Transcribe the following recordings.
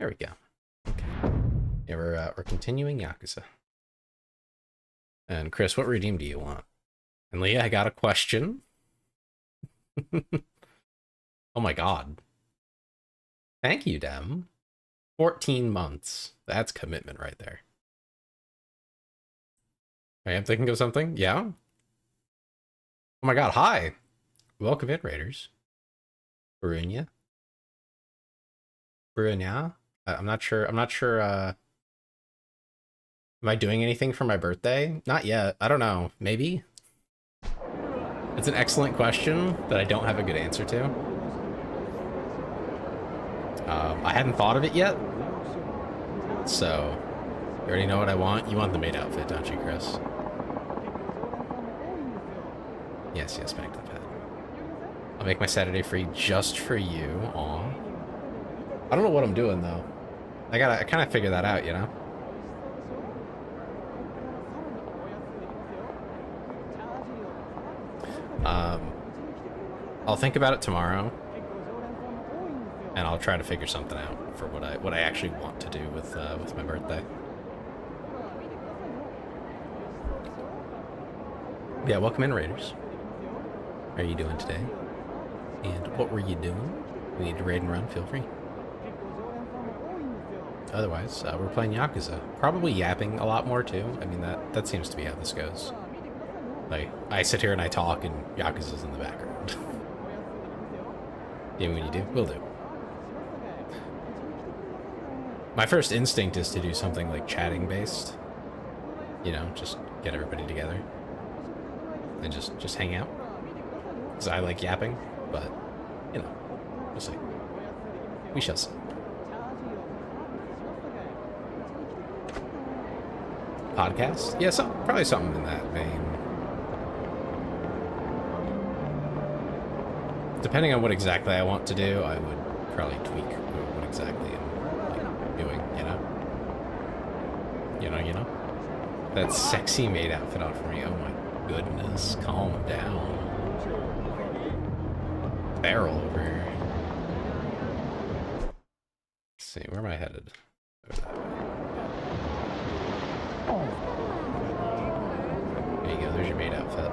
There we go. Okay. Yeah, we're continuing Yakuza. And Chris, what redeem do you want? And Leah, I got a question. Oh my god. Thank you, Dem. 14 months. That's commitment right there. I am thinking of something. Yeah? Oh my god, hi. Welcome in, Raiders. Barunya. Barunya? I'm not sure, am I doing anything for my birthday? Not yet. I don't know. Maybe? It's an excellent question that I don't have a good answer to. I hadn't thought of it yet. So, you already know what I want? You want the maid outfit, don't you, Chris? Yes, back to the pad. I'll make my Saturday free just for you. Aw. I don't know what I'm doing, though. I kind of figure that out, you know? I'll think about it tomorrow, and I'll try to figure something out for what I actually want to do with my birthday. Yeah, welcome in, Raiders. How are you doing today? And what were you doing? We need to raid and run, feel free. Otherwise, we're playing Yakuza. Probably yapping a lot more too. I mean, that seems to be how this goes. Like, I sit here and I talk and Yakuza's in the background. Yeah, when you do, we'll do. My first instinct is to do something like chatting based. You know, just get everybody together. And just hang out. Because I like yapping, but, you know, we'll see. We shall see. Podcast? Yeah, probably something in that vein. Depending on what exactly I want to do, I would probably tweak what exactly I'm doing, you know? That sexy maid outfit on for me. Oh my goodness, calm down. Barrel over here. Let's see, where am I headed? Over that way. There you go, there's your maid outfit.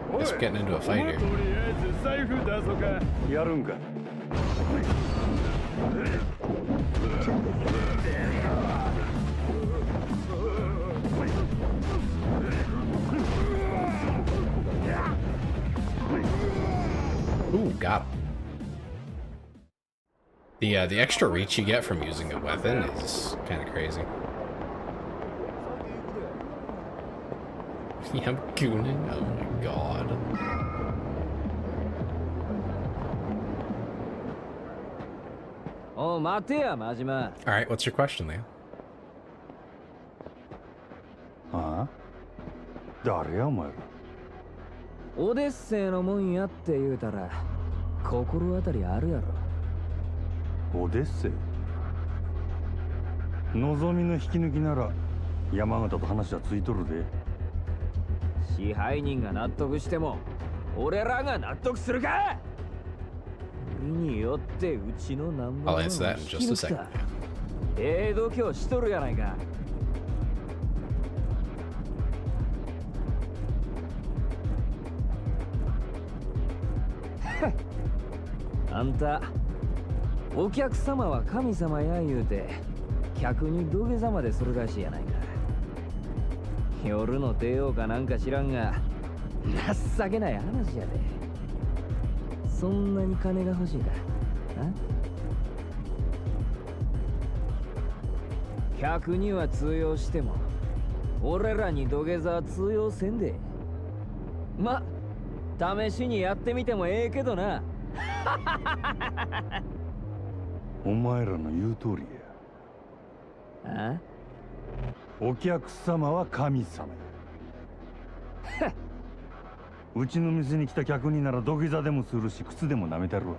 I guess we're getting into a fight here. Ooh, got him. The extra reach you get from using a weapon is kind of crazy. Yeah, I'm gooning. Oh my god. Alright, what's your question, Leo? Huh? 誰やお前ら。オデッセイのもんやって言うたら心当たりあるやろ。オデッセイ。望みの引き抜きなら山形と話はついとるで。支配人が納得しても俺らが納得するか。売りによってうちのナンバーワンを引き抜くか。度胸しとるやないか。あんた、お客様は神様や言うて客に土下座までするらしいやないか。夜の帝王かなんか知らんが情けない話やで。そんなに金が欲しいか。客には通用しても俺らに土下座は通用せんで。ま、試しにやってみてもええけどな。お前らの言う通りや。あ？お客様は神様や。うちの店に来た客になら土下座でもするし靴でも舐めたるわ。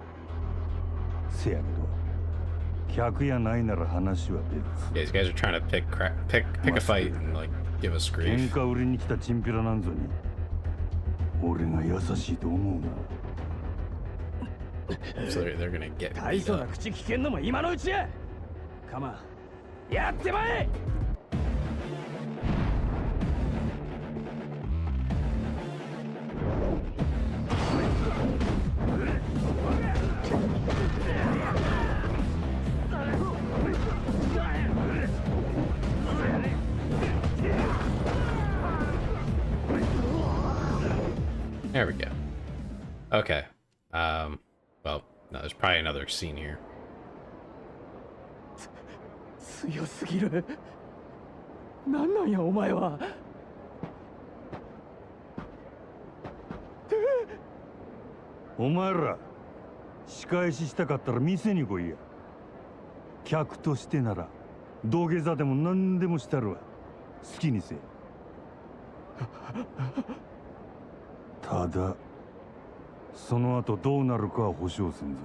せやけど客やないなら話は別。Yeah, these guys are trying to pick a fight and like give us grief. 喧嘩売りに来たチンピラなんぞに俺が優しいと思うな。 So they're gonna get 大 beat 層な up. 口聞けんのも今のうちや。カマン、やってまえ。There we go. Okay. Well, no, there's probably another scene here. 強すぎる。なんなんやお前は。お前ら仕返ししたかったら店に来いや。客としてなら土下座でも何でもしたるわ。好きにせえ。ただその後どうなるかは保証せんぞ。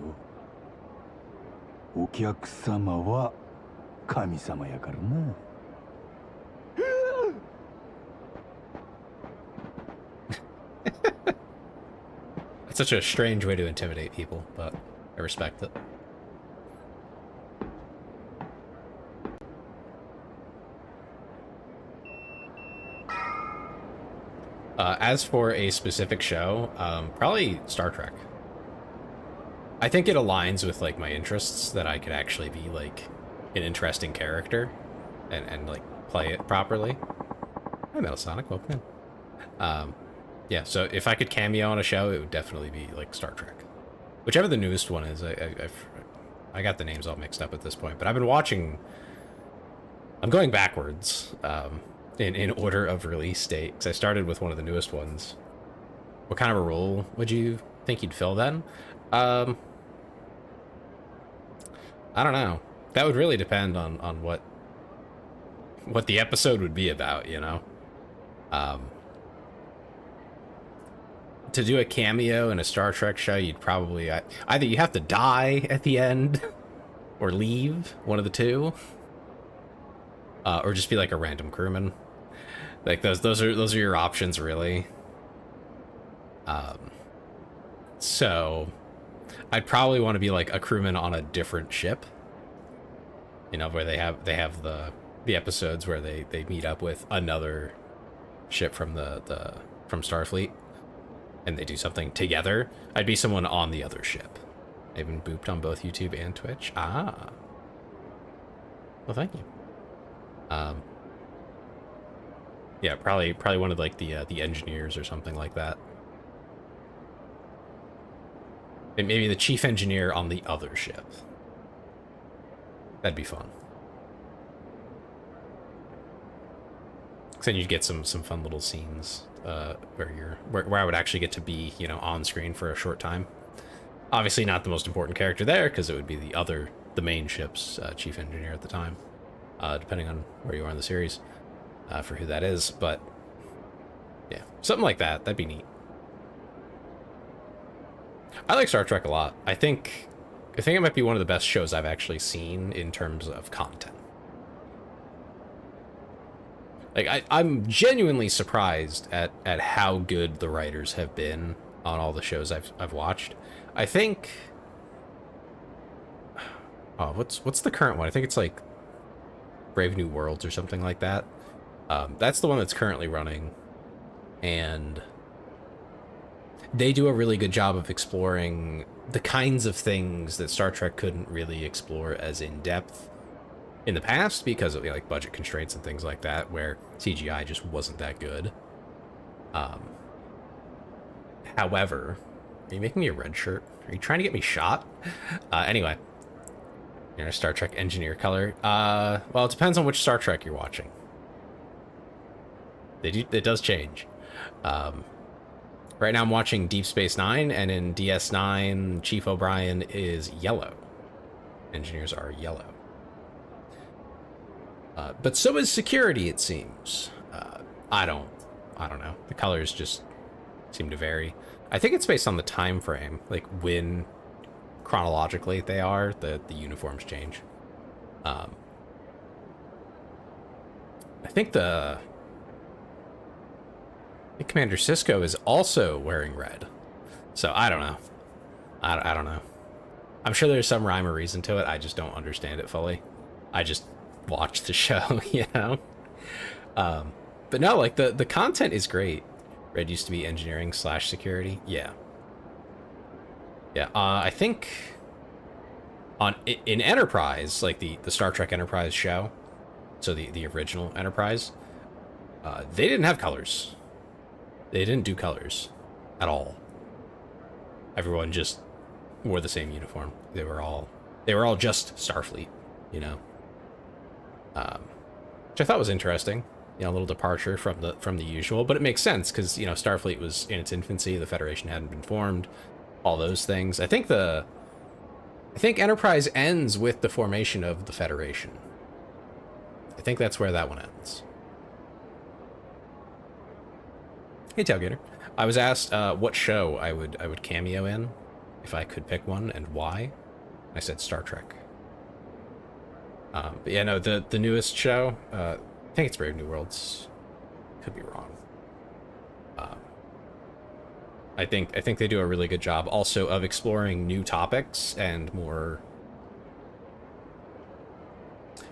お客様は神様やからな。It's such a strange way to intimidate people, but I respect it. As for a specific show, probably Star Trek. I think it aligns with like my interests that I could actually be like an interesting character and like play it properly. Hi, Metal Sonic, welcome in. Yeah, so if I could cameo on a show, it would definitely be like Star Trek. Whichever the newest one is, I got the names all mixed up at this point, but I've been watching. I'm going backwards in order of release date because I started with one of the newest ones. What kind of a role would you think you'd fill then? I don't know. That would really depend on what the episode would be about, you know. To do a cameo in a Star Trek show, you'd probably either you have to die at the end or leave, one of the two, or just be like a random crewman. Like those are your options, really. So I'd probably want to be like a crewman on a different ship. You know, where they have the episodes where they meet up with another ship from from Starfleet. And they do something together. I'd be someone on the other ship. I've been booped on both YouTube and Twitch. Ah. Well, thank you. Yeah, probably one of like the engineers or something like that. And maybe the chief engineer on the other ship. That'd be fun. Then you'd get some fun little scenes where I would actually get to be, you know, on screen for a short time. Obviously not the most important character there because it would be the main ship's chief engineer at the time, depending on where you are in the series for who that is. But yeah, something like that. That'd be neat. I like Star Trek a lot. I think it might be one of the best shows I've actually seen in terms of content. Like, I'm genuinely surprised at how good the writers have been on all the shows I've watched. I think... Oh, what's the current one? I think it's like Brave New Worlds or something like that. That's the one that's currently running. And they do a really good job of exploring the kinds of things that Star Trek couldn't really explore as in-depth in the past because of like budget constraints and things like that, where CGI just wasn't that good. However, are you making me a red shirt? Are you trying to get me shot? Anyway, you're a Star Trek engineer color. Well, it depends on which Star Trek you're watching. It does change. Right now I'm watching Deep Space Nine, and in DS9, Chief O'Brien is yellow. Engineers are yellow. But so is security, it seems. I don't know. The colors just seem to vary. I think it's based on the time frame, like when chronologically they are, the uniforms change. I think Commander Cisco is also wearing red. So I don't know. I don't know. I'm sure there's some rhyme or reason to it. I just don't understand it fully. I just watch the show, you know? But no, like the content is great. Red used to be engineering / security. Yeah. Yeah, I think in Enterprise, like the Star Trek Enterprise show, so the original Enterprise, they didn't have colors. They didn't do colors at all. Everyone just wore the same uniform. They were all just Starfleet, you know. Which I thought was interesting. You know, a little departure from the usual, but it makes sense because, you know, Starfleet was in its infancy, the Federation hadn't been formed, all those things. I think Enterprise ends with the formation of the Federation. I think that's where that one ends. Hey, Tailgater. I was asked what show I would cameo in if I could pick one and why. I said Star Trek. But yeah, no, the newest show, I think it's Brave New Worlds. Could be wrong. I think they do a really good job also of exploring new topics and more,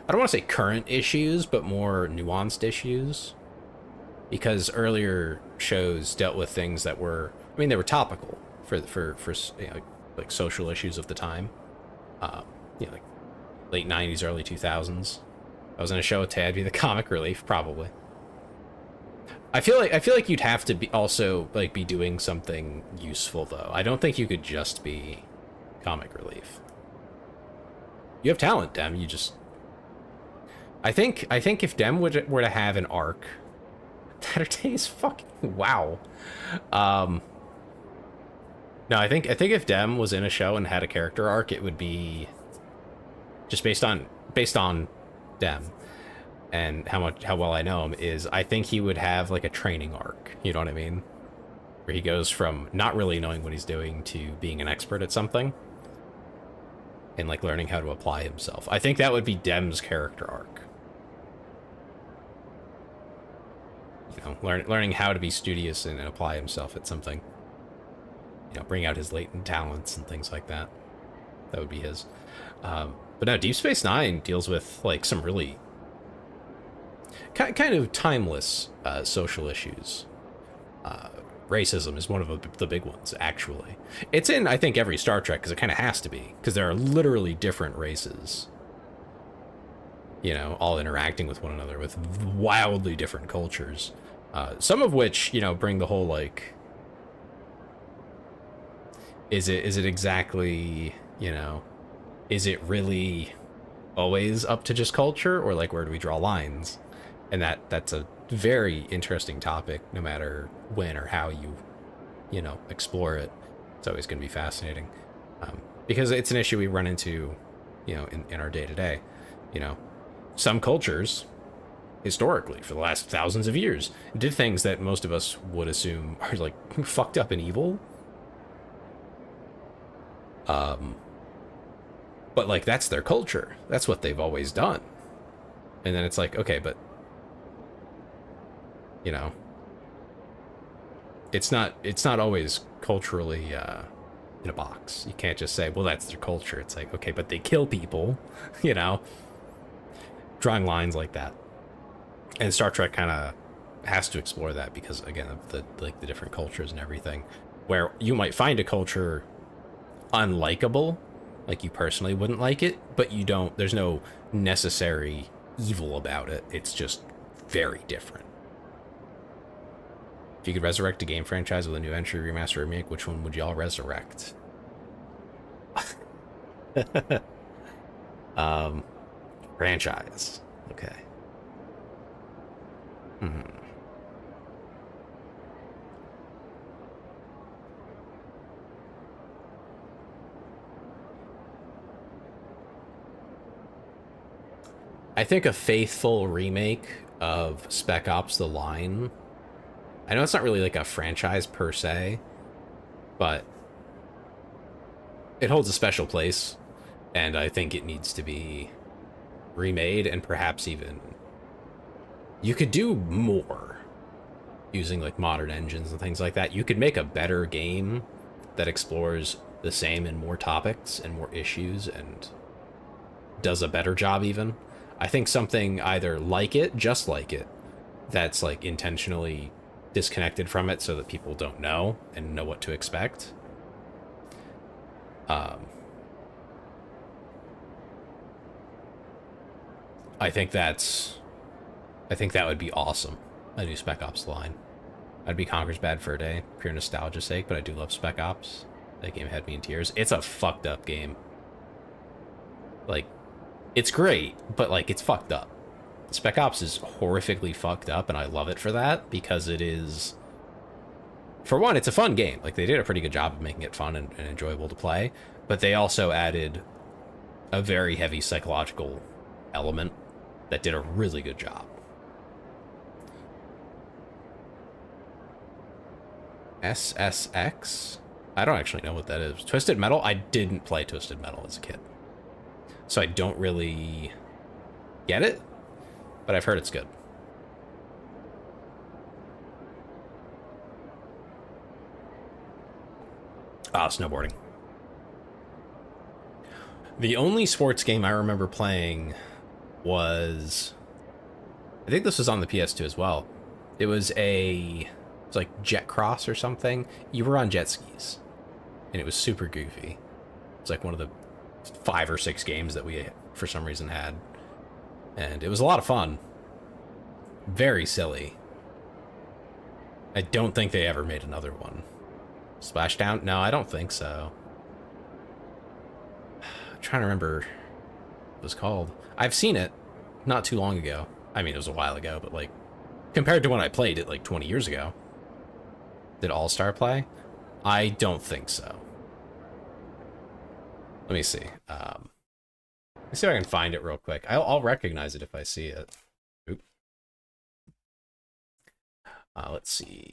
I don't want to say current issues, but more nuanced issues. Because earlier shows dealt with things that were, I mean, they were topical for you know, like social issues of the time. You know, like late 90s, early 2000s. I was in a show with Tad be the comic relief, probably. I feel like you'd have to be also like be doing something useful though. I don't think you could just be comic relief. You have talent, Dem. You just, I think if Dem were to have an arc, Saturday's fucking wow. No, I think if Dem was in a show and had a character arc, it would be just based on Dem and how well I know him is I think he would have like a training arc, you know what I mean? Where he goes from not really knowing what he's doing to being an expert at something and like learning how to apply himself. I think that would be Dem's character arc. You know, learning how to be studious and apply himself at something. You know, bring out his latent talents and things like that. That would be his. But now Deep Space Nine deals with like some really kind of timeless social issues. Racism is one of the big ones, actually. It's in, I think, every Star Trek, because it kind of has to be, because there are literally different races, you know, all interacting with one another with wildly different cultures. Some of which, you know, bring the whole, like, is it exactly, you know, is it really always up to just culture, or like where do we draw lines? And that's a very interesting topic, no matter when or how you know, explore it. It's always going to be fascinating, because it's an issue we run into, you know, in our day-to-day. You know, some cultures, historically, for the last thousands of years, did things that most of us would assume are, like, fucked up and evil. But, like, that's their culture. That's what they've always done. And then it's like, okay, but, you know, it's not always culturally in a box. You can't just say, well, that's their culture. It's like, okay, but they kill people, you know, drawing lines like that. And Star Trek kind of has to explore that because, again, of the different cultures and everything, where you might find a culture unlikable, like you personally wouldn't like it, but you don't, there's no necessary evil about it. It's just very different. If you could resurrect a game franchise with a new entry, remaster, remake, which one would y'all resurrect? Franchise. Okay. I think a faithful remake of Spec Ops: The Line. I know it's not really like a franchise per se, but it holds a special place, and I think it needs to be remade, and perhaps even you could do more. using like modern engines and things like that, you could make a better game that explores the same and more topics and more issues and does a better job even. I think something either like it, just like it, that's like intentionally disconnected from it so that people don't know and know what to expect. I think that would be awesome. A new Spec Ops line. I'd be Conker's bad for a day, pure nostalgia's sake, but I do love Spec Ops. That game had me in tears. It's a fucked up game. Like, it's great, but like, it's fucked up. Spec Ops is horrifically fucked up, and I love it for that, because it is... For one, it's a fun game. Like, they did a pretty good job of making it fun and enjoyable to play, but they also added a very heavy psychological element that did a really good job. SSX? I don't actually know what that is. Twisted Metal? I didn't play Twisted Metal as a kid, so I don't really get it, but I've heard it's good. Ah, snowboarding. The only sports game I remember playing was... I think this was on the PS2 as well. It was like Jet Cross or something. You were on jet skis, and it was super goofy. It's like one of the 5 or 6 games that we, for some reason, had. And it was a lot of fun. Very silly. I don't think they ever made another one. Splashdown? No, I don't think so. I'm trying to remember what it was called. I've seen it not too long ago. I mean, it was a while ago, but like, compared to when I played it like 20 years ago. Did All-Star play? I don't think so. Let me see. Let me see if I can find it real quick. I'll recognize it if I see it. Oop. Let's see.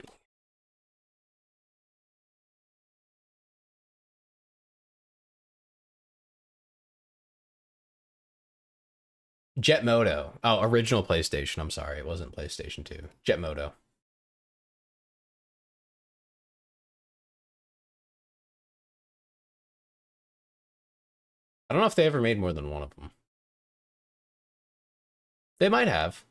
Jet Moto. Oh, original PlayStation. I'm sorry. It wasn't PlayStation 2. Jet Moto. I don't know if they ever made more than one of them. They might have.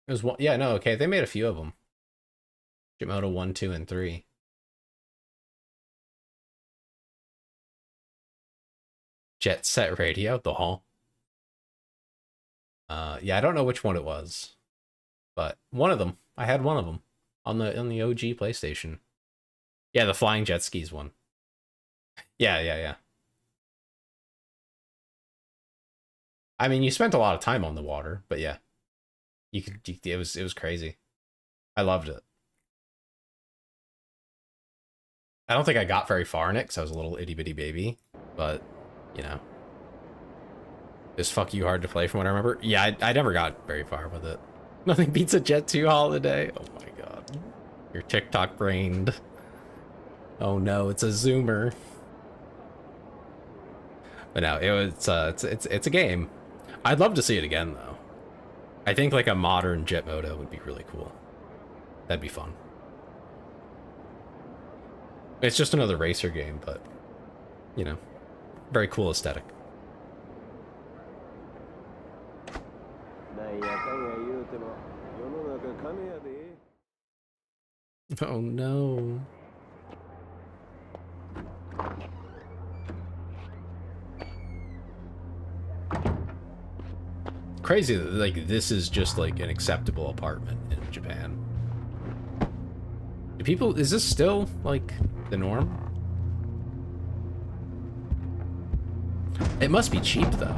It was one. Yeah, no, okay. They made a few of them. Jet Moto 1, 2, and 3. Jet Set Radio, the Hall. Yeah, I don't know which one it was, but one of them. I had one of them on the OG PlayStation. Yeah, the flying jet skis one. Yeah. I mean, you spent a lot of time on the water, but yeah, it was crazy. I loved it. I don't think I got very far in it because I was a little itty bitty baby, but you know, it's fuck you hard to play from what I remember. Yeah, I never got very far with it. Nothing beats a Jet 2 holiday. Oh my god, you're TikTok brained. Oh no, it's a zoomer. But no, it's a game. I'd love to see it again though. I think like a modern Jet Moto would be really cool. That'd be fun. It's just another racer game, but you know, very cool aesthetic. Oh no. Crazy that like this is just like an acceptable apartment in Japan. Do people, is this still like the norm? It must be cheap though.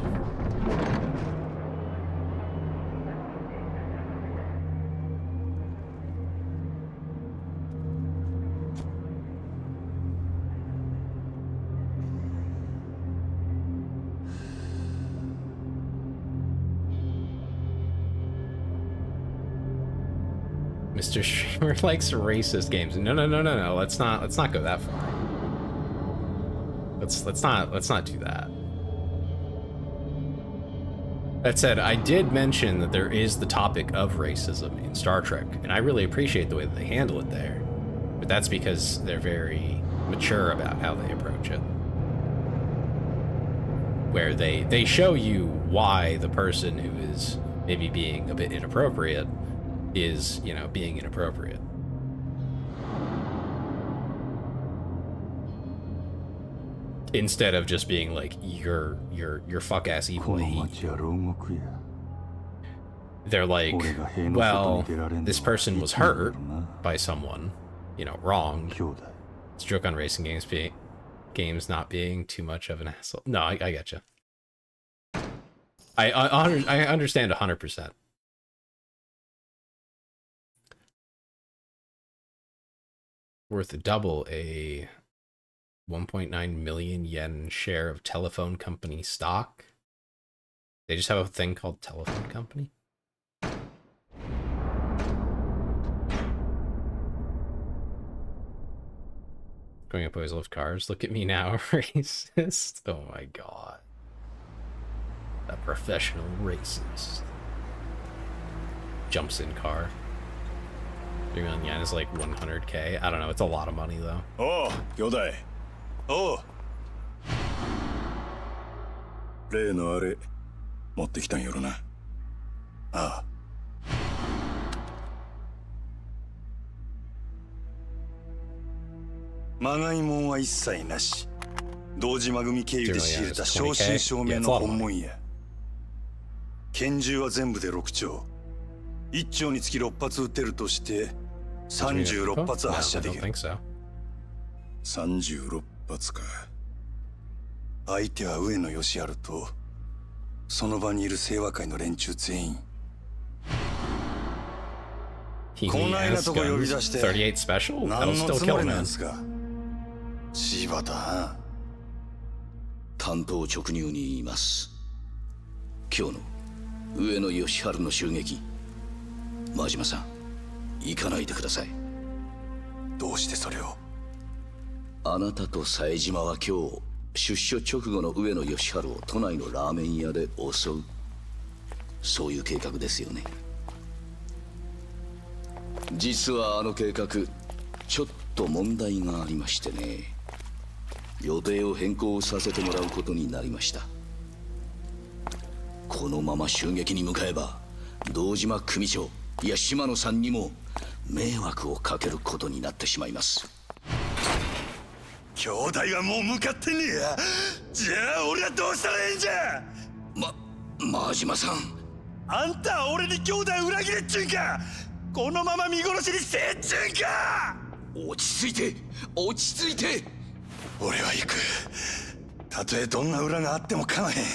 Mr. Streamer likes racist games. No. Let's not go that far. Let's not do that. That said, I did mention that there is the topic of racism in Star Trek, and I really appreciate the way that they handle it there. But that's because they're very mature about how they approach it. Where they show you why the person who is maybe being a bit inappropriate is, you know, being inappropriate. Instead of just being like, you're fuck ass evil. They're like, well, this person was hurt by someone, you know, wronged. It's a joke on racing games not being too much of an asshole. No, I get you. I understand 100%. Worth double a 1.9 million yen share of telephone company stock. They just have a thing called telephone company. Going up always loved cars. Look at me now, racist. Oh my god. A professional racist. Jumps in car. 3 million yen is like 100k. I don't know, it's a lot of money though. Oh, 兄弟。おう。例のあれ持ってきたんやろな。ああ。まがいもんは一切なし。堂島組経由で仕入れた正真正銘の本物や。拳銃は全部で6丁。1丁につき6発撃てるとして36発発射できる。36発か。相手は上野義治とその場にいる清和会の連中全員。こないなとこ呼び出して何のつもりなんですか。柴田。単刀直入に言います。今日の上野義治の襲撃、真島さん行かないでください。どうしてそれを。あなたと冴島は今日出所直後の上野義治を都内のラーメン屋で襲う、そういう計画ですよね。実はあの計画ちょっと問題がありましてね、予定を変更させてもらうことになりました。このまま襲撃に向かえば堂島組長、いや島野さんにも迷惑をかけることになってしまいます。兄弟はもう向かってんねや。じゃあ俺はどうしたらええんじゃ。真島さん、あんたは俺に兄弟裏切れっちゅうんか。このまま見殺しにせっちゅうんか。落ち着いて落ち着いて。俺は行く。たとえどんな裏があっても構へん。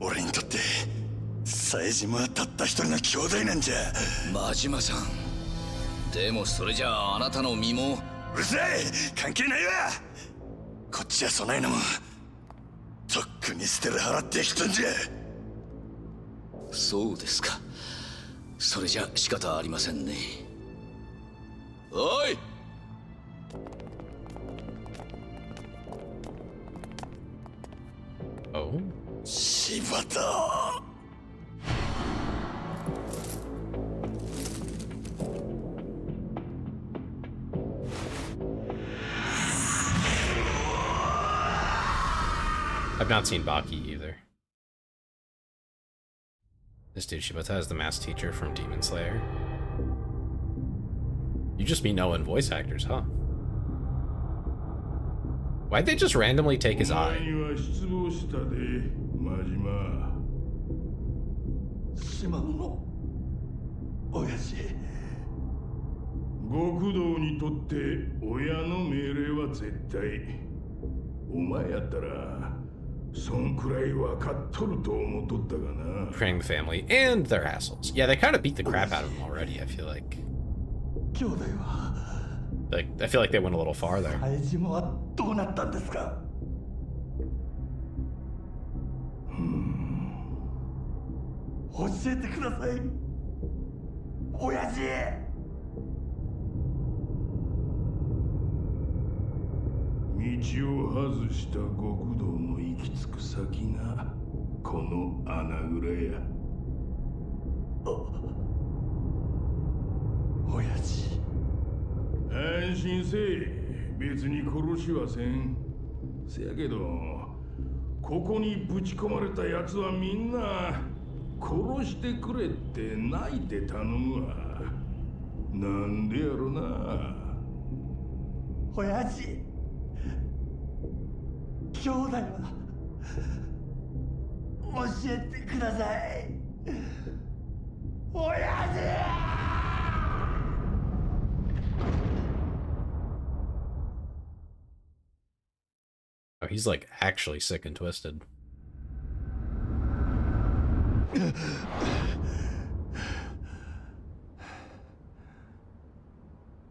俺にとって冴島はたった一人の兄弟なんじゃ。真島さん、でもそれじゃああなたの身も。うるさい、関係ないわ。こっちはそないなもんとっくに捨てる払ってきたんじゃ。そうですか。それじゃ仕方ありませんね。おい。Oh. 柴田。I've not seen Baki either. This dude Shibata is the math teacher from Demon Slayer. You just be knowing voice actors, huh? Why'd they just randomly take his eye? 島野の親父。極道にとって親の命令は絶対。お前やったらそんくらい分かっとると思っとったがな。 Praying the family and they're assholes. Yeah, they kind of beat the crap out of him already. I feel like. 兄弟は。Like I feel like they went a little far there. 冴島はどうなったんですか。教えてください。親父。道を外した極道の行き着く先がこの穴蔵や。親父。安心せえ。別に殺しはせん。せやけどここにぶち込まれた奴はみんな殺してくれって泣いて頼むわ。なんでやろな。親父。兄弟は教えてください。親父。Oh, he's like actually sick and twisted.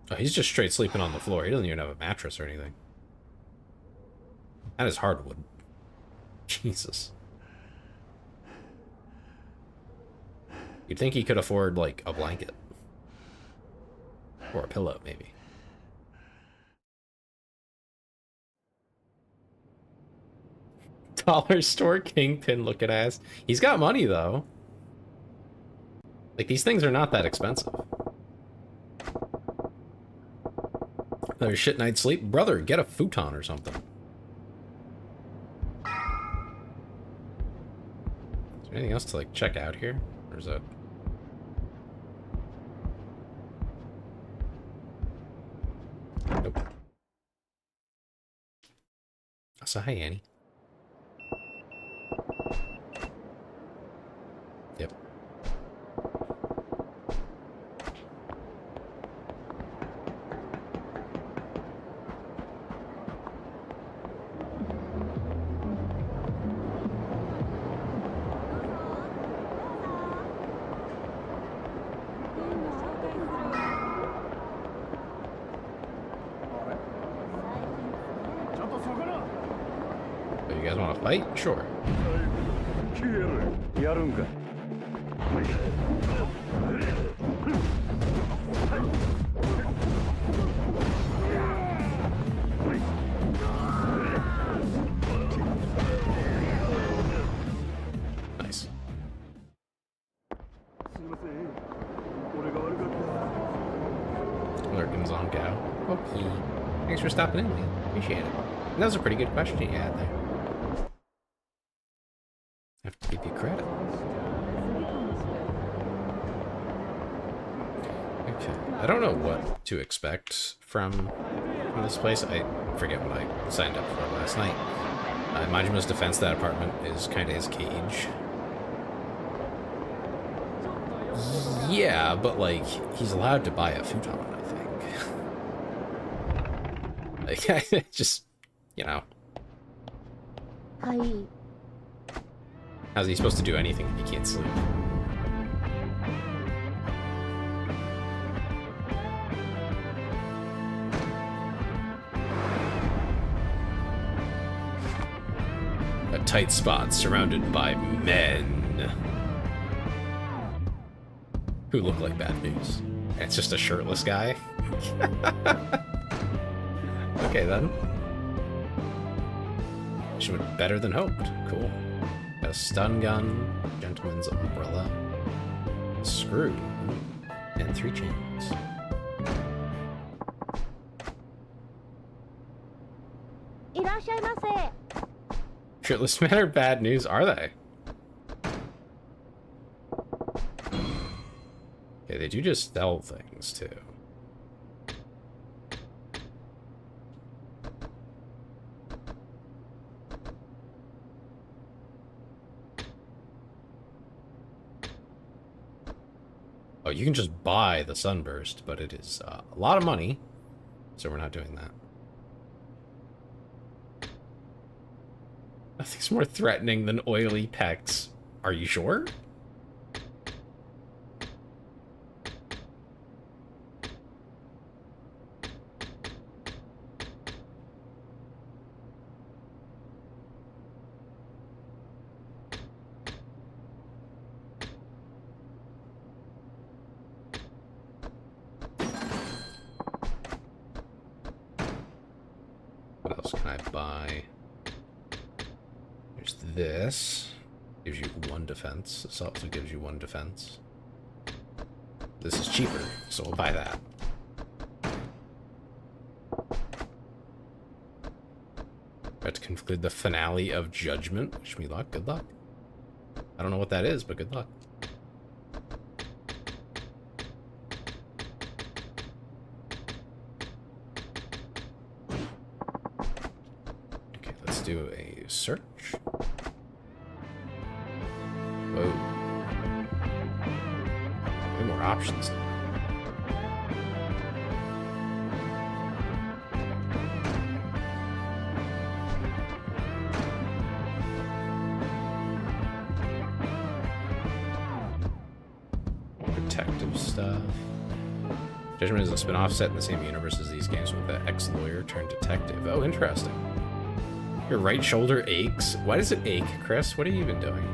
Oh, he's just straight sleeping on the floor. He doesn't even have a mattress or anything. That is hardwood. Jesus. You'd think he could afford, like, a blanket. Or a pillow, maybe. Dollar store kingpin looking ass. He's got money, though. Like, these things are not that expensive. Another shit night's sleep? Brother, get a futon or something. Is there anything else to, like, check out here? Or is that... Nope. So, hi, Annie. Yep. Oh, you guys want to fight? Sure. Nice. Lurkins on Gao. Okay. Thanks for stopping in, man. Appreciate it. And that was a pretty good question you had there. I have to give you credit. Okay. I don't know what to expect from this place. I forget what I signed up for last night. Majima's defense, that apartment, is kind of his cage. Yeah, but, like, he's allowed to buy a futon, I think. Like, just, you know. How's he supposed to do anything if he can't sleep? A tight spot surrounded by men who look like bad news. It's just a shirtless guy. Okay then. She went better than hoped. Cool. Got a stun gun, gentleman's umbrella, a screw, and 3 chains. Shirtless men are bad news, are they? Yeah, they do just sell things too. Oh, you can just buy the Sunburst, but it is a lot of money, so we're not doing that. Nothing's more threatening than oily pecs. Are you sure? What else can I buy? There's this. Gives you 1 defense. This also gives you 1 defense. This is cheaper, so we'll buy that. Got to conclude the finale of Judgment. Wish me luck. Good luck. I don't know what that is, but good luck. Okay, let's do a search. Whoa. Way more options. Detective stuff. Judgment is a spin-off set in the same universe as these games with the ex-lawyer turned detective. Oh, interesting. Your right shoulder aches? Why does it ache, Chris? What are you even doing?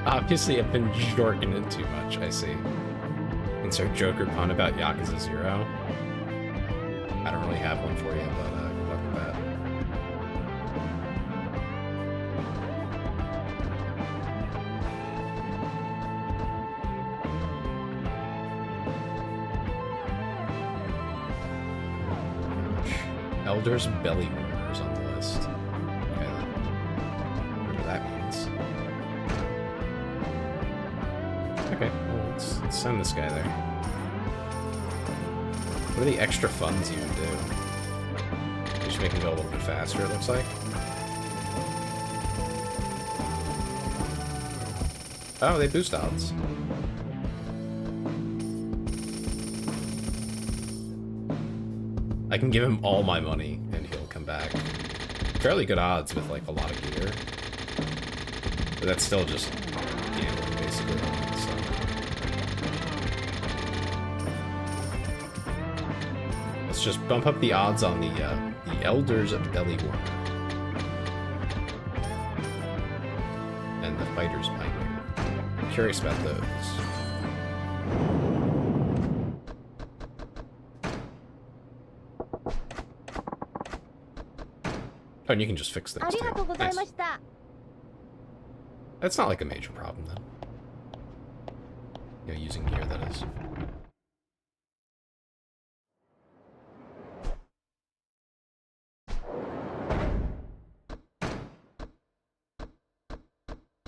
Obviously, I've been jorking in too much, I see. Insert Joker pun about Yakuza 0. I don't really have one for you, but good luck with that. Elder's belly warmers on the list. Okay, whatever that means. Okay, well, let's send this guy there. What do the extra funds even do? They just make him go a little bit faster, it looks like. Oh, they boost odds. I can give him all my money and he'll come back. Fairly good odds with like a lot of gear. But that's still just gambling basically. So. Let's just bump up the odds on the Elder's belly warmer. And the Fighter's might win. I'm curious about those. Oh, and you can just fix things too. Nice. That's not like a major problem then. You know, using gear, that is.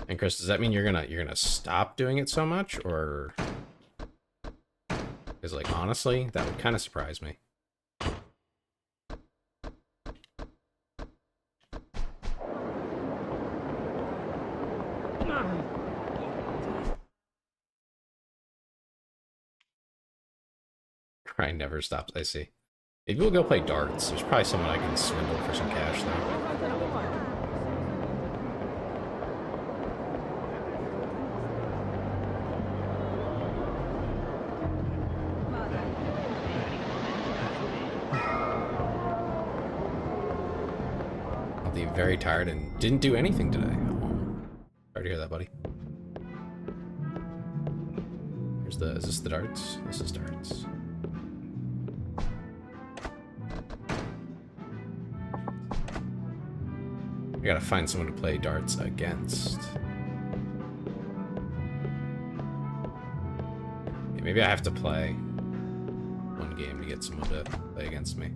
And Chris, does that mean you're gonna stop doing it so much, or? Because like honestly, that would kind of surprise me. Crying never stops, I see. Maybe we'll go play darts. There's probably someone I can swindle for some cash there. I'll be very tired and didn't do anything today. Oh, sorry to hear that, buddy. Here's the, is this the darts? This is darts. I gotta find someone to play darts against. Yeah, maybe I have to play one game to get someone to play against me.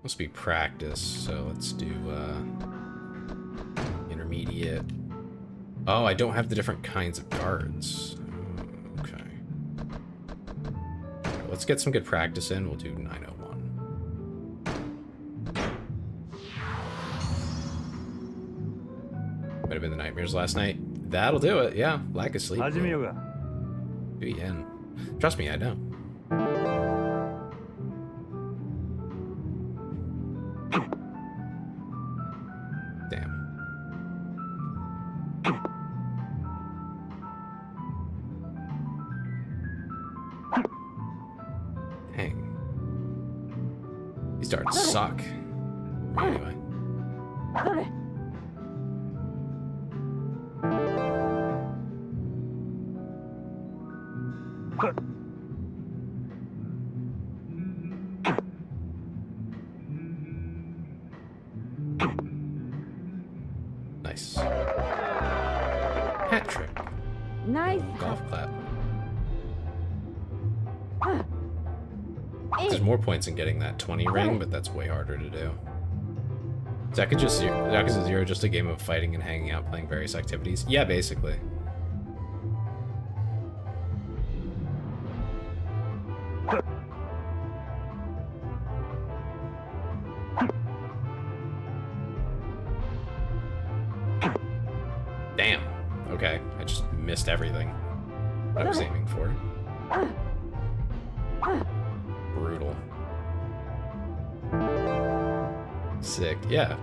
Must be practice, so let's do intermediate. Oh, I don't have the different kinds of darts. Okay. Let's get some good practice in. We'll do 901. have been the nightmares last night. That'll do it. Yeah, lack of sleep. 始めようが。 Do you in? Trust me, I know. Damn. Dang. He's starting to suck. Anyway. Nice. Hat trick. Nice. Golf clap. There's more points in getting that 20 ring, but that's way harder to do. Is Yakuza 0 just a game of fighting and hanging out, playing various activities? Yeah, basically. Damn. Okay, I just missed everything I was aiming for. Brutal. Sick, yeah.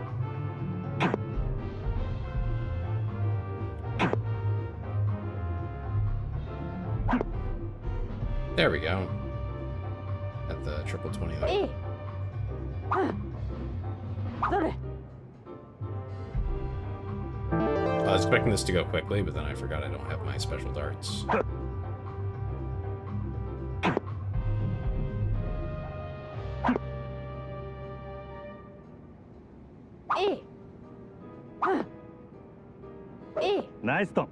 There we go. At the triple 20 there. I was expecting this to go quickly, but then I forgot I don't have my special darts. Nice one.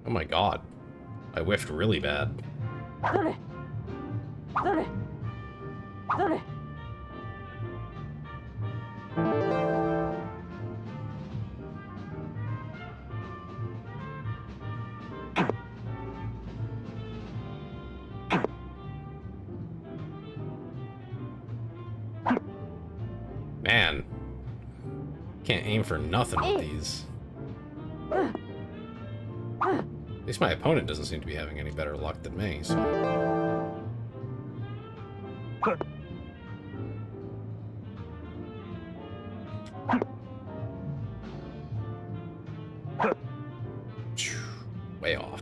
Oh my god. I whiffed really bad. Man. Can't aim for nothing with these. At least my opponent doesn't seem to be having any better luck than me, so... Way off.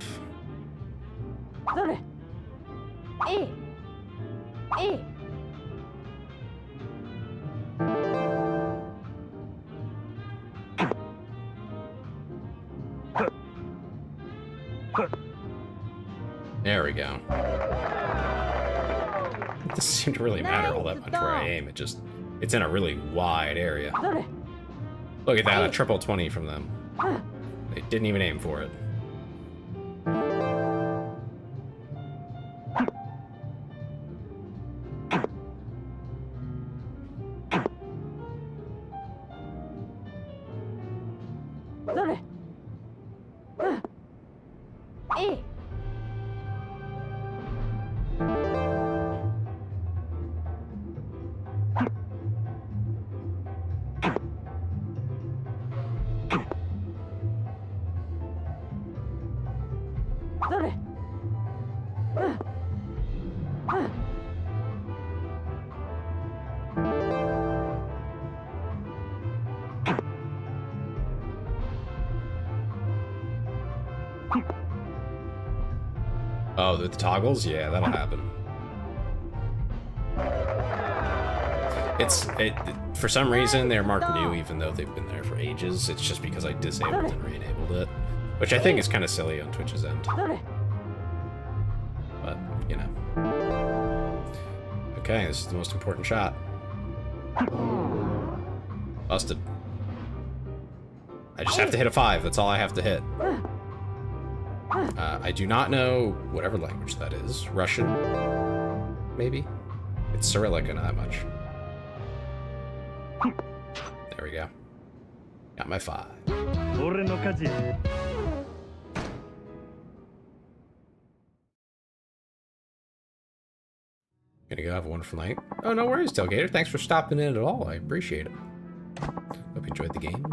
There we go. It doesn't seem to really matter all that much where I aim. It's in a really wide area. Look at that, a triple 20 from them. They didn't even aim for it. Oh, the toggles? Yeah, that'll happen. For some reason, they're marked new even though they've been there for ages. It's just because I disabled and re-enabled it. Which I think is kind of silly on Twitch's end. But, you know. Okay, this is the most important shot. Busted. I just have to hit a 5, that's all I have to hit. I do not know whatever language that is. Russian? Maybe? It's Cyrillic, I know that much. There we go. Got my 5. Gonna go have a wonderful night. Oh, no worries, Tailgater. Thanks for stopping in at all. I appreciate it. Hope you enjoyed the game.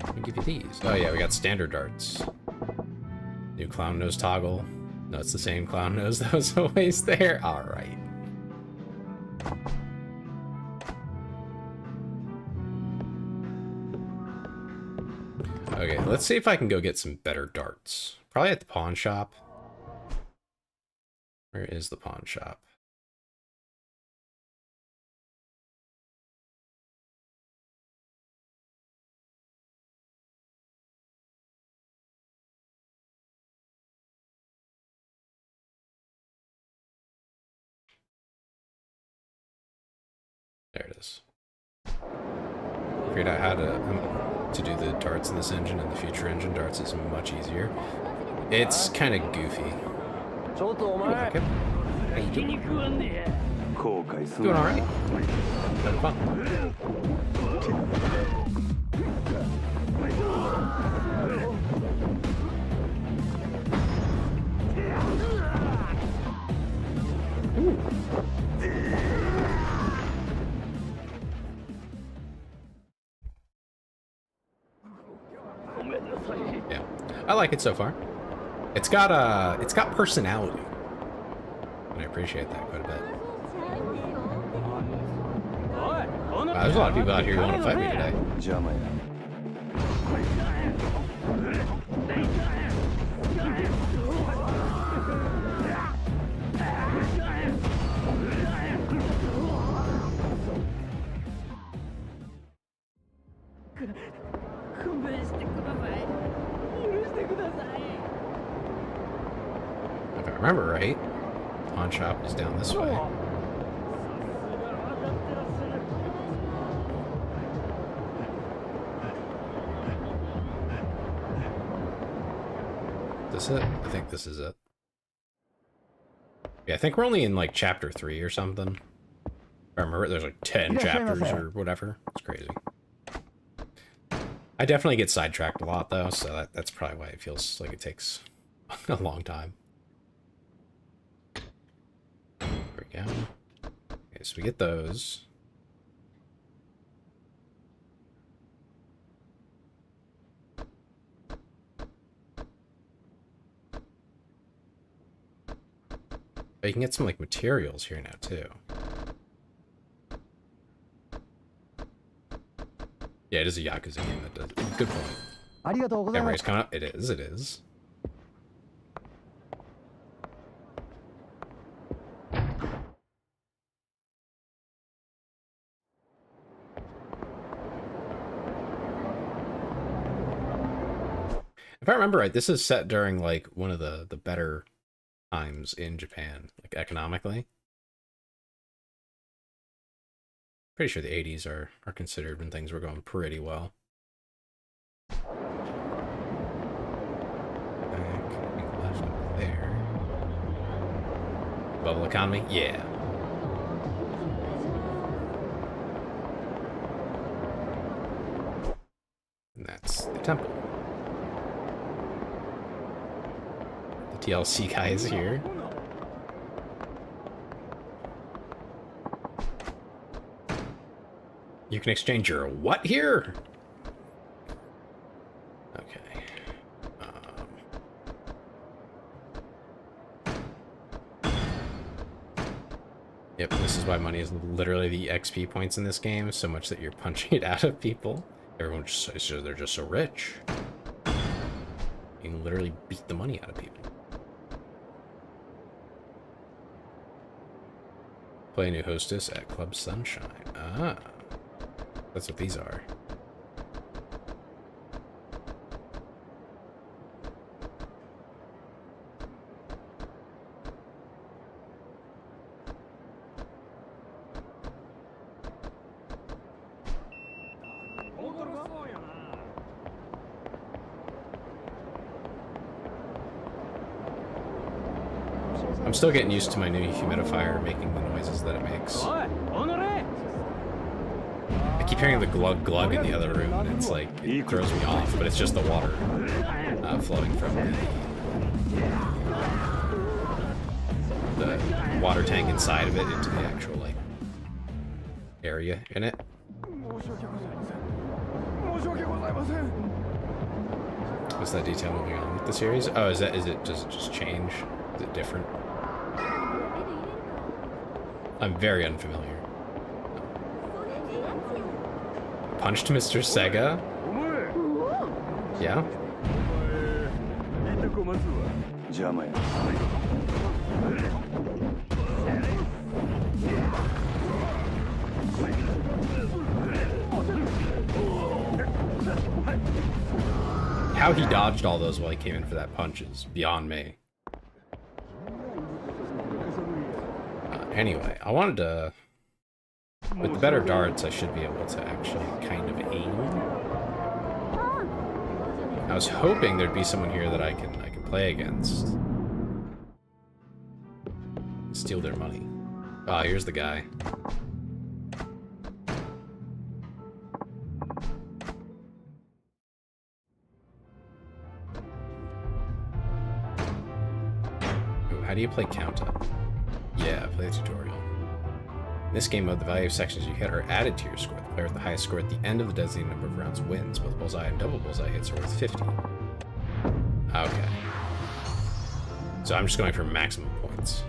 Let me give you these. Oh yeah, we got standard darts. New clown nose toggle. No, it's the same clown nose that was always there. Alright. Okay, let's see if I can go get some better darts. Probably at the pawn shop. Where is the pawn shop? There it is. Figured out how to do the darts in this engine, and the future engine darts is much easier. It's kind of goofy. Like it? How you doing? Doing alright. Having fun. Yeah, I like it so far. It's got personality, and I appreciate that quite a bit. Wow, there's a lot of people out here who want to fight me today. If I remember right, pawn shop is down this way. Is this it? I think this is it. Yeah, I think we're only in like chapter 3 or something. If I remember, there's like 10 chapters or whatever. It's crazy. I definitely get sidetracked a lot though, so that's probably why it feels like it takes a long time. There we go. Okay, so we get those. But you can get some like materials here now too. Yeah, it is a Yakuza game that does. Good point. Memory's coming up. It is. It is. If I remember right, this is set during like one of the better times in Japan, like economically. Pretty sure the 80s are considered when things were going pretty well. Back, left up there. Bubble economy? Yeah. And that's the temple. The TLC guy is here. You can exchange your what here? Okay. Yep, this is why money is literally the XP points in this game, so much that you're punching it out of people. Everyone just says they're just so rich. You can literally beat the money out of people. Play a new hostess at Club Sunshine. Ah. That's what these are. I'm still getting used to my new humidifier making the noises that it makes. I keep hearing the glug glug in the other room, and it's like, it throws me off, but it's just the water flowing from water tank inside of it into the actual, like, area in it. What's that detail moving on with the series? Oh, does it just change? Is it different? I'm very unfamiliar. Punched Mr. Sega? Yeah? How he dodged all those while he came in for that punch is beyond me. Anyway, I wanted to... With the better darts, I should be able to actually kind of aim. I was hoping there'd be someone here that I can play against. Steal their money. Ah, here's the guy. Ooh, how do you play count up? Yeah, play the tutorial. In this game mode, the value of sections you hit are added to your score. The player with the highest score at the end of the designated number of rounds wins. Both bullseye and double bullseye hits are worth 50. Okay. So I'm just going for maximum points.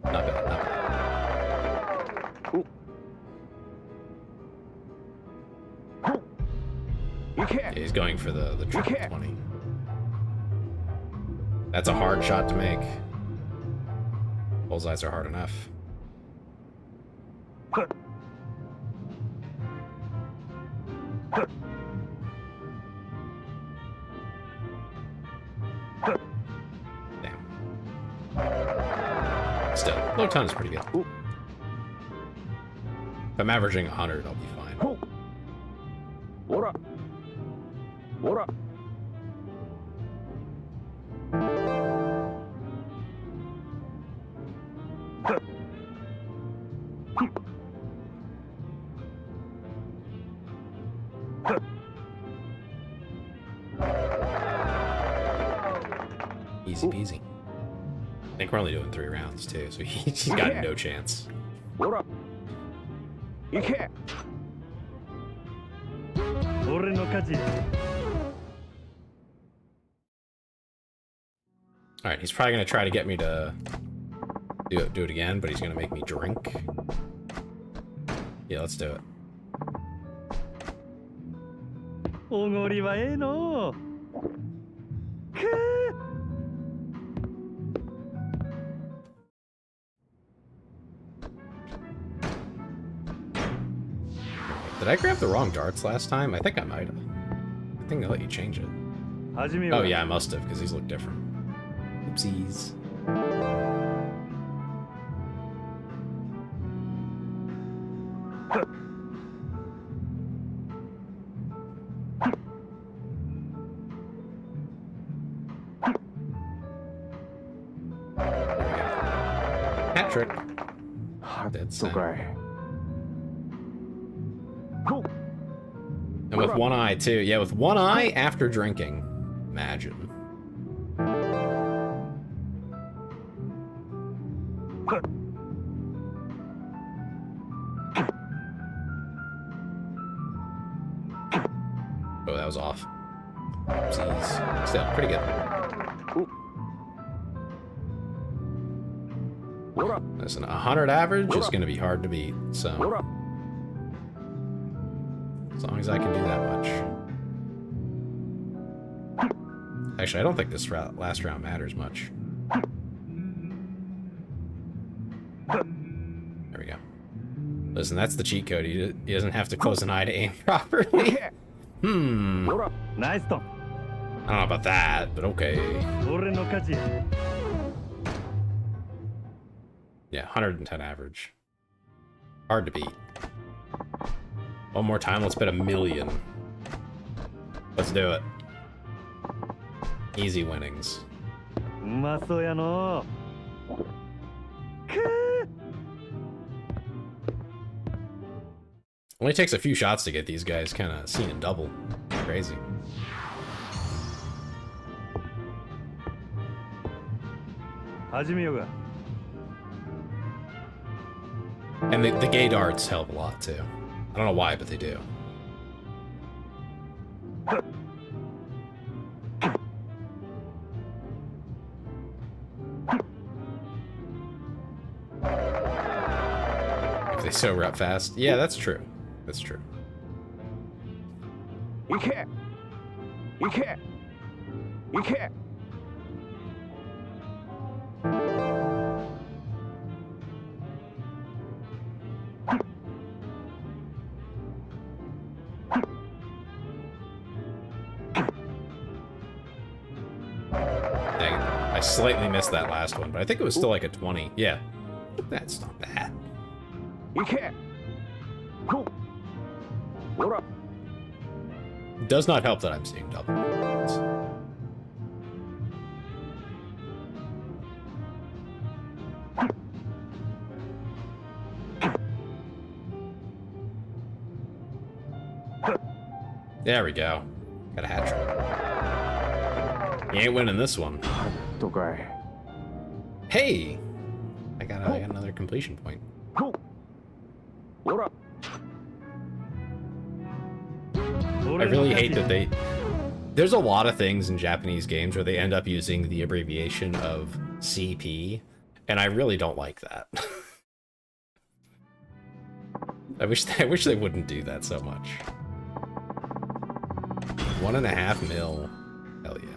Not bad, not bad. Yeah, he's going for the triple 20. That's a hard shot to make. Bullseyes are hard enough. Damn. Still, low ton is pretty good. If I'm averaging 100, I'll be fine. Easy peasy. I think we're only doing 3 rounds too, so he's got no chance. Alright, he's probably gonna try to get me to do it again, but he's gonna make me drink. Yeah, let's do it. Did I grab the wrong darts last time? I think I might have. I think they let you change it. Oh yeah, I must have, because these look different. Oopsies. Hat trick. Dead center. And with one eye too. Yeah, with one eye after drinking. Imagine. Oh, that was off. Oopsies. Still, pretty good. Listen, 100 average is going to be hard to beat, so... As long as I can do that much. Actually, I don't think this last round matters much. There we go. Listen, that's the cheat code. He doesn't have to close an eye to aim properly. Nice one. I don't know about that, but okay. Yeah, 110 average. Hard to beat. One more time, let's bet $1 million. Let's do it. Easy winnings. うまそうやの。Only takes a few shots to get these guys kind of seeing double. Crazy. And the gay darts help a lot too. I don't know why, but they do. If they sober up fast. Yeah, that's true. That's true. You can't. You can't. You can't. Dang, I slightly missed that last one, but I think it was still like a 20. Yeah, that's not bad. You can't. What up? Does not help that I'm seeing double. There we go. Got a hat trick. You ain't winning this one. Okay. Hey! I got another completion point. What up? I really hate that they... There's a lot of things in Japanese games where they end up using the abbreviation of CP, and I really don't like that. I wish they wouldn't do that so much. 1.5 mil. Hell yeah.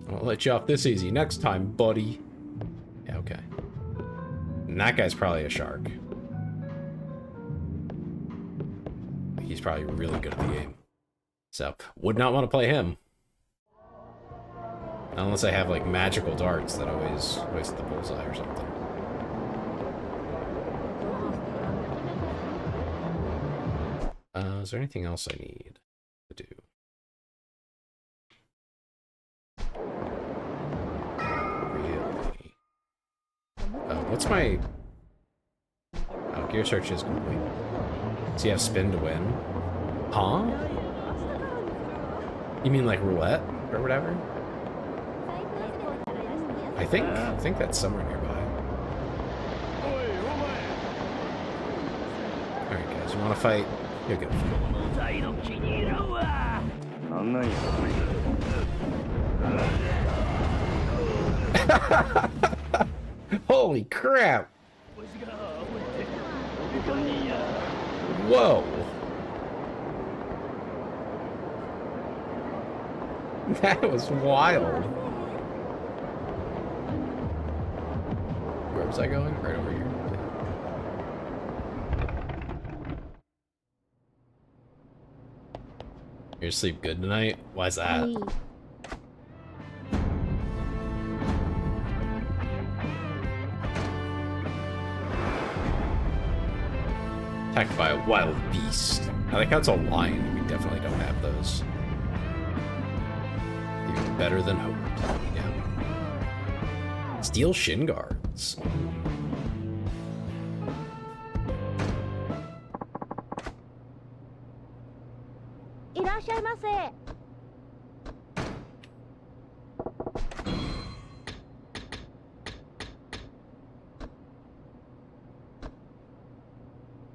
I'll let you off this easy next time, buddy. Yeah, okay. And that guy's probably a shark. He's probably really good at the game. So, would not want to play him. Unless I have, like, magical darts that always hit the bullseye or something. Is there anything else I need to do? Really? What's my... Oh, gear search is complete. So you have spin to win? Huh? You mean like roulette or whatever? I think that's somewhere nearby. Alright guys, you wanna fight? You're good. Holy crap! Whoa! That was wild. Where was I going? Right over here. You're gonna sleep good tonight? Why's that? Attacked by a wild beast. I think that's a lion. We definitely don't have those. Even better than hoped. Yeah. Steel shin guards.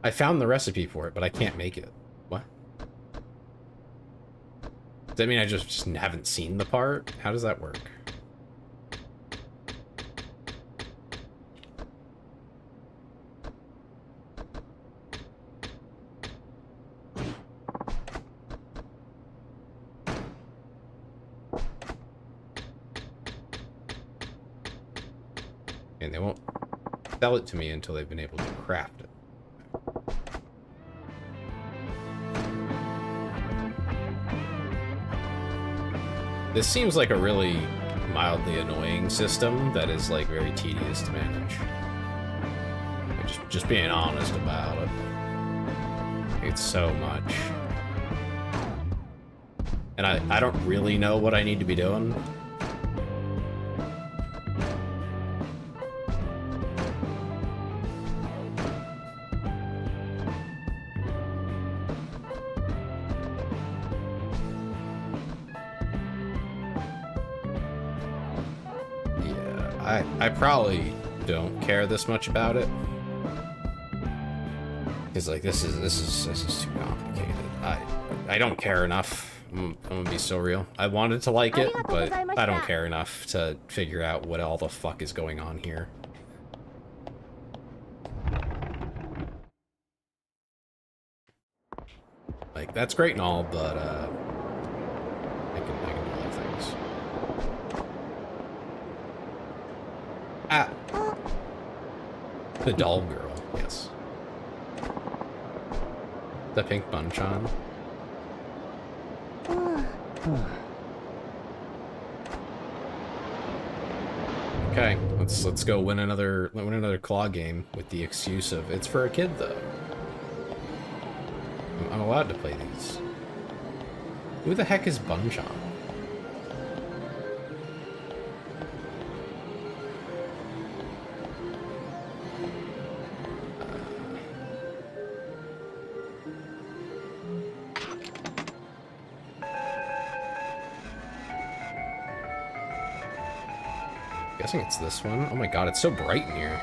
I found the recipe for it, but I can't make it. What? Does that mean I just haven't seen the part? How does that work? And they won't sell it to me until they've been able to craft it. This seems like a really mildly annoying system that is like very tedious to manage. Just being honest about it. It's so much. And I don't really know what I need to be doing. Yeah, I probably don't care this much about it. Because like this is too complicated. I don't care enough. I'm gonna be so real. I wanted to like it, but I don't care enough to figure out what all the fuck is going on here. Like, that's great and all, but I can do other things. Ah! The doll girl, yes. The pink bunch-on. Okay, let's go win another claw game with the excuse of it's for a kid though. I'm allowed to play these. Who the heck is Bunchon? Guessing it's this one. Oh my god, it's so bright in here.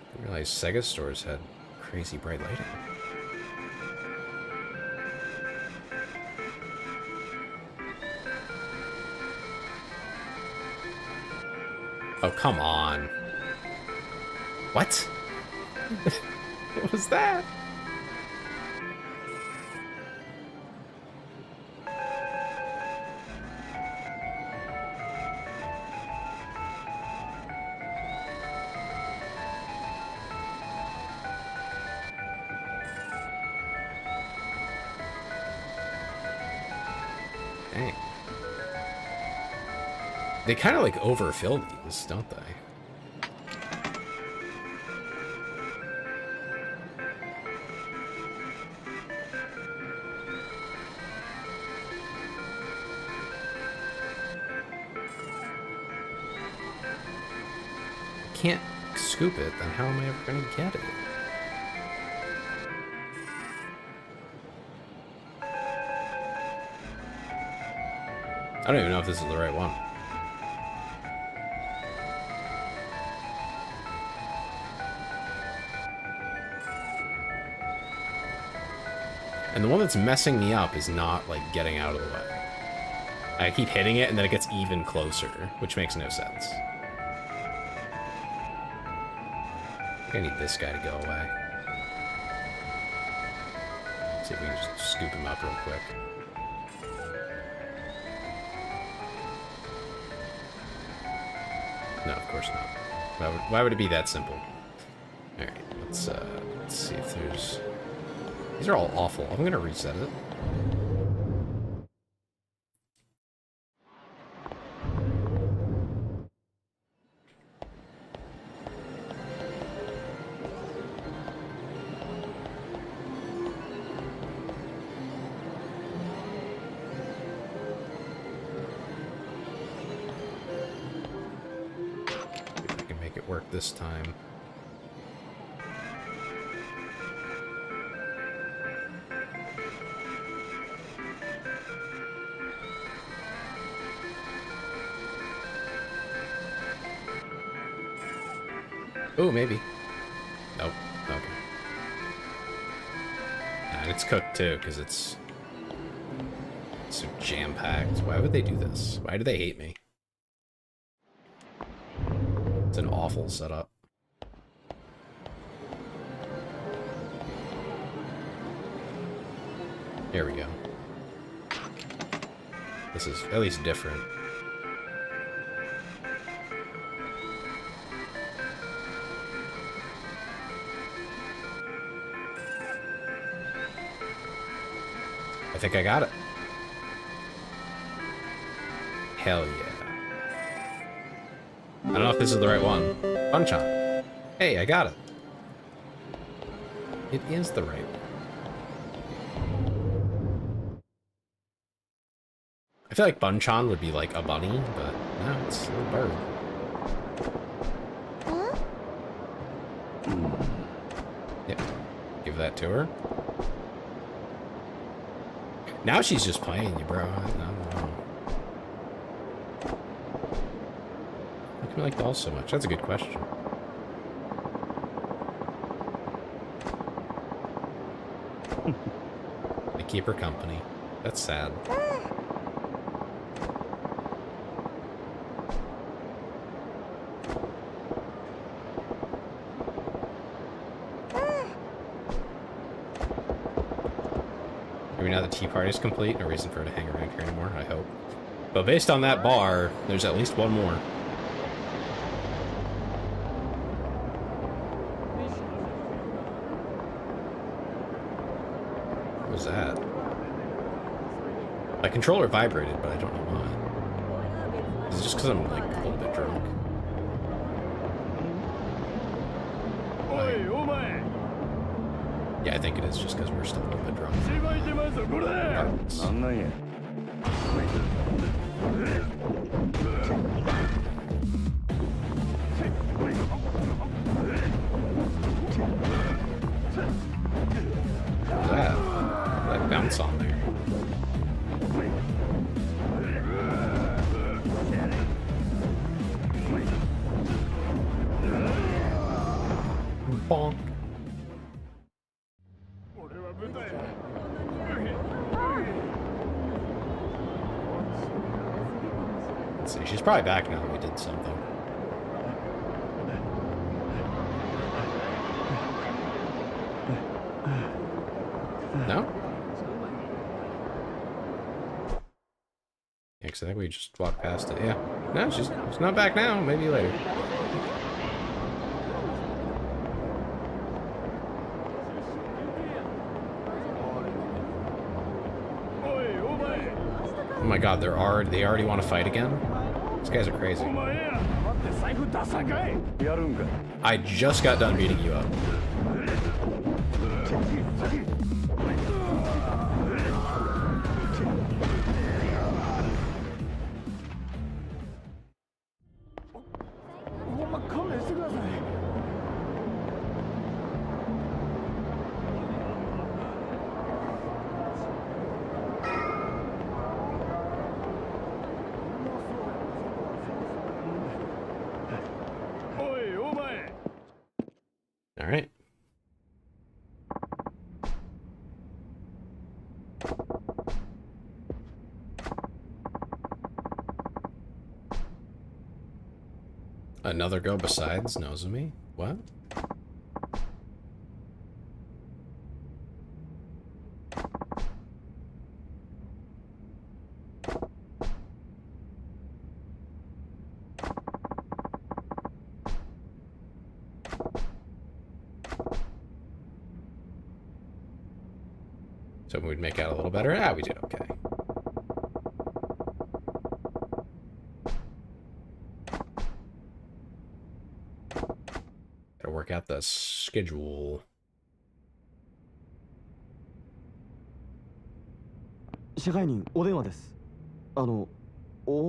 I didn't realize Sega stores had crazy bright lighting. Oh, come on. What? What was that? Dang. They kind of like overfill these, don't they? Can't scoop it, then how am I ever gonna get it? I don't even know if this is the right one. And the one that's messing me up is not, like, getting out of the way. I keep hitting it, and then it gets even closer, which makes no sense. I think I need this guy to go away. See if we can just scoop him up real quick. No, of course not. Why would it be that simple? Alright, let's see if there's... These are all awful. I'm gonna reset it. Work this time. Oh, maybe. Nope. Okay. And it's cooked too, because it's so jam-packed. Why would they do this? Why do they hate me? It's an awful setup. Here we go. This is at least different. I think I got it. Hell yeah. I don't know if this is the right one. Punch on. Hey, I got it. It is the right one. I feel like Bunchan would be like a bunny, but no, it's a little bird. Yep. Give that to her. Now she's just playing you, bro. I don't know. How come you like dolls so much? That's a good question. They keep her company. That's sad. Maybe now the tea party's complete. No reason for her to hang around here anymore, I hope. But based on that bar, there's at least one more. What was that? My controller vibrated, but I don't know why. Is it just because I'm like a little bit drunk? Yeah, I think it is just because we're still a little bit drunk. Regardless. What's that? That bounce on there. Bonk. Let's see, she's probably back now that we did something. No? Yeah, because I think we just walked past it. Yeah. No, she's not back now. Maybe later. Oh my god, they already want to fight again? These guys are crazy. I just got done beating you up. All right. Another go besides Nozomi? What? So we'd make out a little better? Ah, we did okay. Gotta work out the schedule. 支配人お電話です。オー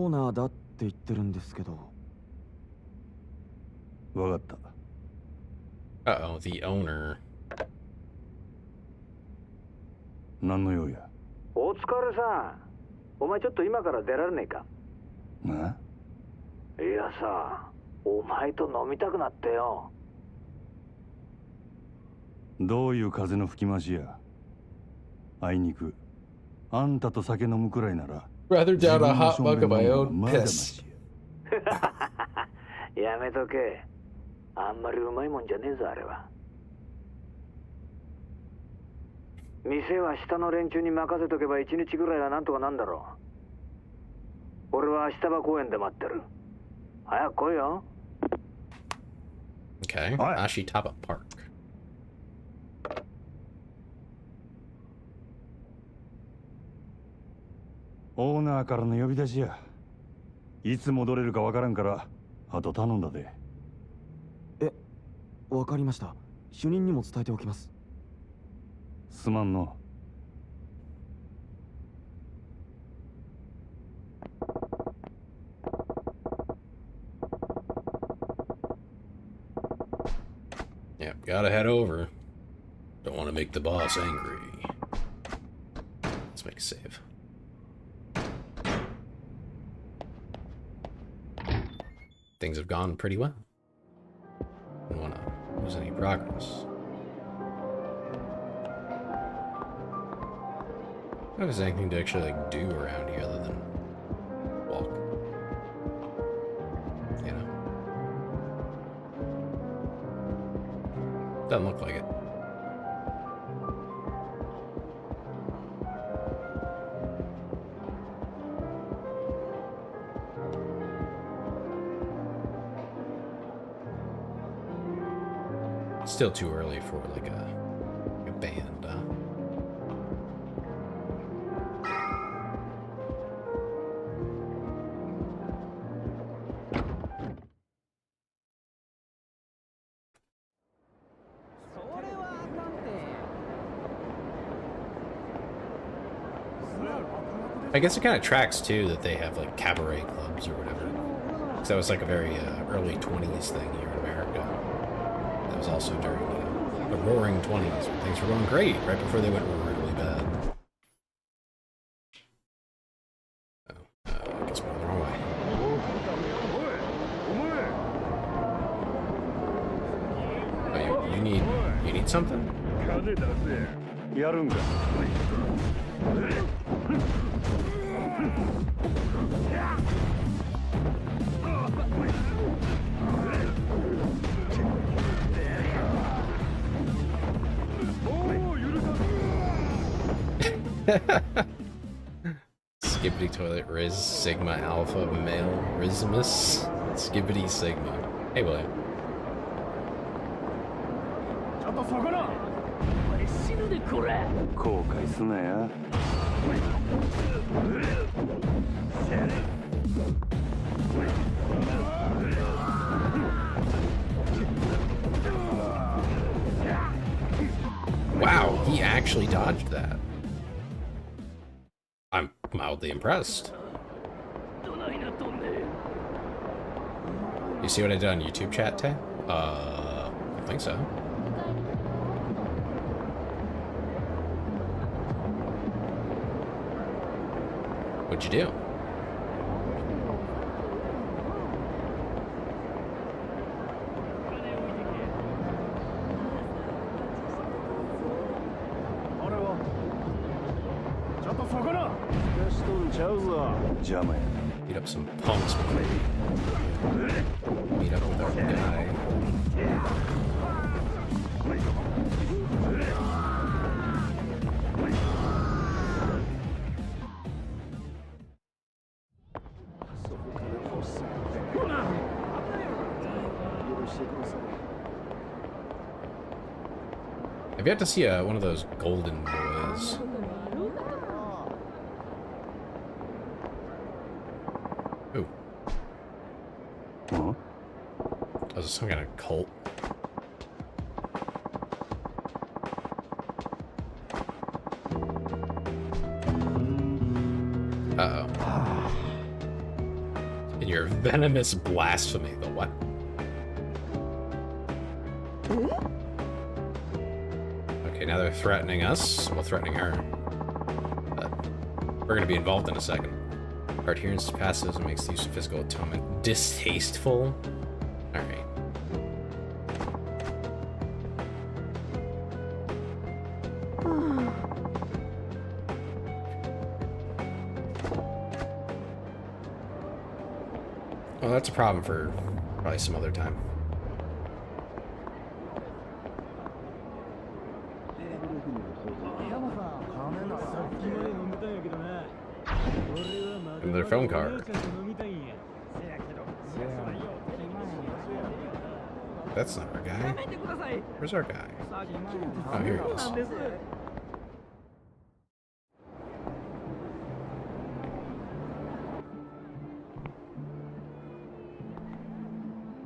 ナーだって言ってるんですけど。わかった。Uh-oh, the owner. 何の用や。お疲れさん。お前ちょっと今から出られねえか。な？いやさ、お前と飲みたくなってよ。どういう風の吹き回しや。あいにく。あんたと酒飲むくらいなら。Rather down a hot mug of my own まだま piss. しやめとけ。あんまりうまいもんじゃねえぞあれは。店は下の連中に任せとけば1日ぐらいはなんとかなんだろう。俺は足場公園で待ってる。早く来いよ。Okay, Ashitaba Park. I オーナーからの呼び出しや。いつ戻れるかわからんから、あと頼んだで。え、わかりました。主任にも伝えておきます。すまんの。Yep, gotta head over. Don't want to make the boss angry. Let's make a save. Things have gone pretty well. Don't want to lose any progress. I don't know if there's anything to actually like do around here other than walk. You know? Doesn't look like it. Still too early for like a band, huh? I guess it kind of tracks too that they have like cabaret clubs or whatever. Because that was like a very early 20s thing here in America. That was also during the roaring 20s when things were going great, right before they went really bad. Oh, I guess we're on the wrong way. Oh, you need something? やるんか。Skibbity toilet Riz Sigma Alpha Male Rizmus Skibbity Sigma. Hey William. ちょっとそこの俺死ぬでこれ後悔すなや。Wow, he actually dodged that. I'm mildly impressed. You see what I did on YouTube chat, Tay? I think so. What'd you do? Beat up some punks before we meet up with our guy. I've yet to see one of those golden boys. Ooh. Huh? Oh, is this some kind of cult? Uh-oh. In your venomous blasphemy, the what? Okay, now they're threatening us. Well, threatening her. But we're gonna be involved in a second. Our adherence to pacifism makes the use of physical atonement distasteful. Alright. Well, that's a problem for probably some other time. Another phone card. That's not our guy. Where's our guy? Oh, here he is.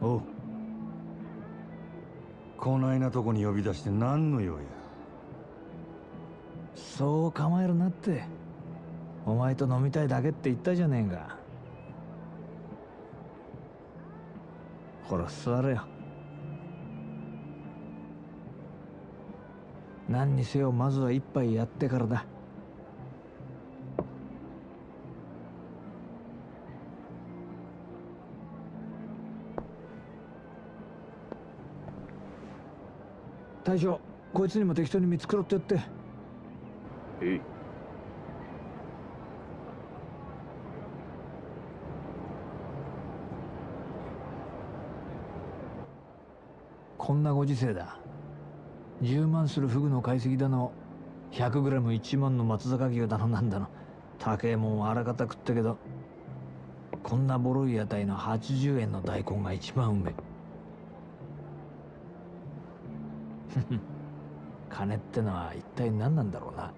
おう。こないなとこに呼び出して何の用や。そう構えるなって。お前と飲みたいだけって言ったじゃねえか。ほら座れよ。何にせよまずは一杯やってからだ。大将、こいつにも適当に見繕ってやって。えい。こんなご時世だ。10万するフグの解析だの、100グラム1万の松阪牛だのなんだの、高えもんはあらかた食ったけど、こんなボロい屋台の80円の大根が一番うめえ。金ってのは一体何なんだろうな。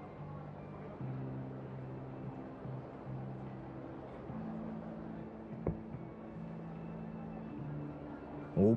お。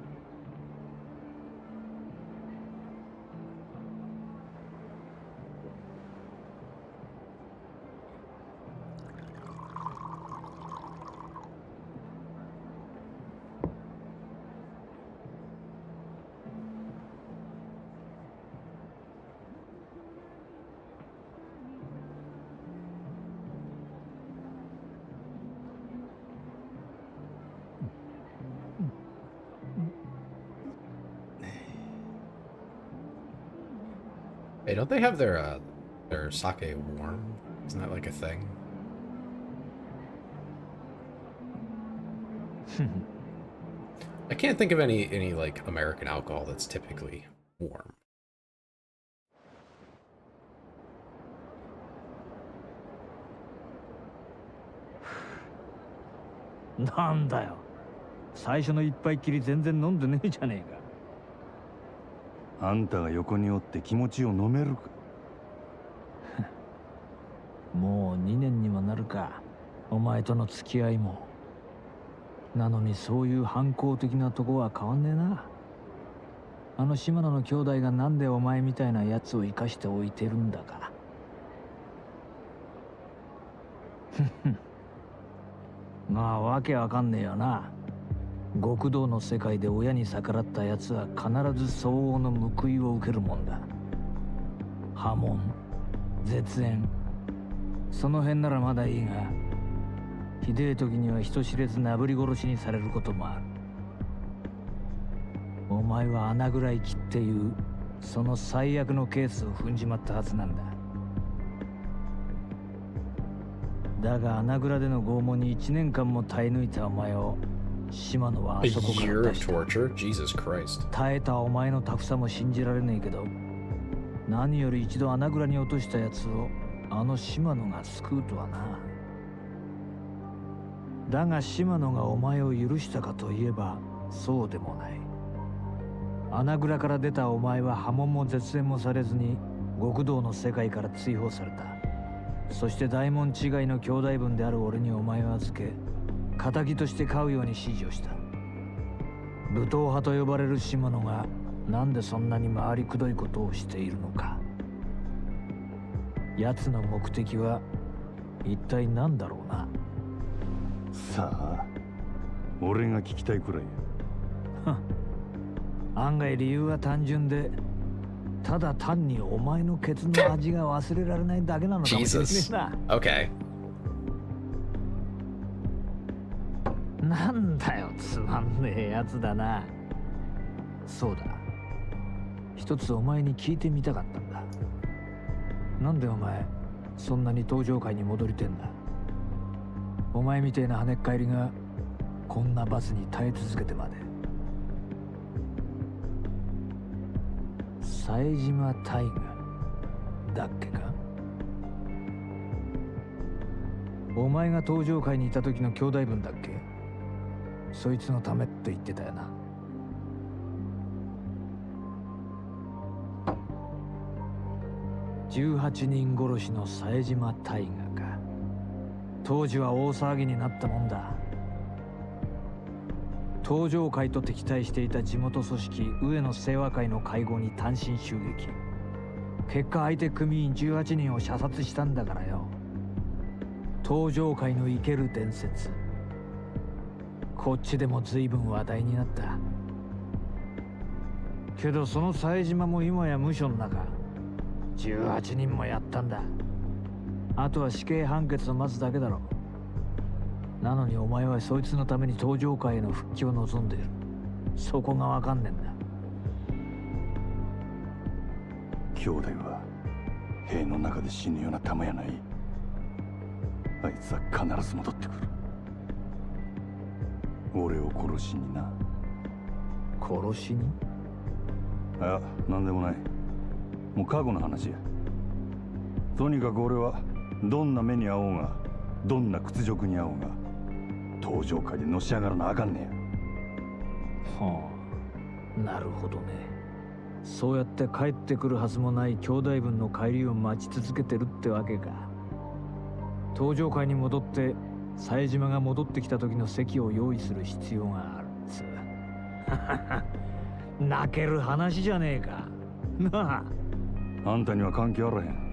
Hey, don't they have their sake warm? Isn't that like a thing? I can't think of any like American alcohol that's typically warm. なんだよ。最初の一杯きり全然飲んでねえじゃねえか。あんたが横におって気持ちを飲めるか。もう2年にもなるか、お前との付き合いも。なのにそういう反抗的なとこは変わんねえな。あの島野の兄弟がなんでお前みたいなやつを生かしておいてるんだか。まあわけわかんねえよな。極道の世界で親に逆らったやつは必ず相応の報いを受けるもんだ。破門、絶縁、その辺ならまだいいが、ひでえ時には人知れずなぶり殺しにされることもある。お前は穴ぐらい切っていうその最悪のケースを踏んじまったはずなんだ。だが穴蔵での拷問に1年間も耐え抜いたお前を島野はあ A そこか year ら of 出した。 torture? Jesus Christ. 耐えたお前のタフさも信じられねえけど、何より一度穴蔵に落としたやつをあの島野が救うとはな。だが島野がお前を許したかといえばそうでもない。穴蔵から出たお前は破門も絶縁もされずに極道の世界から追放された。そして大門違いの兄弟分である俺にお前を預け、仇として飼うように指示をした。武闘派と呼ばれる島野がなんでそんなに回りくどいことをしているのか。奴の目的は一体何だろうな。さあ、俺が聞きたいくらいや。案外理由は単純で、ただ単にお前のケツの味が忘れられないだけなのかもしれね Jesus. えな。 Okay. なんだよ、つまんねえやつだな。そうだ、一つお前に聞いてみたかったんだ。なんでお前そんなに登場界に戻りてんだ。お前みてえな跳ねっ返りがこんな罰に耐え続けてまで。冴島大河だっけか。お前が登場界にいた時の兄弟分だっけ。そいつのためって言ってたよな。18人殺しの冴島大河か。当時は大騒ぎになったもんだ。東上会と敵対していた地元組織上野清和会の会合に単身襲撃。結果相手組員18人を射殺したんだからよ。東上会の生ける伝説、こっちでも随分話題になった。けどその冴島も今や無所の中。18人もやったんだ。あとは死刑判決を待つだけだろ。なのにお前はそいつのために東上会への復帰を望んでいる。そこがわかんねえんだ。兄弟は塀の中で死ぬような玉やない。あいつは必ず戻ってくる。俺を殺しにな。殺しに？いや、なんでもない。もう過去の話や。とにかく俺はどんな目に遭おうが、どんな屈辱に遭おうが、東上界でのし上がらなあかんねや。はあ、なるほどね。そうやって帰ってくるはずもない兄弟分の帰りを待ち続けてるってわけか。東上界に戻って冴島が戻ってきた時の席を用意する必要があるっつう。泣ける話じゃねえか。なあ。あんたには関係あらへん。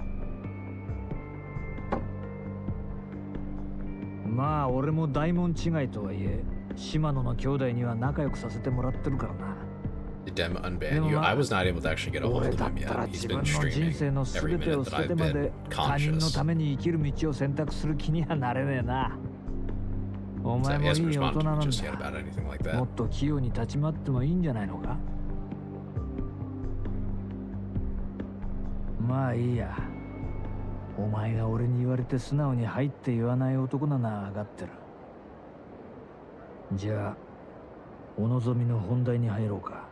まあ俺も大門違いとはいえ島野の兄弟には仲良くさせてもらってるからな。Dem unban you. I was not able to actually get a hold of him yet. He's been streaming every minute that I've been 他人の conscious. ために生きる道を選択する気にはなれねえな。お So 前 he もい hasn't い大人 responded なん just yet だ。 about anything like も that. っと器用に立ち回ってもいいんじゃないのか。まあいいや。お前が俺に言われて素直に入って言わない男なら分かってる。じゃあお望みの本題に入ろうか。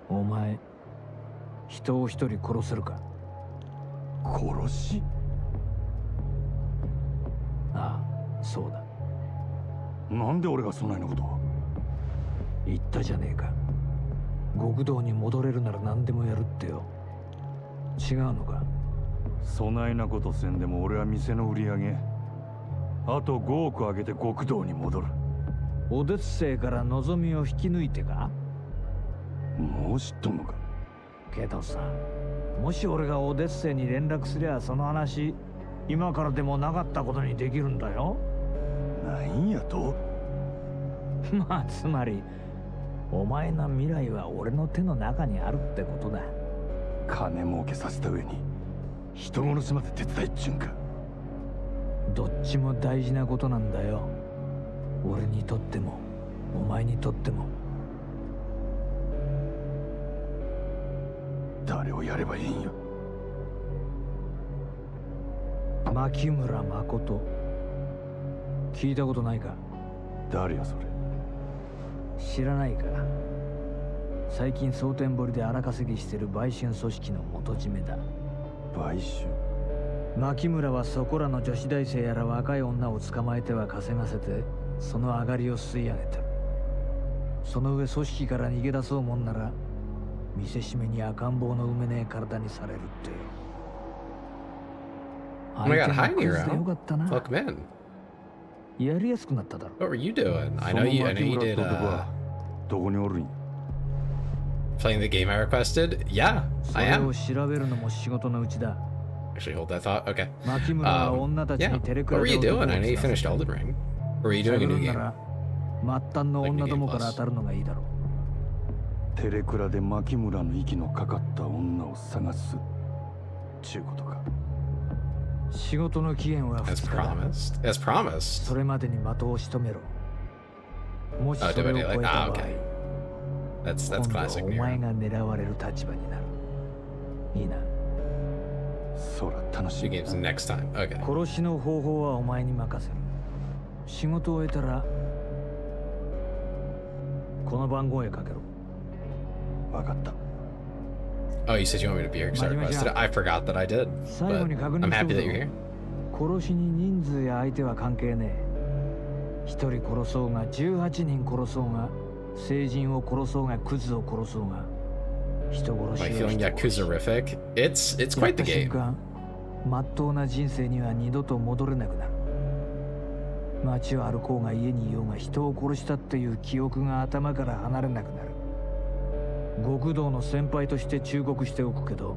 お前人を一人殺せるか？殺し？ああ、そうだ。なんで俺がそんなようなことを。言ったじゃねえか。極道に戻れるなら何でもやるってよ。違うのか？そないなことせんでも俺は店の売り上げあと5億上げて極道に戻る。オデッセイから望みを引き抜いてか？もう知っとんのか？けどさ、もし俺がオデッセイに連絡すりゃその話今からでもなかったことにできるんだよ。なんやと？まあつまりお前の未来は俺の手の中にあるってことだ。金儲けさせた上に人殺しまで手伝いっちゅうんか。どっちも大事なことなんだよ。俺にとってもお前にとっても。誰をやればいいんよ。牧村誠、聞いたことないか？誰やそれ？知らないか？最近蒼天堀で荒稼ぎしてる売春組織の元締めだ。買収？牧村はそこらの女子大生やら若い女を捕まえては稼がせてその上がりを吸い上げてる。その上組織から逃げ出そうもんなら見せしめに赤ん坊の埋めねえ体にされるってよ。 Oh my god, hi 相手がクズでよ Nero. かったな。 Welcome in. やりやすくなっただろ。 What were you doing? I know you did どこにおるんや？ playing the game I requested. Yeah, そ I れを am. 調べるのも仕事のうちだ。 Actually, hold that thought. Okay. 牧村は女たち Yeah. に照れ What く were ら you で男を doing? I know you 使わせ finished て Elden Ring. Or were you doing a 探 new るんな game? ら末端の女どもから当たるのがいいだろう。テレクラで牧村の息のかかった女を探すちゅうことか。仕事の期限は As 2日だ。 promised. As promised. それまでに的を仕留めろ。もし Oh, それ do を it 超え like た ah, 場合、 okay. That's 今度は classic お前 Nero. が狙われる立場になる。いいな。そら楽し Two み games だ。 next time. Okay. 殺しの方法はお前に任せる。仕事を終えたらこの番号へかけろ。わかった。 Oh, you said you want me to be here because I requested it. I forgot that I did. 最 But 後に確 I'm 認して happy お that く you're here. ぞ。殺しに人数や相手は関係ねえ。一人殺そうが18人殺そうが成人を殺そうがクズを殺そうが人殺し Am I は feeling 人殺し。 Yakuza-rific? It's やっ quite た the 瞬 game. 間、まっとうな人生には二度と戻れなくなる。街を歩こうが家にいようが人を殺したっていう記憶が頭から離れなくなる。極道の先輩として忠告しておくけど、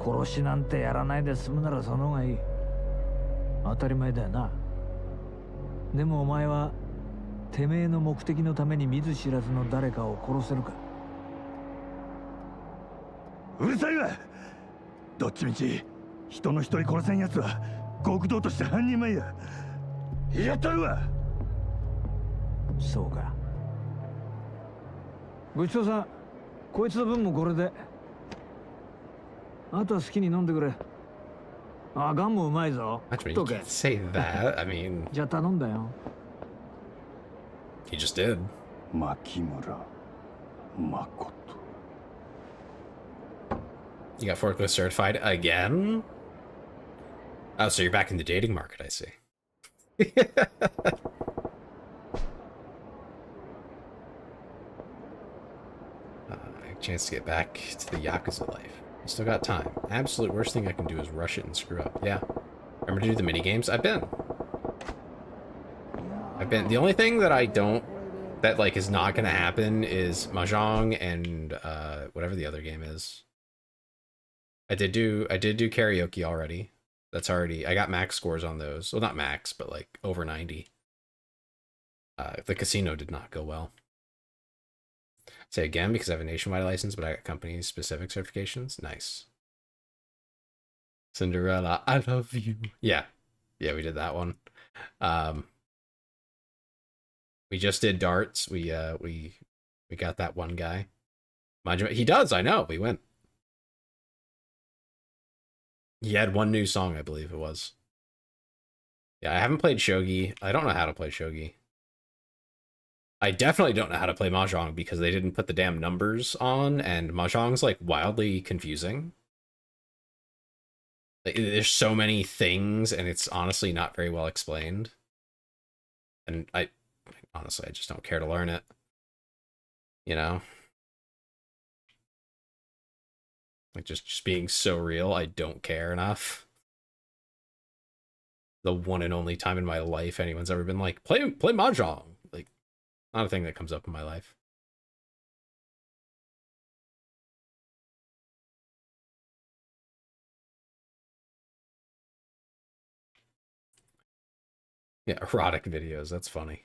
殺しなんてやらないで済むならその方がいい。当たり前だよな。でもお前はてめえの目的のために見ず知らずの誰かを殺せるか。うるさいわ。どっちみち人の一人殺せんやつは極道として半人前や。やったるわ。そうか。ごちそうさん。こいつの分もこれで。あとは好きに飲んでくれ。あ、ガンもうまいぞ。 Actually, you can't say that. I mean, じゃあ頼んだよ。 he just did. 牧村誠。 You got forklift certified again? Oh, so you're back in the dating market, I see. Chance to get back to the Yakuza life. I still got time. Absolute worst thing I can do is rush it and screw up. Yeah. Remember to do the mini games? I've been. The only thing that I don't, that like is not gonna happen is Mahjong and whatever the other game is. I did do karaoke already. That's already, I got max scores on those. Well, not max, but like over 90. The casino did not go well. Say again, because I have a nationwide license, but I got company-specific certifications. Nice. Cinderella, I love you. Yeah. Yeah, we did that one. We just did darts. We got that one guy. He does, I know. We went. He had one new song, I believe it was. Yeah, I haven't played shogi. I don't know how to play shogi. I definitely don't know how to play Mahjong because they didn't put the damn numbers on, and Mahjong's like wildly confusing. Like, there's so many things, and it's honestly not very well explained. And honestly, I just don't care to learn it. You know? Like, just being so real, I don't care enough. The one and only time in my life anyone's ever been like, play Mahjong. Like, not a thing that comes up in my life. Yeah, erotic videos, that's funny.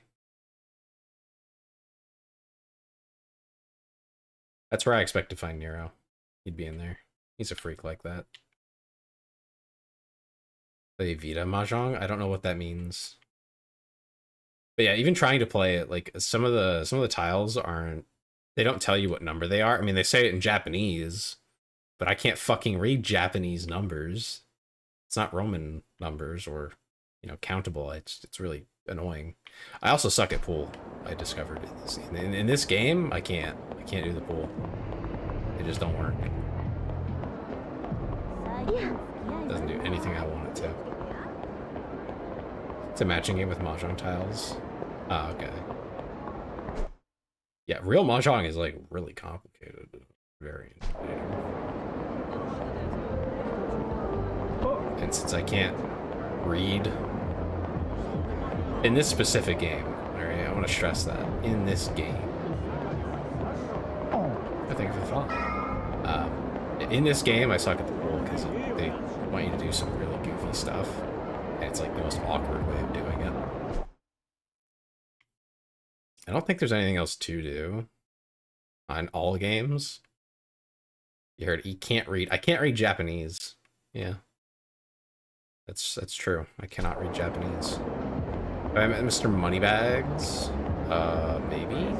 That's where I expect to find Nero. He'd be in there. He's a freak like that. Play Vita Mahjong? I don't know what that means. But yeah, even trying to play it, like some of the tiles aren't, they don't tell you what number they are. I mean, they say it in Japanese, but I can't fucking read Japanese numbers. It's not Roman numbers or, you know, countable. It's really annoying. I also suck at pool. I discovered in this game, I can't do the pool. They just don't work. It doesn't do anything I want it to. It's a matching game with Mahjong tiles. Oh, okay. Yeah, real Mahjong is like really complicated. Very intimidating. And since I can't read in this specific game, alright, I want to stress that. In this game. I think it's fun. In this game, I suck at the pool because they want you to do some really goofy stuff. And it's like the most awkward way of doing it. I don't think there's anything else to do on all games. You heard, you can't read. I can't read Japanese. Yeah. That's true. I cannot read Japanese. I met Mr. Moneybags. Maybe?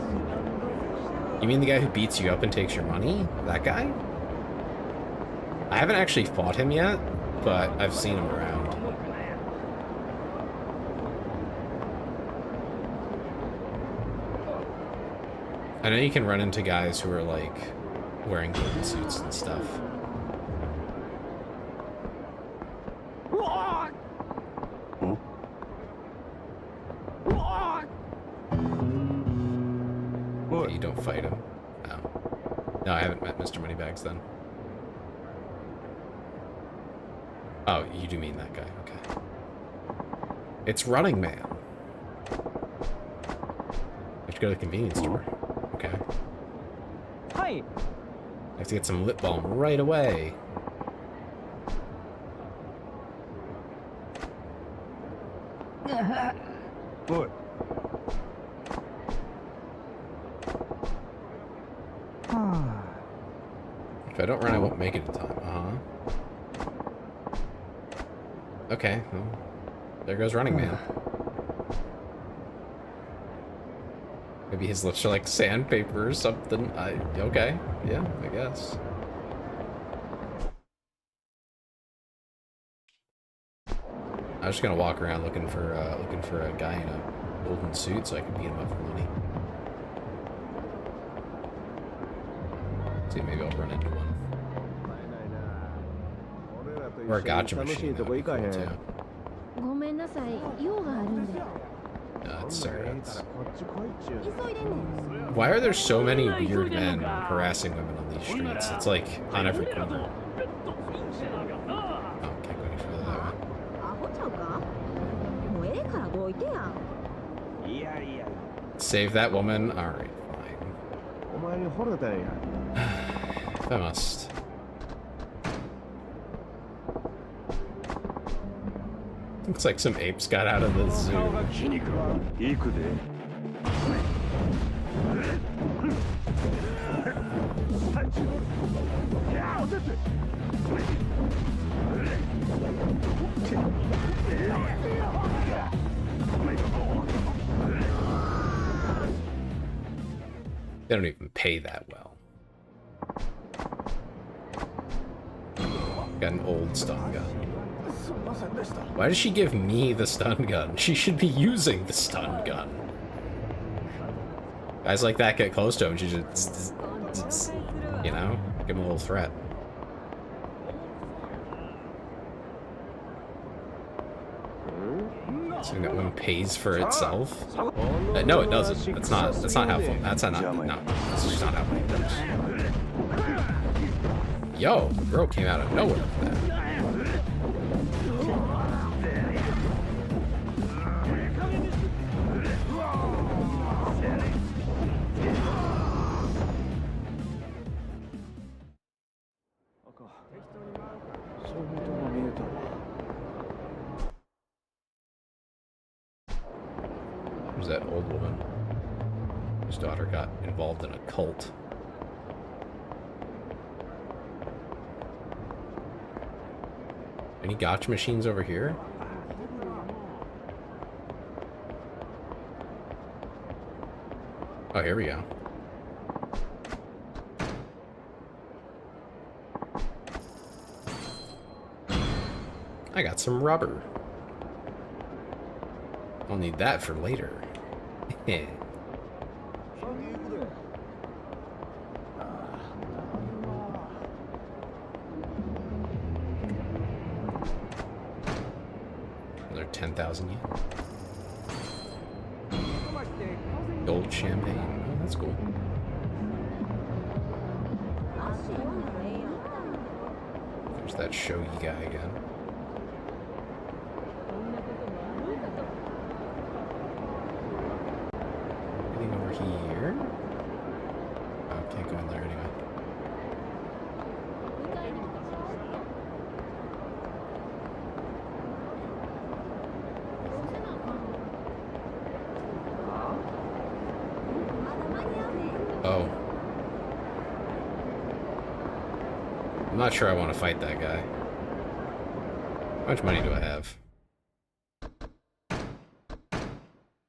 You mean the guy who beats you up and takes your money? That guy? I haven't actually fought him yet, but I've seen him around. I know you can run into guys who are like wearing golden suits and stuff. Okay, you don't fight him. No, I haven't met Mr. Moneybags then. Oh, you do mean that guy, okay. It's Running Man. Let's go to the convenience store. Okay. Hi. I have to get some lip balm right away.おい If I don't run, I won't make it in time. Okay, well, there goes Running Man. Maybe his lips are like sandpaper or something. Okay, yeah, I guess. I was just gonna walk around looking for a guy in a golden suit so I can beat him up for money. See, maybe I'll run into one. Or a gotcha machine. That would be cool too. That's cigarettes. Why are there so many weird men harassing women on these streets? It's like on every corner. Oh, can't go any further that way. Save that woman? Alright, fine. If I must. Looks like some apes got out of the zoo. They don't even pay that well. Got an old stun gun. Why does she give me the stun gun? She should be using the stun gun. Guys like that get close to him, she just, you know, give him a little threat. So that one pays for itself? No, it doesn't. That's not how. That's not. No, that's just not how money works. Yo, the girl came out of nowhere with that. Who's that old woman? His daughter got involved in a cult. Any gotcha machines over here? Oh, here we go. I got some rubber. I'll need that for later. Another 10,000 yen. Gold champagne. Oh, that's cool. There's that shogi guy again. Anything over here? Oh, can't go in there anyway. Oh. I'm not sure I want to fight that guy. How much money do I have?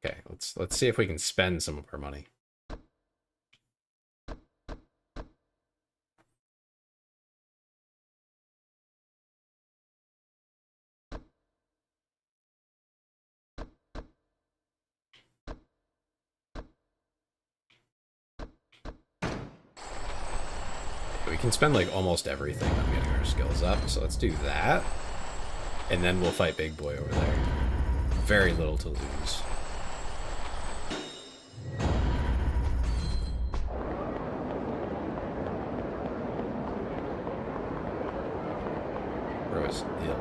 Okay, let's see if we can spend some of our money. We can spend like almost everything on getting our skills up, so let's do that. And then we'll fight Big Boy over there. Very little to lose. Bro is ill.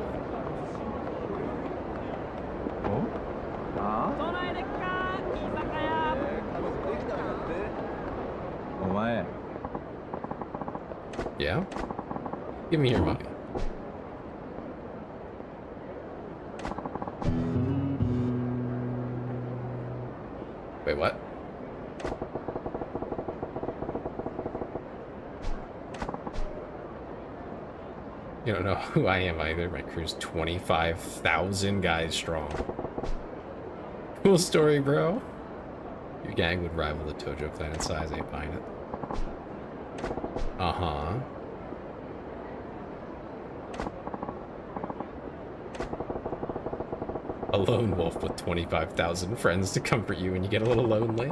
Yeah? Give me your money. Wait, what? You don't know who I am either. My crew's 25,000 guys strong. Cool story, bro. Your gang would rival the Tojo clan in size, ain't buying it. Uh-huh. A lone wolf with 25,000 friends to comfort you when you get a little lonely.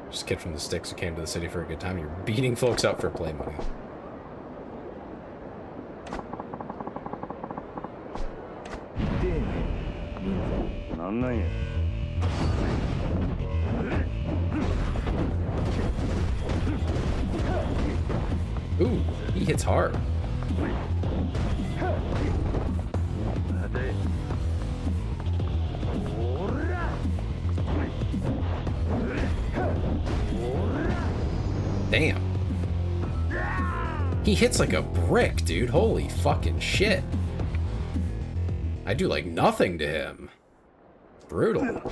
Just a kid from the sticks who came to the city for a good time. You're beating folks up for play money. Ooh, he hits hard. Damn. He hits like a brick, dude. Holy fucking shit. I do like nothing to him. Brutal.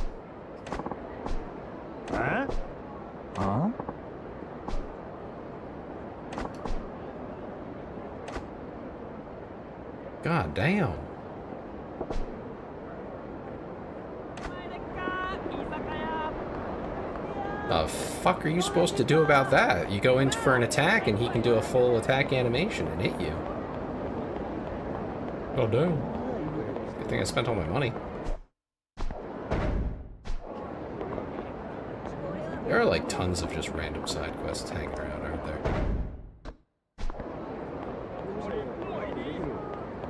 Huh? Huh? God damn. The fuck are you supposed to do about that? You go in for an attack and he can do a full attack animation and hit you. Oh damn. Good thing I spent all my money. There are like tons of just random side quests hanging around, aren't there?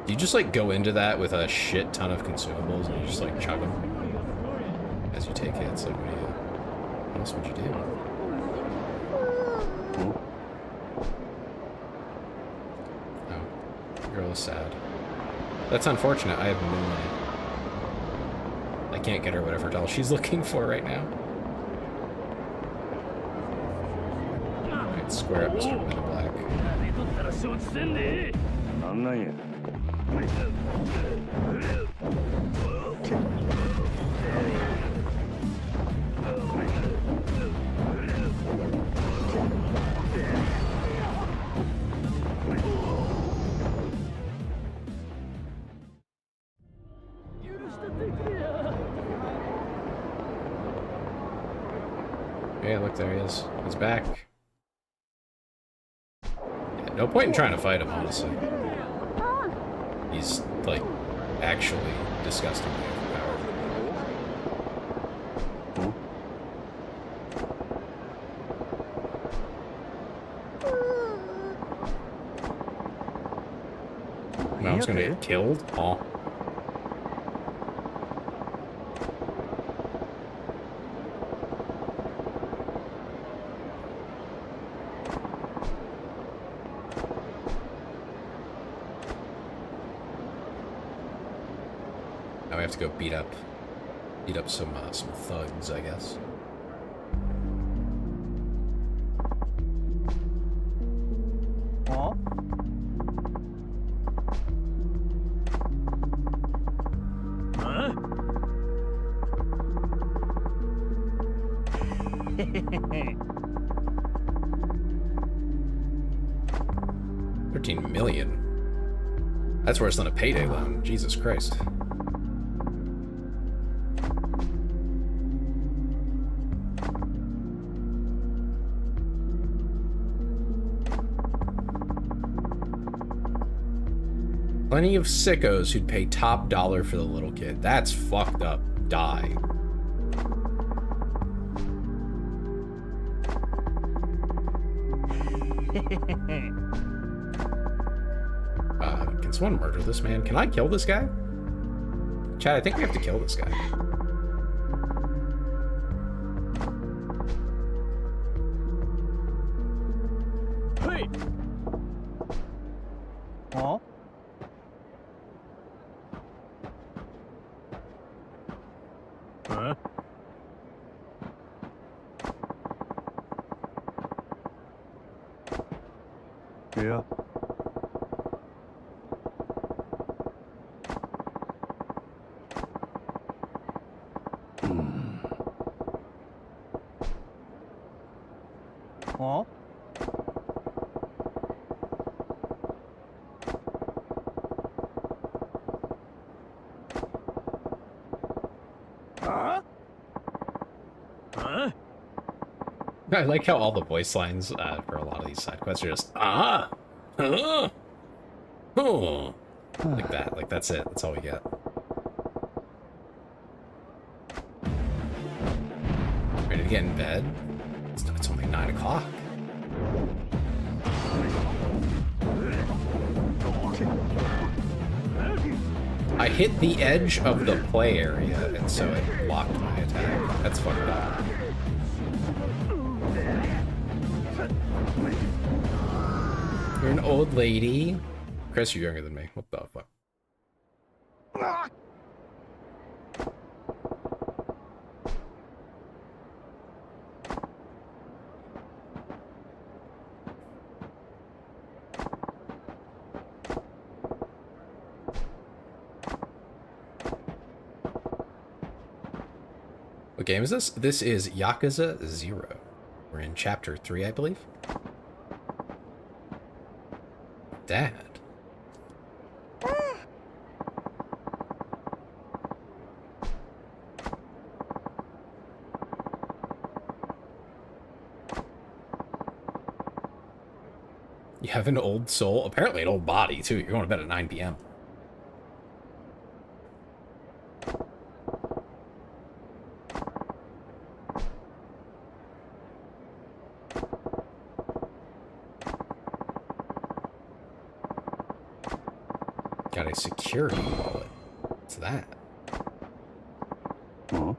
Do you just like go into that with a shit ton of consumables and you just like chug them as you take hits? Like, what else would you do? Oh, the girl is sad. That's unfortunate. I have no money. I can't get her whatever doll she's looking for right now. Alright, square up, Mr. Men in Black. Yeah, look, there he is. He's back. Yeah, no point in trying to fight him, honestly. He's, like, actually disgustingly overpowered. Mom's gonna get killed? Aw. Now we have to go beat up some thugs, I guess. Huh? Huh? 13 million? That's worse than a payday loan. Jesus Christ. Plenty of sickos who'd pay top dollar for the little kid. That's fucked up. Die. Can someone murder this man? Can I kill this guy? Chad, I think we have to kill this guy. Hey! Huh? いや。あ？I like how all the voice lines for a lot of these side quests are just like that. Like that's it. That's all we get. Ready to get in bed? It's only 9 o'clock. I hit the edge of the play area, and so it blocked my attack. That's fucked up. You're an old lady. Chris, you're younger than me. What the fuck? What game is this? This is Yakuza 0. We're in chapter 3, I believe. Dad. You have an old soul? Apparently an old body, too. You're going to bed at 9 p.m. Got a security wallet. What's that? Huh?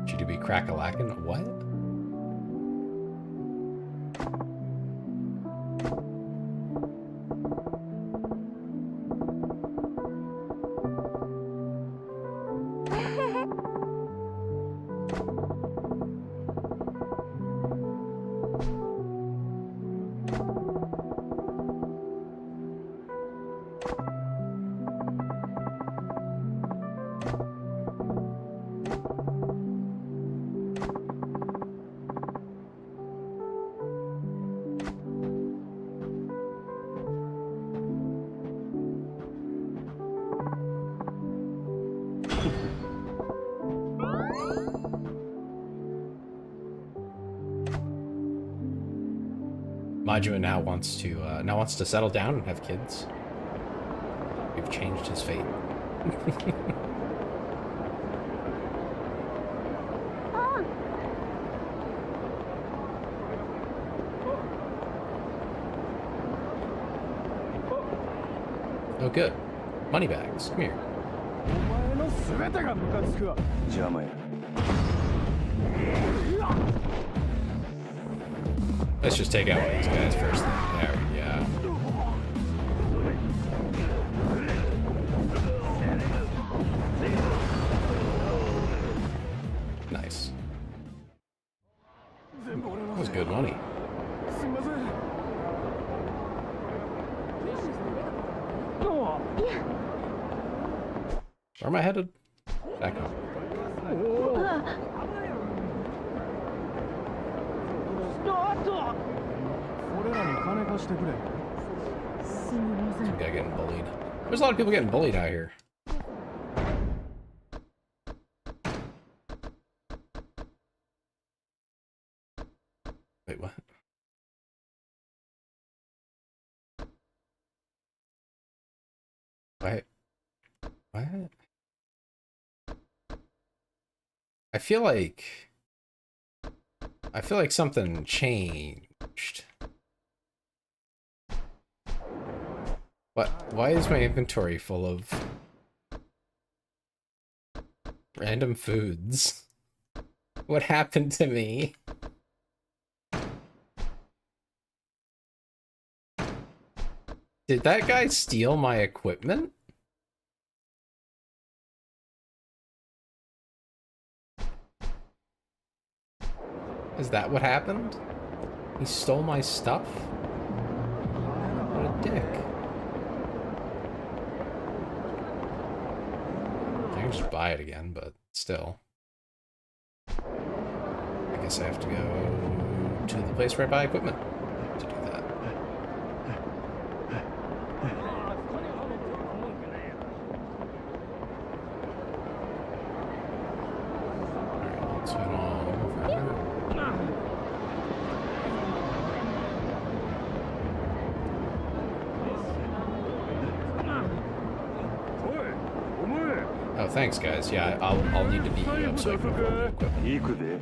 Should you be crack-a-lackin'? What? Majima now wants to settle down and have kids. We've changed his fate. Oh, good. Money bags. Come here. お前の全てがムカつくわ。邪魔や。 Let's just take out one of these guys first. There we go. Nice. That was good money. すみません。Where am I headed? Back home. 俺らに金貸してくれ。 Some guy getting bullied. There's a lot of people getting bullied out here. Wait, what? What? What? I feel like something changed. What? Why is my inventory full of Random foods. What happened to me? Did that guy steal my equipment? Is that what happened? He stole my stuff? What a dick. I can just buy it again, but still. I guess I have to go to the place where I buy equipment to do that. Alright, let's head on over here. Oh, thanks, guys. Yeah, I'll need to beat you up so I can afford the equipment. 行くで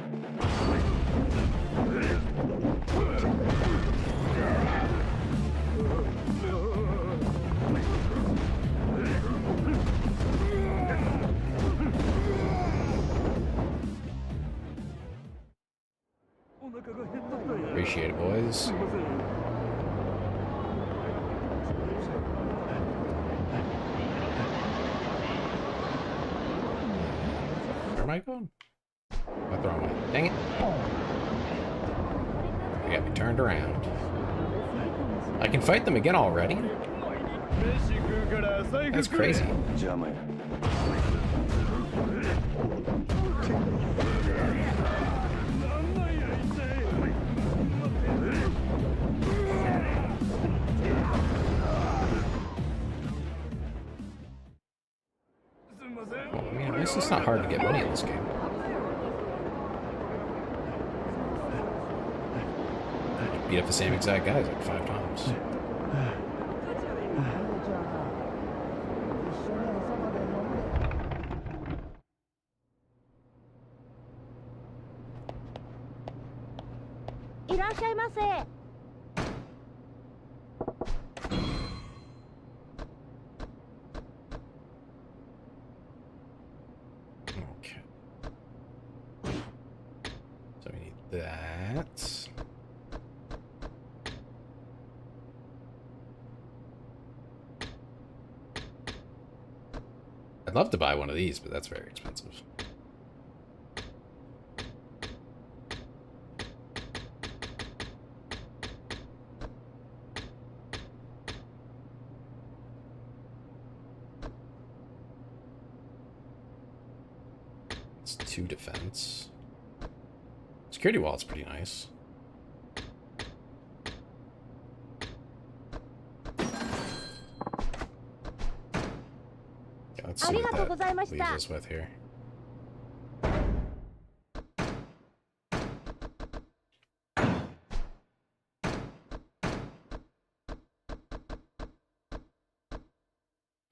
Appreciate it, boys. Where am I going? Am I the wrong way? Dang it. They got me turned around. I can fight them again already? That's crazy. 邪魔や Well, I mean, at least it's not hard to get money in this game. Beat up the same exact guys like 5 times. Okay. So we need that. I'd love to buy one of these, but that's very expensive. It's 2 defense. Security wallet's pretty nice. Yeah, let's see what that leaves us with here.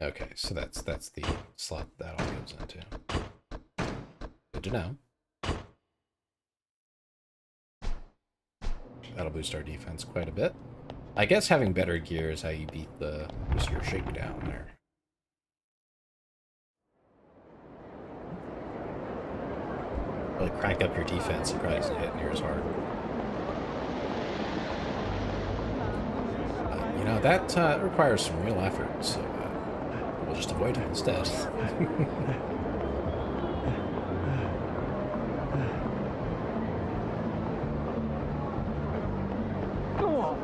Okay, so that's the slot that all goes into. Good to know. That'll boost our defense quite a bit. I guess having better gear is how you beat the your shakedown there. Really crank up your defense, you probably doesn't hit near as hard. You know, that requires some real effort, so we'll just avoid it instead.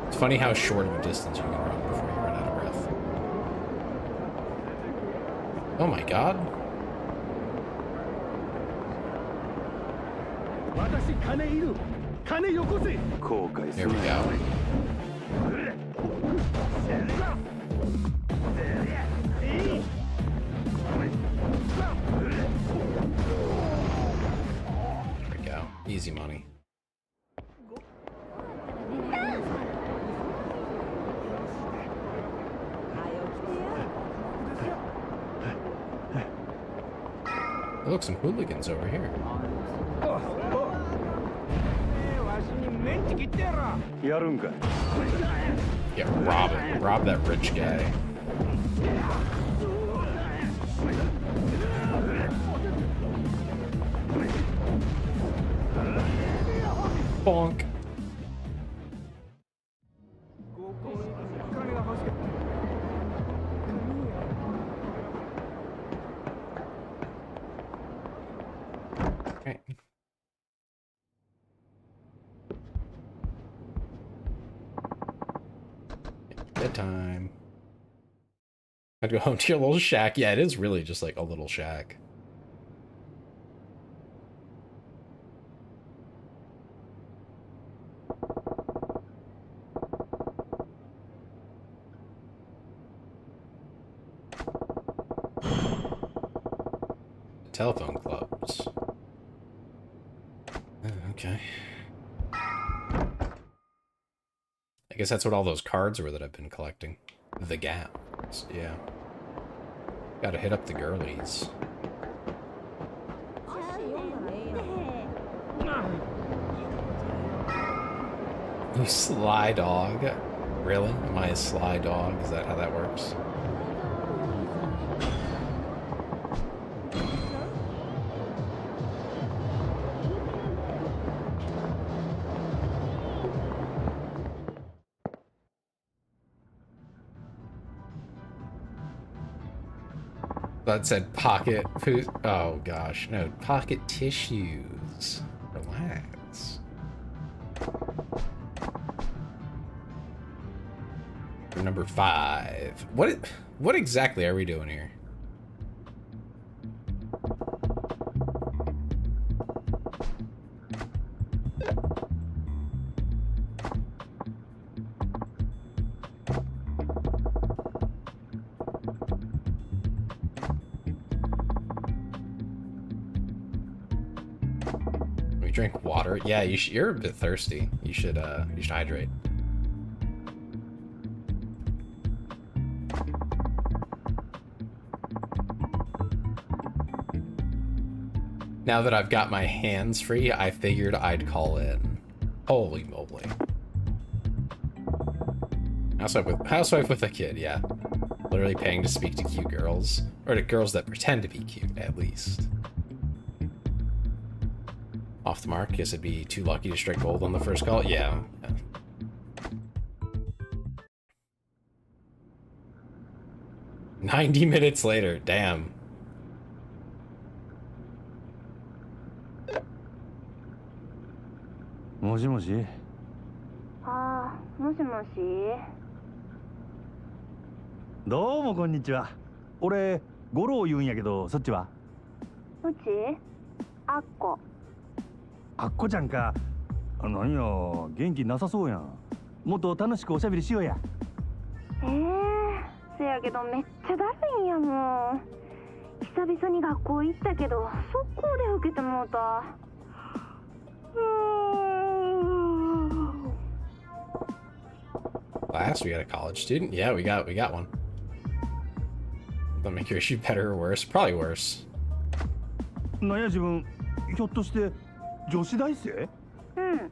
It's funny how short of a distance you can run before you run out of breath. Oh my god. There we go. There we go. Easy money. Oh, look, some hooligans over here. Yeah, rob it. Rob that rich guy. Bonk. Okay. Bedtime. I'd go home to your little shack. Yeah, it is really just like a little shack. Telephone clubs. Okay. I guess that's what all those cards were that I've been collecting. The gaps, yeah. Gotta hit up the girlies. You sly dog? Really? Am I a sly dog? Is that how that works? That said pocket food. Oh gosh, no, pocket tissues. Relax. For number 5. What exactly are we doing here? Drink water. Yeah, you're a bit thirsty. You should hydrate. Now that I've got my hands free, I figured I'd call in. Holy moly. Housewife with a kid, yeah. Literally paying to speak to cute girls. Or to girls that pretend to be cute, at least. Off the mark. Guess it'd be too lucky to strike gold on the first call. Yeah. 90 minutes later. Damn. Moshi moshi. Moshi moshi. どうもこんにちは。俺五郎言うんやけど、そっちは？うち？あっこ。あっこちゃんか。なんや、元気なさそうやん。もっと楽しくおしゃべりしようや。せやけどめっちゃだるいんやもん。久々に学校行ったけど速攻で受けてもうた。Class, we got a college student? Yeah, we got one. That'll make your issue better or worse? Probably worse. なんや自分、ひょっとして女子大生？うん、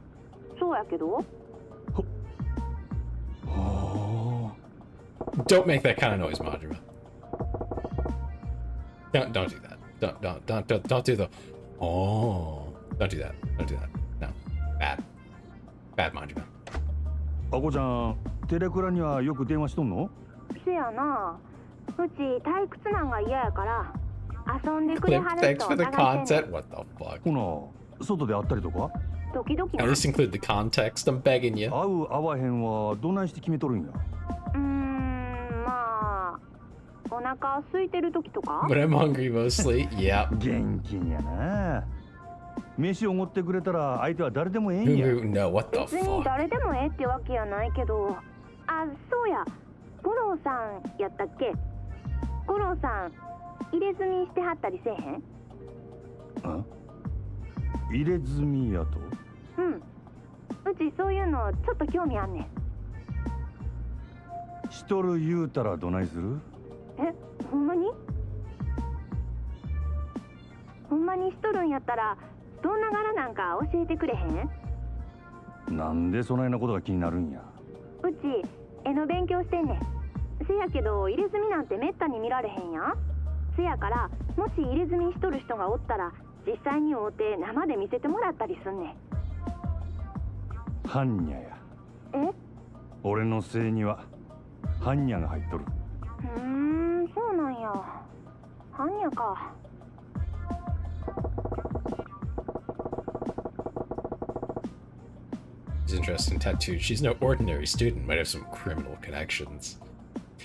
そうやけど。Don't make that kind of noise, Majima. Don't do that. Don't do the. Oh, don't do that. Don't do that. No, bad, Majima. あこちゃん、テレクラにはよく電話しとんの？せやな。うち退屈なんが嫌やから遊んでくれはる Thanks 人 for を the 探してん content. ねん。What the fuck? ほな、外で会ったりとか？時々 At な。 least include the context. I'm begging you. 会う会わへんはどないして決めとるんや？まあお腹空いてる時とか。 When I'm hungry mostly. Yeah. 元気やな。飯を持ってくれたら相手は誰でもええんや。 No, what the 別に fuck? 誰でもええってわけやないけど。あ、そうや。五郎さんやったっけ？五郎さん入れ墨してはったりせえへん？あ？入れ墨やと？うん。うちそういうのちょっと興味あんねん。しとる言うたらどないする？え、ほんまに？ほんまにしとるんやったらどんな柄なんか教えてくれへん？なんでそないなことが気になるんや？うち絵の勉強してんねん。せやけど入れ墨なんてめったに見られへんやん。せやからもし入れ墨しとる人がおったら実際に会うて生で見せてもらったりすんねん。般若や。え？俺の姓には般若が入っとる。そうなんや。般若か。She's interested in tattoos. She's no ordinary student, might have some criminal connections.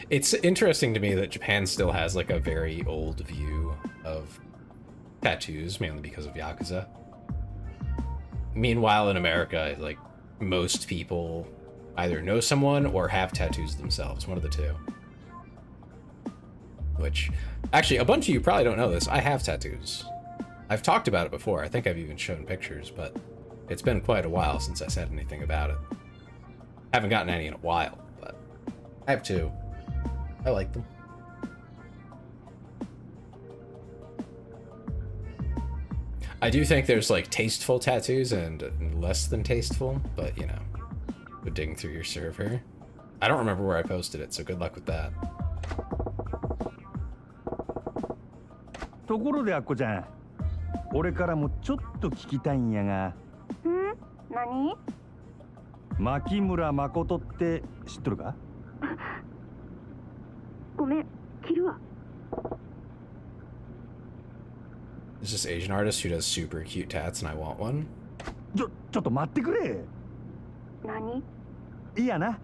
It's interesting to me that Japan still has like a very old view of tattoos, mainly because of Yakuza. Meanwhile, in America, like, most people either know someone or have tattoos themselves, one of the two. Which, actually, a bunch of you probably don't know this. I have tattoos. I've talked about it before. I think I've even shown pictures, but it's been quite a while since I said anything about it. Haven't gotten any in a while, but I have two. I like them. I do think there's like tasteful tattoos and less than tasteful, but you know, we're digging through your server. I don't remember where I posted it, so good luck with that. ところでアッコちゃん、俺からもちょっと聞きたいんやが。何？牧村誠って知っとるか？ごめん、切るわ。There's this Asian artist who does super cute tats, and I want one. ちょっと待ってくれ。何？いやな、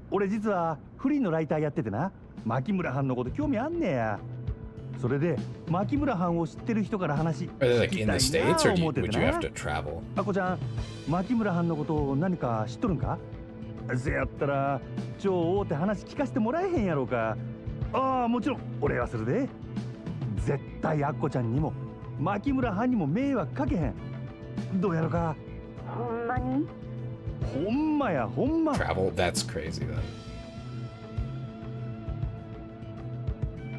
俺実はフリーのライターやっててな、牧村藩のこと興味あんねや。それで牧村藩を知ってる人から話聞きたいな Are they like in the States, or 思ってて would you な。have to travel? あこちゃん、牧村藩のことを何か知っとるんか？せやったら超大手話聞かせてもらえへんやろうか。ああ、もちろん俺はするで。絶対アッコちゃんにも牧村藩にも迷惑かけへん。どうやろか？ほんまに？ほんまや、ほんま。 Travel? That's crazy then.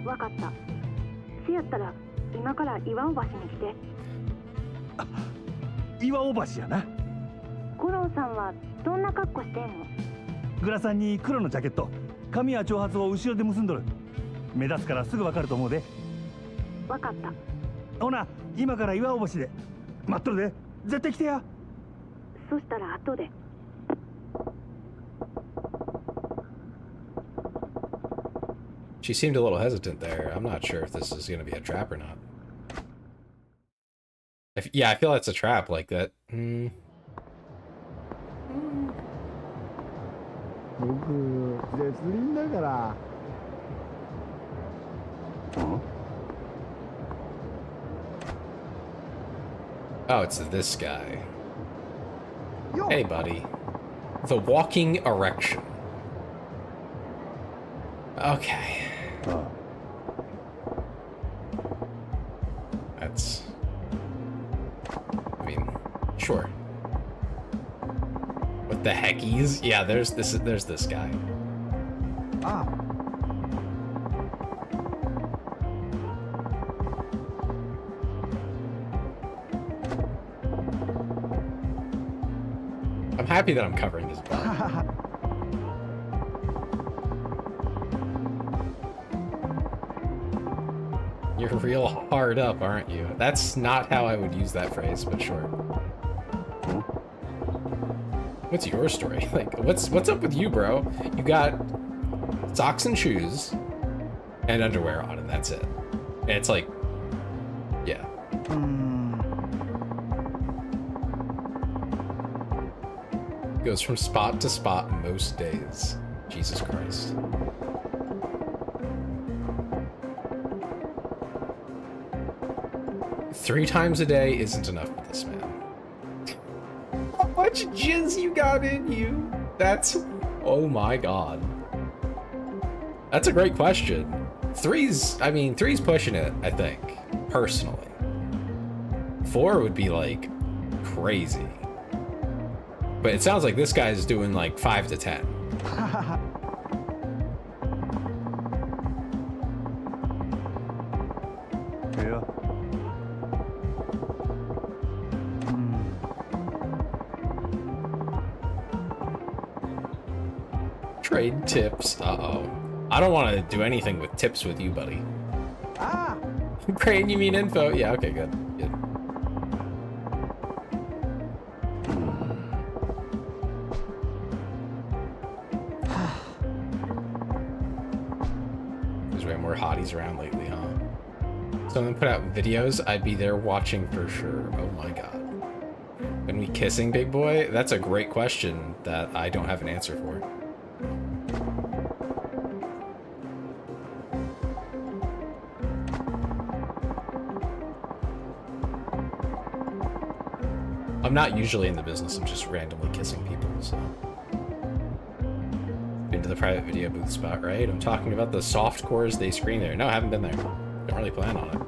わかった。せやったら今から岩尾橋に来て。岩尾橋やな。五郎さんはどんな格好してんの？グラサンに黒のジャケット、髪は長髪を後ろで結んどる。目立つからすぐわかると思うで。わかった。ほな、今から岩尾橋で待っとるで。絶対来てや。そしたら後で。She seemed a little hesitant there. I'm not sure if this is going to be a trap or not. Yeah, I feel that's a trap like that. 僕絶倫だから。Oh, it's this guy. Hey, buddy. The walking erection. Okay. That's... I mean, sure. What the heckies? Yeah, there's this guy. Ah. I'm happy that I'm covering his butt. You're real hard up, aren't you? That's not how I would use that phrase, but sure. What's your story? Like, what's up with you, bro? You got socks and shoes and underwear on, and that's it. And it's like, yeah. Goes from spot to spot most days. Jesus Christ. Three times a day isn't enough for this man. How much jizz you got in you? That's... oh my god. That's a great question. Three's pushing it, I think. Personally. 4 would be like crazy. But it sounds like this guy's doing like 5 to 10. Yeah. Trade tips. Uh-oh. I don't want to do anything with tips with you, buddy. Ah. Crane, you mean info? Yeah, okay, good. Good. hotties around lately, huh? Someone put out videos, I'd be there watching for sure. Oh my god. When we kissing, big boy? That's a great question that I don't have an answer for. I'm not usually in the business of just randomly kissing people, so. Been to the private video booth spot, right? I'm talking about the soft cores they screen there. No, I haven't been there. Don't really plan on it.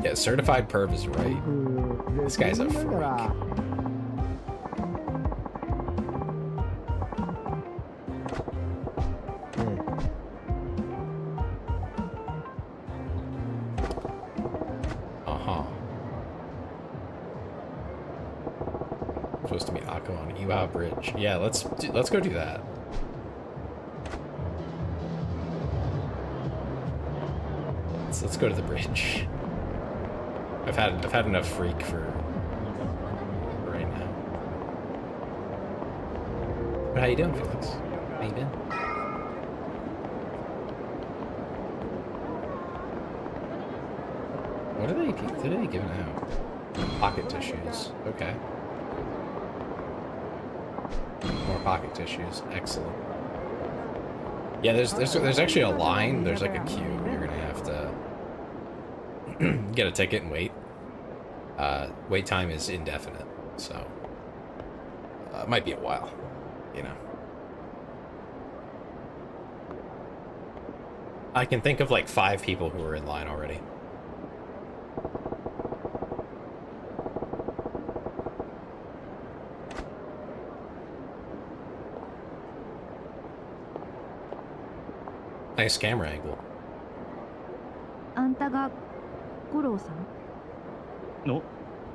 Yeah, certified perv is right. This guy's a freak. Supposed to meet Akko on Iwa Bridge. Yeah, let's go do that. Let's go to the bridge. I've had enough freak for right now. But how you doing, Felix? How you been? What are they giving out? Pocket tissues. Okay. More pocket tissues. Excellent. Yeah, there's actually a line. There's like a queue. You're gonna have to get a ticket and wait. Wait time is indefinite, so it might be a while, you know. I can think of like 5 people who are in line already. Nice camera angle. あんたが五郎さん? No.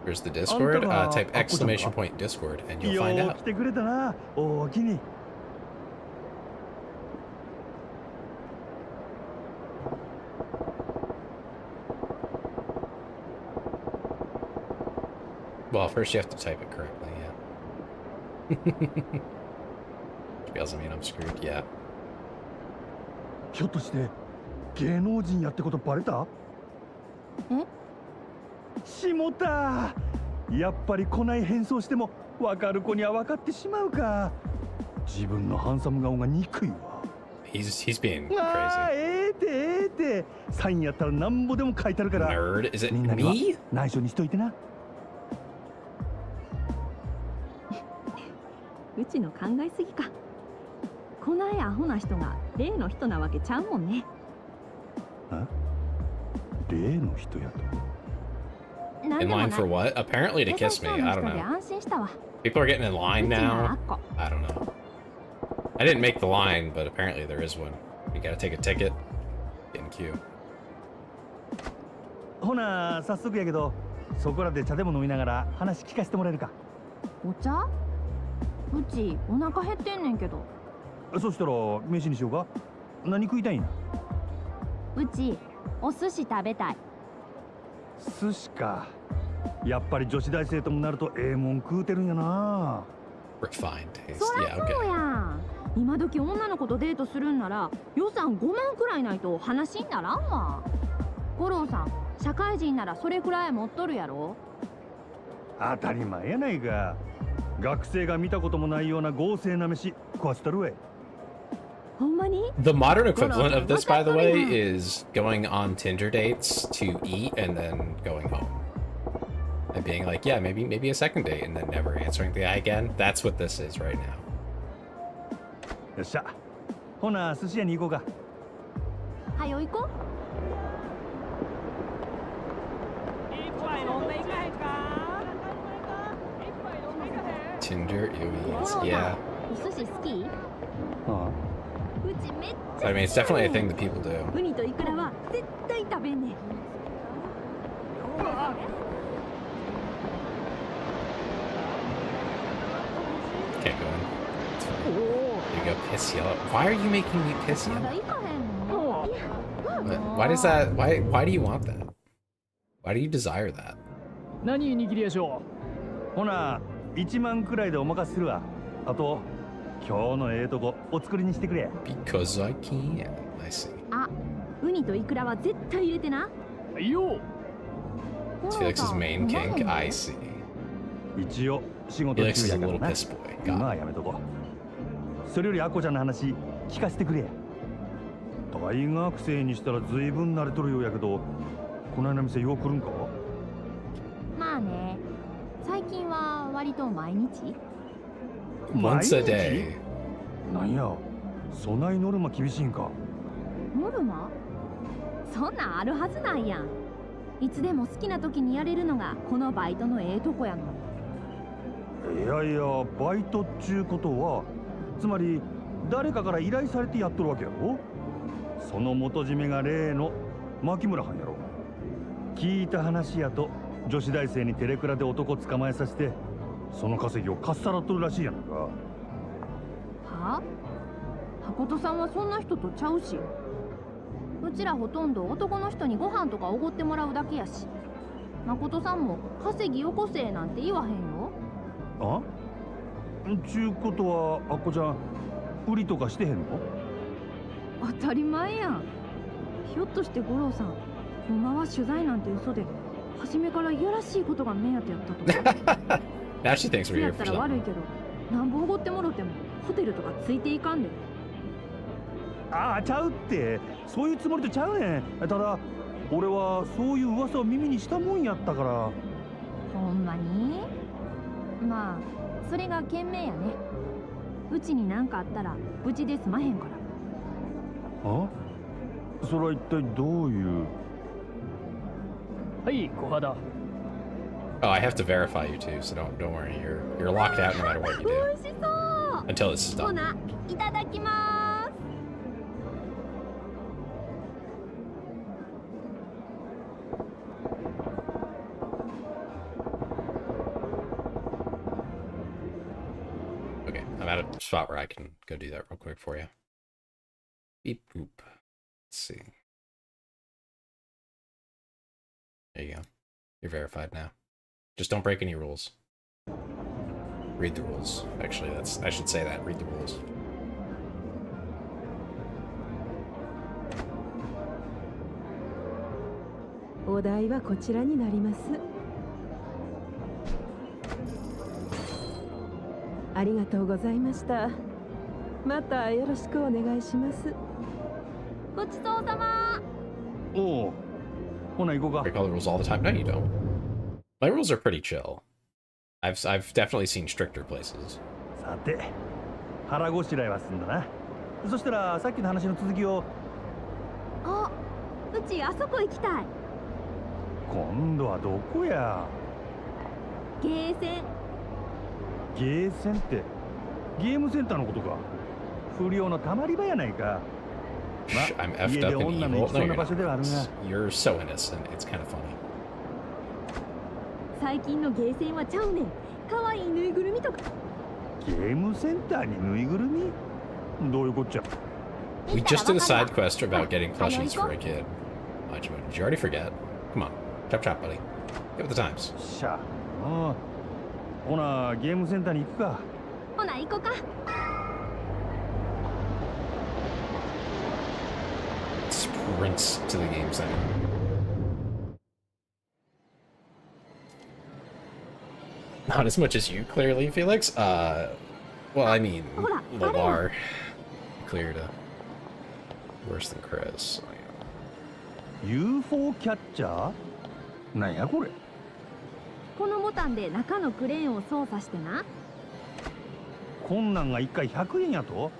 Here's the Discord. Type exclamation point Discord and you'll find out. 来てくれたな。おおきに。Well, first you have to type it correctly, yeah. Which doesn't mean I'm screwed, yeah. ひょっとして芸能人やってことバレた？え？しもた。やっぱり来ない変装しても分かる子には分かってしまうか。自分のハンサム顔が憎いわ。He's being crazy. ああ、ええて。サインやったらなんぼでも書いてあるから。Nerd? Is it みんなには me? 内緒にしといてな。うちの考えすぎか。こないアホな人が例の人なわけちゃうもんね。例の人やと。In line for what? Apparently to kiss me. I don't know. People are getting in line now. I don't know. I didn't make the line, but apparently there is one. You gotta take a ticket. Get in queue. ほな、早速やけど、そこらで茶でも飲みながら話聞かせてもらえるか。お茶？うちお腹減ってんねんけど。そしたら飯にしようか。何食いたいんや。うちお寿司食べたい。寿司か。やっぱり女子大生ともなるとええもん食うてるんやな。Refined taste. そりゃそうやん。今時女の子とデートするんなら予算5万くらいないと話にならんわ。五郎さん、社会人ならそれくらい持っとるやろ。当たり前やないか。学生が見たこともないような豪勢な飯食わせたるわい。ほんまに? The modern equivalent of this, by the way, is going on Tinder dates to eat and then going home. And being like, yeah, maybe a second date, and then never answering the guy again. That's what this is right now. よっしゃ。ほな、寿司屋に行こうか。はよ行こう。Tinder, yeah. お寿司好き? I mean, it's definitely a thing that people do. ウニとイクラは絶対食べんねん。 Can't go in. You go piss yellow. Why are you making me piss yellow? Why does that? Why do you want that? Why do you desire that? 何握りでしょう。ほな、1万くらいでお任せするわ。あと今日のええとこお作りにしてくれ。 Because I can. I see. あ、ウニとイクラは絶対入れてな。はいよ。 Felix's main kink. I see. 一応仕事 Felix 中 is や a から little な。 piss boy. 今 Got は it. やめとこう。それよりアッコちゃんの話聞かせてくれ。大学生にしたら随分慣れとるようやけど、この間の店よう来るんか？まあね、最近は割と毎日。 Once a day. なんや、備えノルマ厳しいんか？ノルマ？そんなんあるはずないやん。いつでも好きな時にやれるのがこのバイトのええとこやの。いやいや、バイトっちゅうことは、つまり誰かから依頼されてやっとるわけやろ？その元締めが例の牧村はんやろ。聞いた話やと、女子大生にテレクラで男捕まえさせて、その稼ぎをかっさらっとるらしいやんか。はあ？誠さんはそんな人とちゃうし。うちらほとんど男の人にご飯とかおごってもらうだけやし。誠さんも稼ぎよこせなんて言わへんよ。あ？ちゅうことは、あっこちゃん、売りとかしてへんの？当たり前やん。ひょっとして五郎さん、ほんまは取材なんて嘘で、初めからいやらしいことが目当てやったとか。Now she thinks そ we're うや here った for ら悪い something. けど、なんぼおごってもろてもホテルとかついていかんで。ああ、ちゃうって、そういうつもりとちゃうねん。ただ、俺はそういう噂を耳にしたもんやったから。ほんまに？まあ、それが賢明やね。うちに何かあったら、うちで済まへんから。あ？それは一体どういう？はい、小肌。Oh, I have to verify you too, so don't worry. You're locked out no matter what you 美 do 味しそう。 until this is ほ done. な、いただきまーす。Okay, I'm at a spot where I can go do that real quick for you. Beep boop. Let's see. There you go. You're verified now. Just don't break any rules. Read the rules. Actually, I should say that. Read the rules. お題はこちらになります。ありがとうございました。またよろしくお願いします。ごちそうさま。おう。ほな行こうか。 Break all the rules all the time. No, you don't. My rules are pretty chill. I've definitely seen stricter places. さて、腹ごしらえは済んだな。そしたらさっきの話の続きを。あ、うちあそこ行きたい。今度はどこや？ゲーセン。ゲーセンってゲームセンターのことか。不良のたまり場やないか。 I'm 家 effed で up and 女の evil. 行きそう No, な you're 場所ではある not. が。 You're so innocent. It's kind of funny. 最近のゲーセンはちゃうねん。可愛いぬいぐるみとか。ゲームセンターにぬいぐるみ？どういうこっちゃ？ We just did a side quest about getting plushies for a kid. Did you already forget? Come on. Chop chop, buddy. Get with the times. しゃあ。ほなゲームセンターに行くか。ほな行こか。Sprints to the game center. Not as much as you, clearly, Felix. Well, I mean, Lavar cleared worse than Chris. UFO キャッチャー？なんやこれ？このボタンで中のクレーンを操作してな。こんなんが1回100円やと？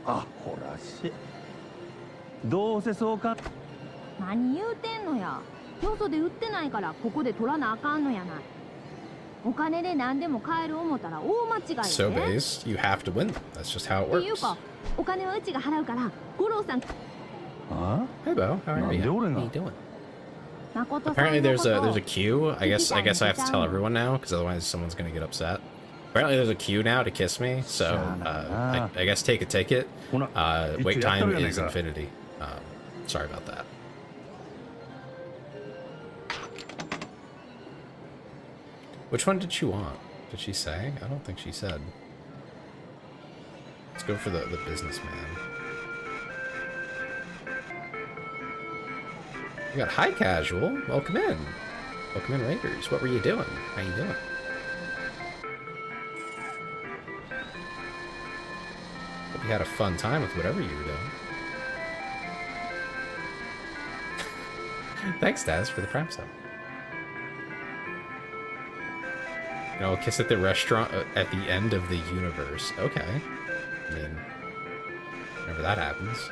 あ、ほらし。どうせそうか。何言うてんのや。よそで売ってないからここで取らなあかんのやない。お金で何でも買える思ったら大間違いや So ね。 based, you have to win. That's just how it っていう works. か、お金はうちが払うから五郎さん。あ？ Hey, Bo. How are なんで you? 俺 What が？ are you doing? 誠さん Apparently の there's こと a queue. I guess I have to tell 聞きたいん everyone now, because otherwise someone's gonna get upset. Apparently there's a queue now to kiss me, so I guess take a ticket. Wait time is infinity. Sorry about that. Which one did she want? Did she say? I don't think she said. Let's go for the businessman. We got high casual. Welcome in. Welcome in, Raiders. What were you doing? How you doing? Hope you had a fun time with whatever you were doing. Thanks, Daz, for the prime sub. You know, kiss at the restaurant at the end of the universe. Okay. I mean, whenever that happens.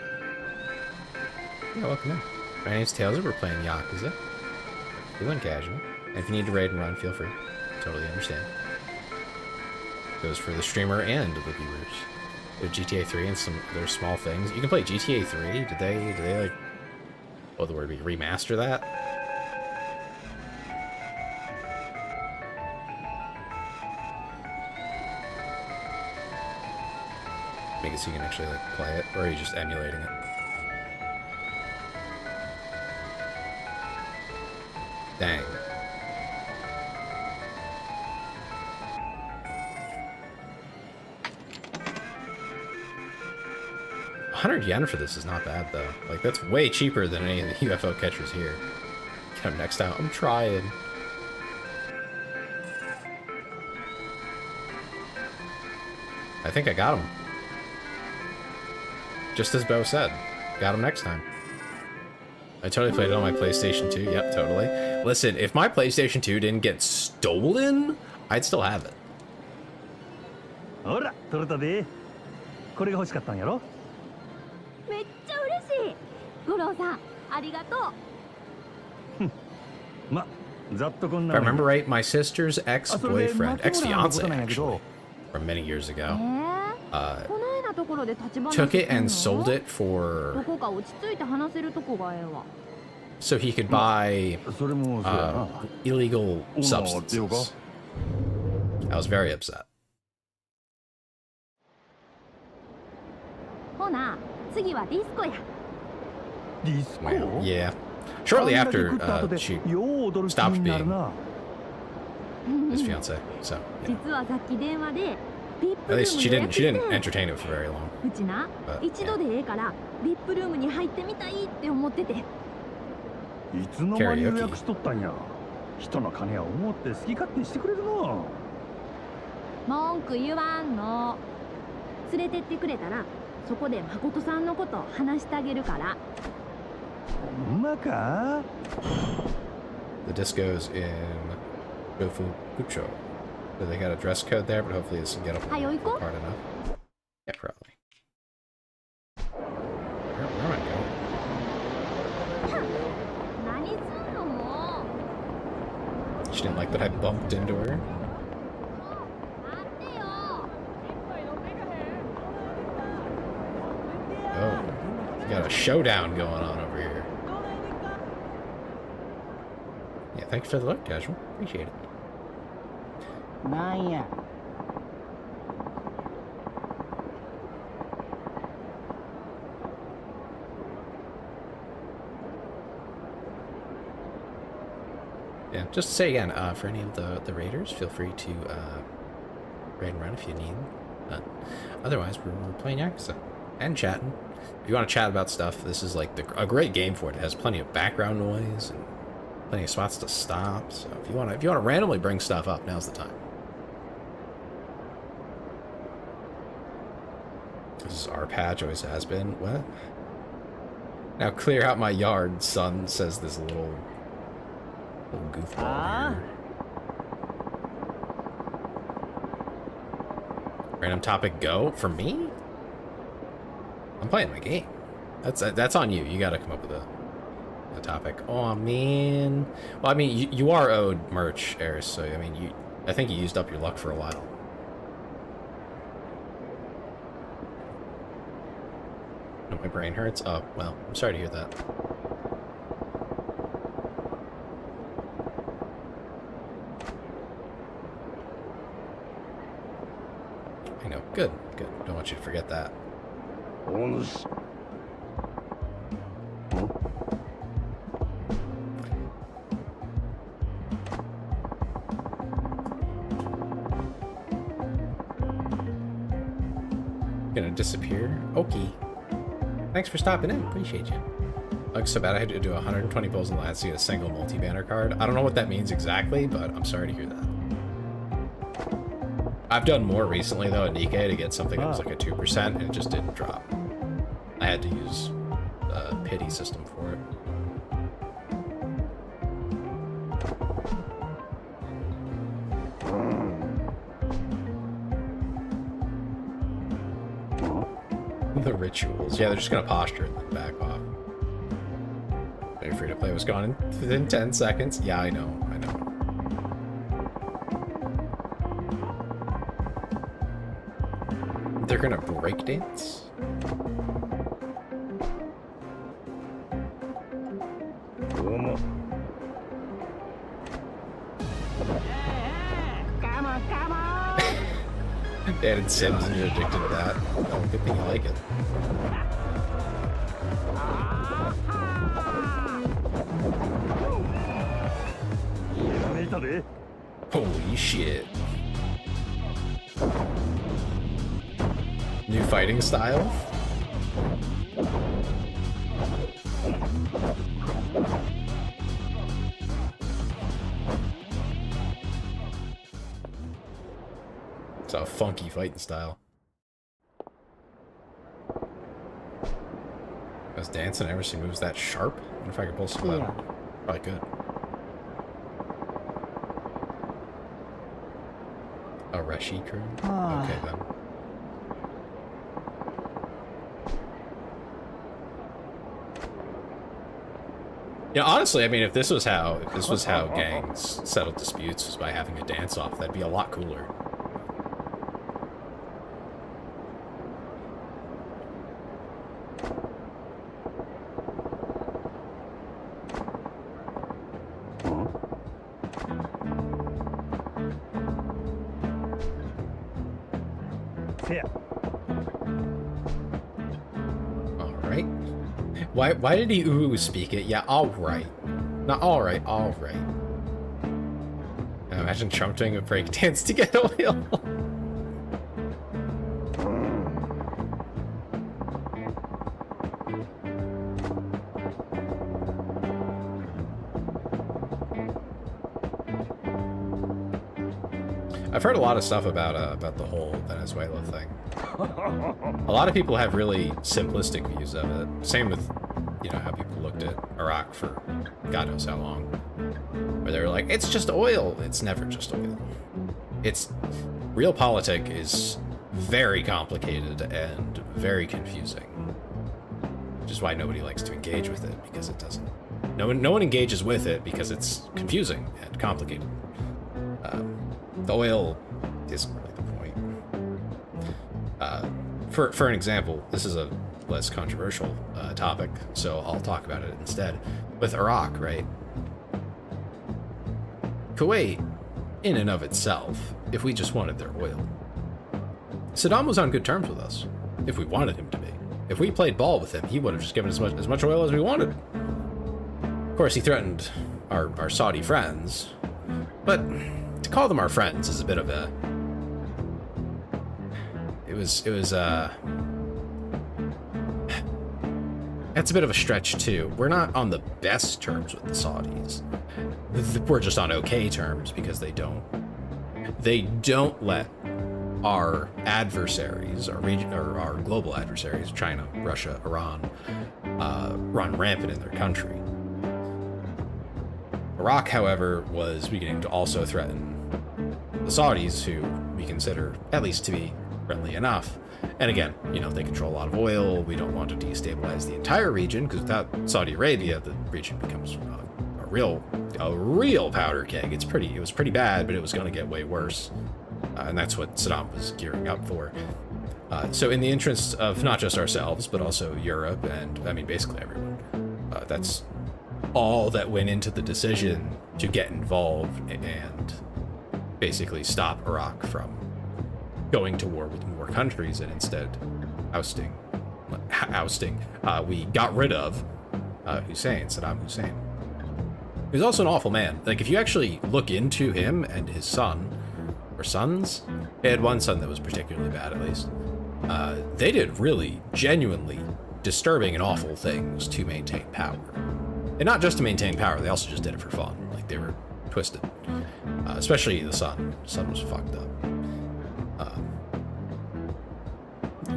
Yeah, welcome in. My name's Tails. We're playing Yakuza. Doing casual. And if you need to raid and run, feel free. Totally understand. Goes for the streamer and the viewers. There's GTA 3 and some other small things. You can play GTA 3. Did they like, what would the word be, remaster that? Make it so you can actually like play it, or are you just emulating it? Dang. 100 yen for this is not bad, though. Like, that's way cheaper than any of the UFO catchers here. Get him next time. I'm trying. I think I got him. Just as Bo said. Got him next time. I totally played it on my PlayStation 2. Yep, totally. Listen, if my PlayStation 2 didn't get stolen, I'd still have it. ほら、取れたで。これが欲しかったんやろ。めっちゃ嬉しい。五郎さん、ありがとう。ま、ざっとこん If な。 I remember right, my sister's ex-boyfriend, ex-fiance actually, from many years ago, took it and sold it for so he could buy illegal substances. I was very upset. Well, yeah. Shortly after she stopped being his fiance, so yeah. At least she didn't entertain it for very long. But, yeah. いつの間に予約しとったんや。人の金を思って好き勝手してくれるの。文句言わんの。連れてってくれたら、そこで誠さんのこと話してあげるから。ほんまか? The disco's in Dofukucho. So they got a dress code there, but hopefully this can get up hard enough. Yeah, probably. Where am I going? She didn't like that I bumped into her. Oh, we got a showdown going on over here. Yeah, thanks for the look, Casual. Appreciate it. Naya. Yeah, just to say again, for any of the raiders, feel free to raid and run if you need. Otherwise, we're playing Yakuza and chatting. If you want to chat about stuff, this is like a great game for it. It has plenty of background noise and plenty of spots to stop. So if you want to randomly bring stuff up, now's the time. This is our patch, always has been. What? Now clear out my yard, son, says this little goofball here. Random topic go for me? I'm playing my game. That's on you. You gotta come up with a topic. Oh man. Well, I mean, you are owed merch, Eris. So I mean, I think you used up your luck for a while. No, my brain hurts. Oh well, I'm sorry to hear that. I know. Good. Good. Don't want you to forget that. Gonna disappear. Okay. Thanks for stopping in. Appreciate you. Like so bad I had to do 120 pulls in the last to get a single multi-banner card. I don't know what that means exactly, but I'm sorry to hear that. I've done more recently though at Nikkei to get something that was like a 2% and it just didn't drop. I had to use a pity system for it. The rituals. Yeah, they're just gonna posture and then back off. Very free to play was gone within 10 seconds. Yeah, I know. They're gonna breakdance? Come on! They added Sims and you're addicted to that. Oh, good thing you like it. Holy shit. New fighting style? It's a funky fighting style. I was dancing, I never seen moves that sharp. I wonder if I could pull some of that. Probably could. A Reshi crew? Okay then. Yeah, honestly, I mean, if this was how gangs settled disputes, was by having a dance-off, that'd be a lot cooler. Alright. Why did he speak it? Yeah, alright. Not alright, alright. Imagine Trump doing a breakdance to get oil. I've heard a lot of stuff about the whole Venezuela thing. A lot of people have really simplistic views of it. Same with, you know, how people looked at Iraq for God knows how long. Where they were like, it's just oil. It's never just oil. It's realpolitik is very complicated and very confusing. Which is why nobody likes to engage with it, because it doesn't. No one engages with it because it's confusing and complicated. The oil isn't really the point. For an example, this is a less controversial topic, so I'll talk about it instead. With Iraq, right? Kuwait, in and of itself, if we just wanted their oil. Saddam was on good terms with us, if we wanted him to be. If we played ball with him, he would have just given us as much oil as we wanted. Of course, he threatened our Saudi friends, but to call them our friends is a bit of a... That's a bit of a stretch, too. We're not on the best terms with the Saudis. We're just on okay terms because they don't let our adversaries, our global adversaries, China, Russia, Iran, run rampant in their country. Iraq, however, was beginning to also threaten the Saudis, who we consider at least to be friendly enough. And again, you know, they control a lot of oil. We don't want to destabilize the entire region, because without Saudi Arabia, the region becomes a real powder keg. It was pretty bad, but it was going to get way worse. And that's what Saddam was gearing up for. So in the interest of not just ourselves, but also Europe and, I mean, basically everyone, that's all that went into the decision to get involved and basically stop Iraq from going to war with more countries and instead ousting. We got rid of Saddam Hussein. He was also an awful man. Like, if you actually look into him and his son, or sons, he had one son that was particularly bad, at least. they did really genuinely disturbing and awful things to maintain power. And not just to maintain power, they also just did it for fun. Like, they were twisted. Especially the sun. The sun was fucked up.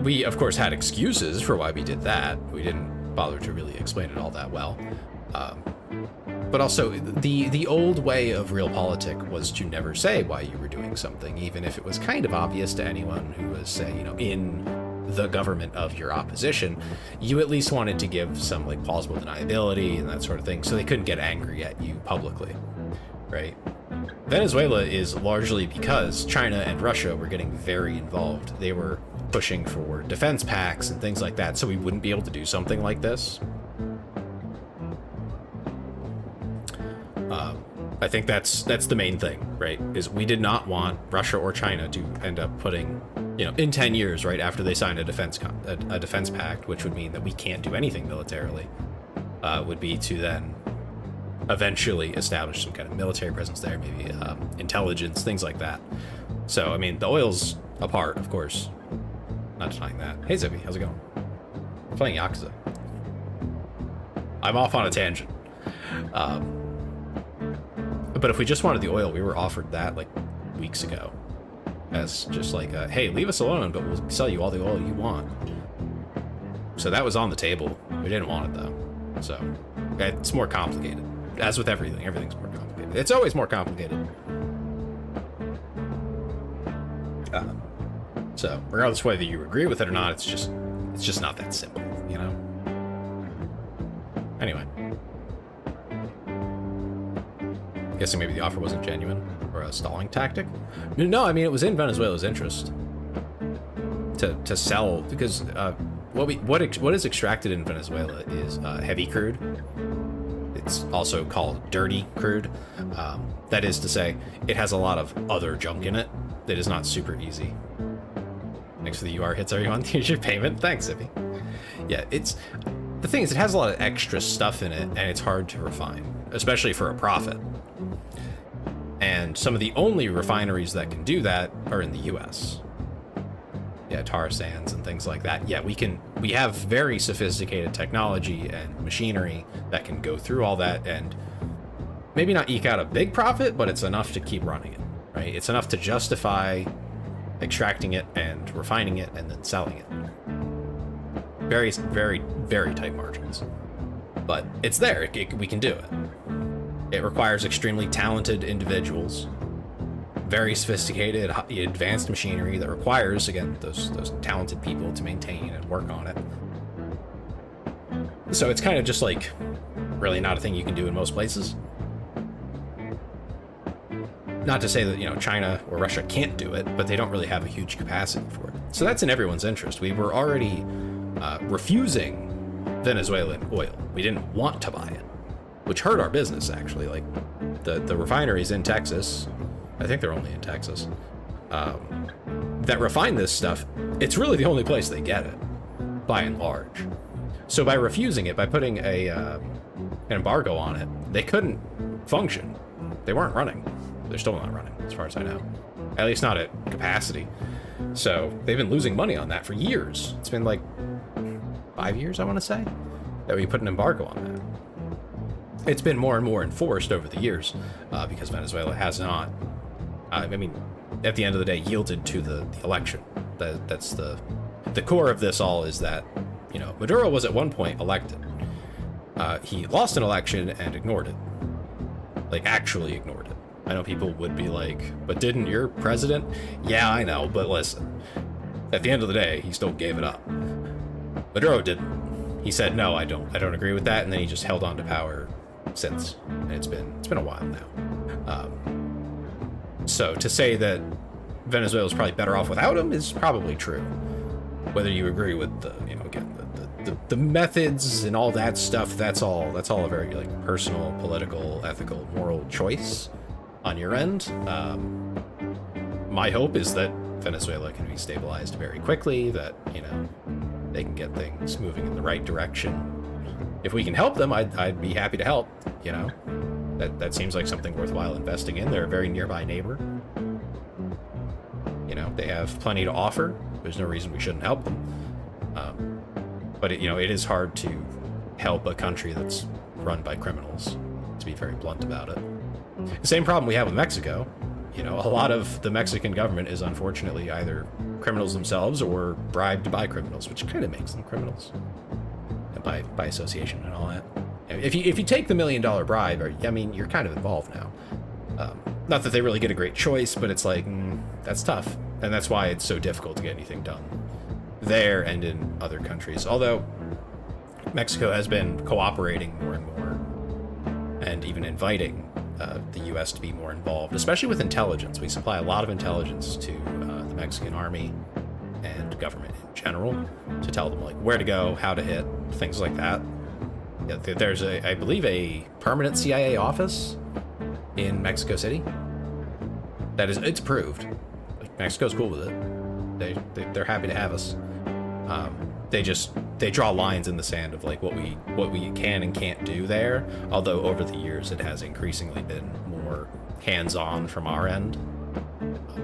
We, of course, had excuses for why we did that. We didn't bother to really explain it all that well. But also, the old way of realpolitik was to never say why you were doing something, even if it was kind of obvious to anyone who was, say, you know, in the government of your opposition. You at least wanted to give some, like, plausible deniability and that sort of thing, so they couldn't get angry at you publicly, right? Venezuela is largely because China and Russia were getting very involved. They were pushing for defense pacts and things like that, so we wouldn't be able to do something like this. I think that's the main thing, right? Is we did not want Russia or China to end up putting, you know, in 10 years, right after they signed a defense pact, which would mean that we can't do anything militarily, would be to then eventually establish some kind of military presence there, maybe intelligence, things like that. So, I mean, the oil's a part, of course. Not denying that. Hey, Zippy, how's it going? I'm playing Yakuza. I'm off on a tangent. But if we just wanted the oil, we were offered that like weeks ago as just like, hey, leave us alone, but we'll sell you all the oil you want. So that was on the table. We didn't want it though. So it's more complicated. As with everything, everything's more complicated. It's always more complicated. So regardless of whether you agree with it or not, it's just not that simple, you know? Anyway. Guessing maybe the offer wasn't genuine or a stalling tactic. No, I mean, it was in Venezuela's interest to sell, because what is extracted in Venezuela is heavy crude. It's also called dirty crude. That is to say, it has a lot of other junk in it that is not super easy. Thanks for the UR hits, everyone. Here's your payment. Thanks, Zippy. Yeah, the thing is, it has a lot of extra stuff in it, and it's hard to refine, especially for a profit. And some of the only refineries that can do that are in the US. Yeah, tar sands and things like that. Yeah, we have very sophisticated technology and machinery that can go through all that and maybe not eke out a big profit, but it's enough to keep running it, right? It's enough to justify extracting it and refining it and then selling it. Very, very, very tight margins. But it's there, we can do it. It requires extremely talented individuals, very sophisticated, advanced machinery that requires, again, those talented people to maintain and work on it. So it's kind of just like really not a thing you can do in most places. Not to say that, you know, China or Russia can't do it, but they don't really have a huge capacity for it. So that's in everyone's interest. We were already refusing Venezuelan oil. We didn't want to buy it, which hurt our business, actually. Like, the refineries in Texas, I think they're only in Texas, that refine this stuff, it's really the only place they get it, by and large. So by refusing it, by putting an embargo on it, they couldn't function. They weren't running. They're still not running, as far as I know. At least not at capacity. So they've been losing money on that for years. It's been like 5 years, I want to say, that we put an embargo on that. It's been more and more enforced over the years because Venezuela has not, I mean, at the end of the day, yielded to the election. That's the core of this all, is that, you know, Maduro was at one point elected. He lost an election and ignored it. Like, actually ignored it. I know people would be like, but didn't your president? Yeah, I know, but listen. At the end of the day, he still gave it up. Maduro didn't. He said, no, I don't agree with that, and then he just held on to power since. And it's been a while now. So to say that Venezuela's probably better off without him is probably true. Whether you agree with the, you know, again, the methods and all that stuff, that's all a very, like, personal, political, ethical, moral choice on your end. My hope is that Venezuela can be stabilized very quickly, that, you know, they can get things moving in the right direction. If we can help them, I'd be happy to help, you know. That seems like something worthwhile investing in. They're a very nearby neighbor. You know, they have plenty to offer. There's no reason we shouldn't help them. But it, it is hard to help a country that's run by criminals, to be very blunt about it. The same problem we have with Mexico. A lot of the Mexican government is unfortunately either criminals themselves or bribed by criminals, which kind of makes them criminals by association and all that. If you take the $1 million bribe, I mean, you're kind of involved now. Not that they really get a great choice, but it's like, that's tough. And that's why it's so difficult to get anything done there and in other countries. Although Mexico has been cooperating more and more and even inviting the U.S. to be more involved, especially with intelligence. We supply a lot of intelligence to the Mexican army and government in general to tell them like where to go, how to hit, things like that. Yeah, there's I believe a permanent CIA office in Mexico City. It's approved. Like, Mexico's cool with it. They're happy to have us. They draw lines in the sand of like what we can and can't do there. Although over the years it has increasingly been more hands-on from our end.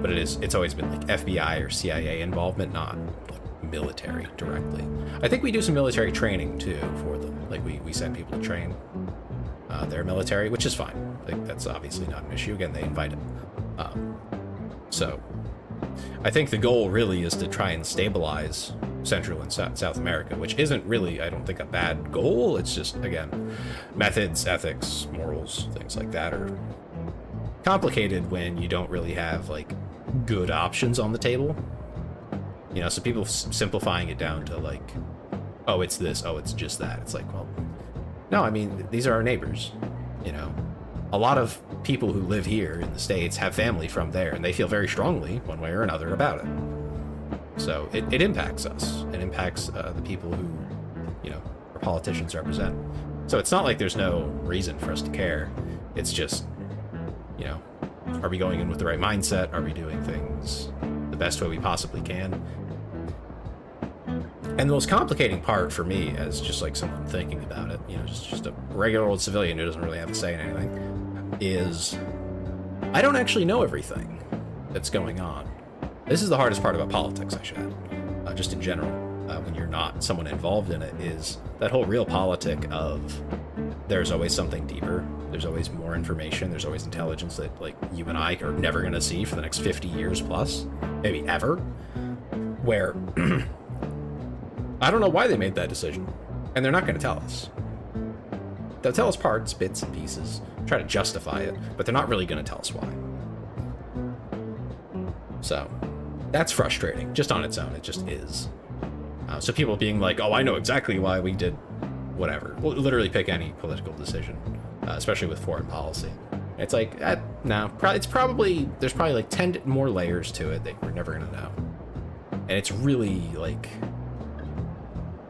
But it's always been like FBI or CIA involvement, not like military directly. I think we do some military training too for them. Like we send people to train their military, which is fine. Like that's obviously not an issue. Again, they invite it. So I think the goal really is to try and stabilize Central and South America, which isn't really, I don't think, a bad goal. It's just, again, methods, ethics, morals, things like that are complicated when you don't really have like good options on the table. So people simplifying it down to like, oh, it's this, oh, it's just that. It's like, well, no, I mean, these are our neighbors. A lot of people who live here in the States have family from there, and they feel very strongly, one way or another, about it. So it impacts us. It impacts the people who, our politicians represent. So it's not like there's no reason for us to care. It's just, are we going in with the right mindset? Are we doing things the best way we possibly can? And the most complicating part for me, as just like someone thinking about it, just a regular old civilian who doesn't really have a say in anything, is I don't actually know everything that's going on. This is the hardest part about politics, I should add, just in general, when you're not someone involved in it, is that whole realpolitik of there's always something deeper, there's always more information, there's always intelligence that like you and I are never going to see for the next 50 years plus, maybe ever, where I don't know why they made that decision, and they're not going to tell us. They'll tell us parts, bits, and pieces, try to justify it, but they're not really going to tell us why. So that's frustrating, just on its own. It just is. So people being like, oh, I know exactly why we did whatever. Well, literally pick any political decision, especially with foreign policy. It's like, no, there's probably like 10 more layers to it that we're never going to know. And it's really like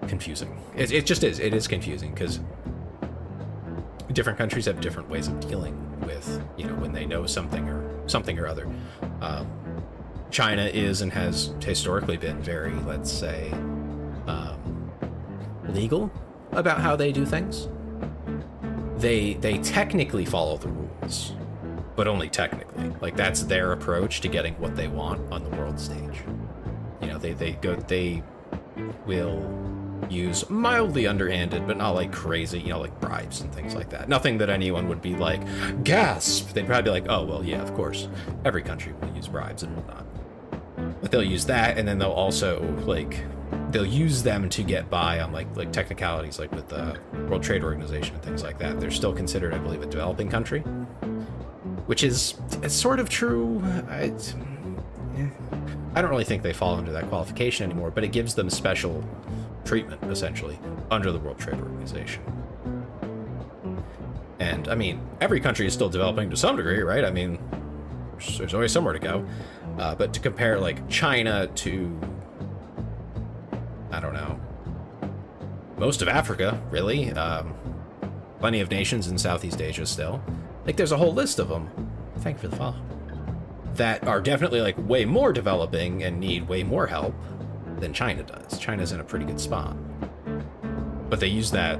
confusing. It just is. It is confusing because different countries have different ways of dealing with, when they know something or other. China is and has historically been very, let's say, legal about how they do things. They technically follow the rules, but only technically. Like that's their approach to getting what they want on the world stage. They will use mildly underhanded, but not like crazy, like bribes and things like that. Nothing that anyone would be like, gasp! They'd probably be like, oh, well, yeah, of course. Every country will use bribes and whatnot. But they'll use that, and then they'll also, they'll use them to get by on, like technicalities, like with the World Trade Organization and things like that. They're still considered, I believe, a developing country, which is sort of true. I don't really think they fall under that qualification anymore, but it gives them special treatment, essentially, under the World Trade Organization. And, I mean, every country is still developing to some degree, right? I mean, there's always somewhere to go. But to compare, like, China to, I don't know, most of Africa, really, plenty of nations in Southeast Asia still. Like, there's a whole list of them. Thank you for the follow. That are definitely, like, way more developing and need way more help than China does. China's in a pretty good spot. But they use that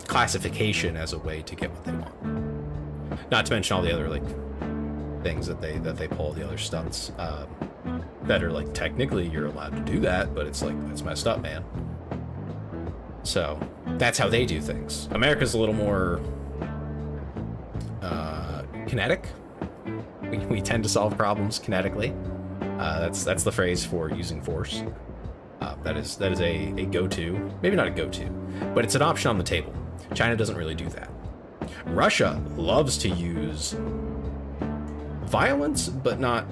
classification as a way to get what they want. Not to mention all the other, like, things that they pull, the other stunts. that are like, technically you're allowed to do that, but it's like, that's messed up, man. So that's how they do things. America's a little more kinetic. We tend to solve problems kinetically. That's the phrase for using force. That is a go-to, maybe not a go-to, but it's an option on the table. China doesn't really do that. Russia loves to use violence, but not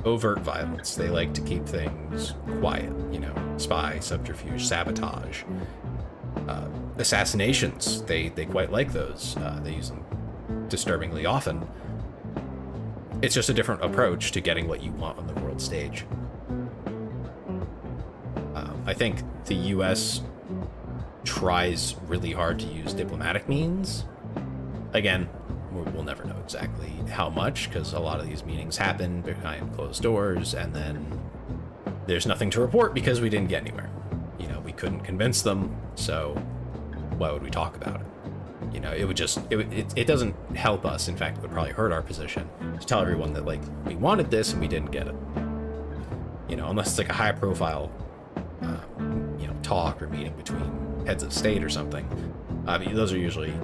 overt violence. They like to keep things quiet, you know, spy, subterfuge, sabotage, assassinations. They quite like those. They use them disturbingly often. It's just a different approach to getting what you want on the world stage. I think the US tries really hard to use diplomatic means. Again, we'll never know exactly how much, because a lot of these meetings happen behind closed doors, and then there's nothing to report because we didn't get anywhere. You know, we couldn't convince them, so why would we talk about it? You know, it would just, it doesn't help us. In fact, it would probably hurt our position to tell everyone that, like, we wanted this and we didn't get it. You know, unless it's like a high profile, you know, talk or meeting between heads of state or something. Those are usually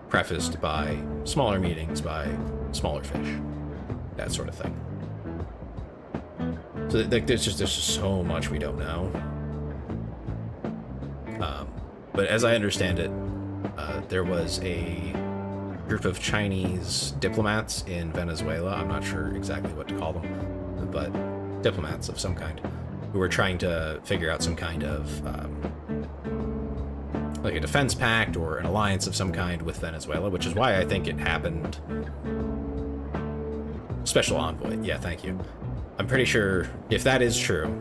prefaced by smaller meetings, by smaller fish, that sort of thing. So like, there's just so much we don't know. But as I understand it, there was a group of Chinese diplomats in Venezuela. I'm not sure exactly what to call them, but diplomats of some kind, who were trying to figure out some kind of like a defense pact or an alliance of some kind with Venezuela, which is why I think it happened. Special envoy, yeah, thank you. I'm pretty sure if that is true,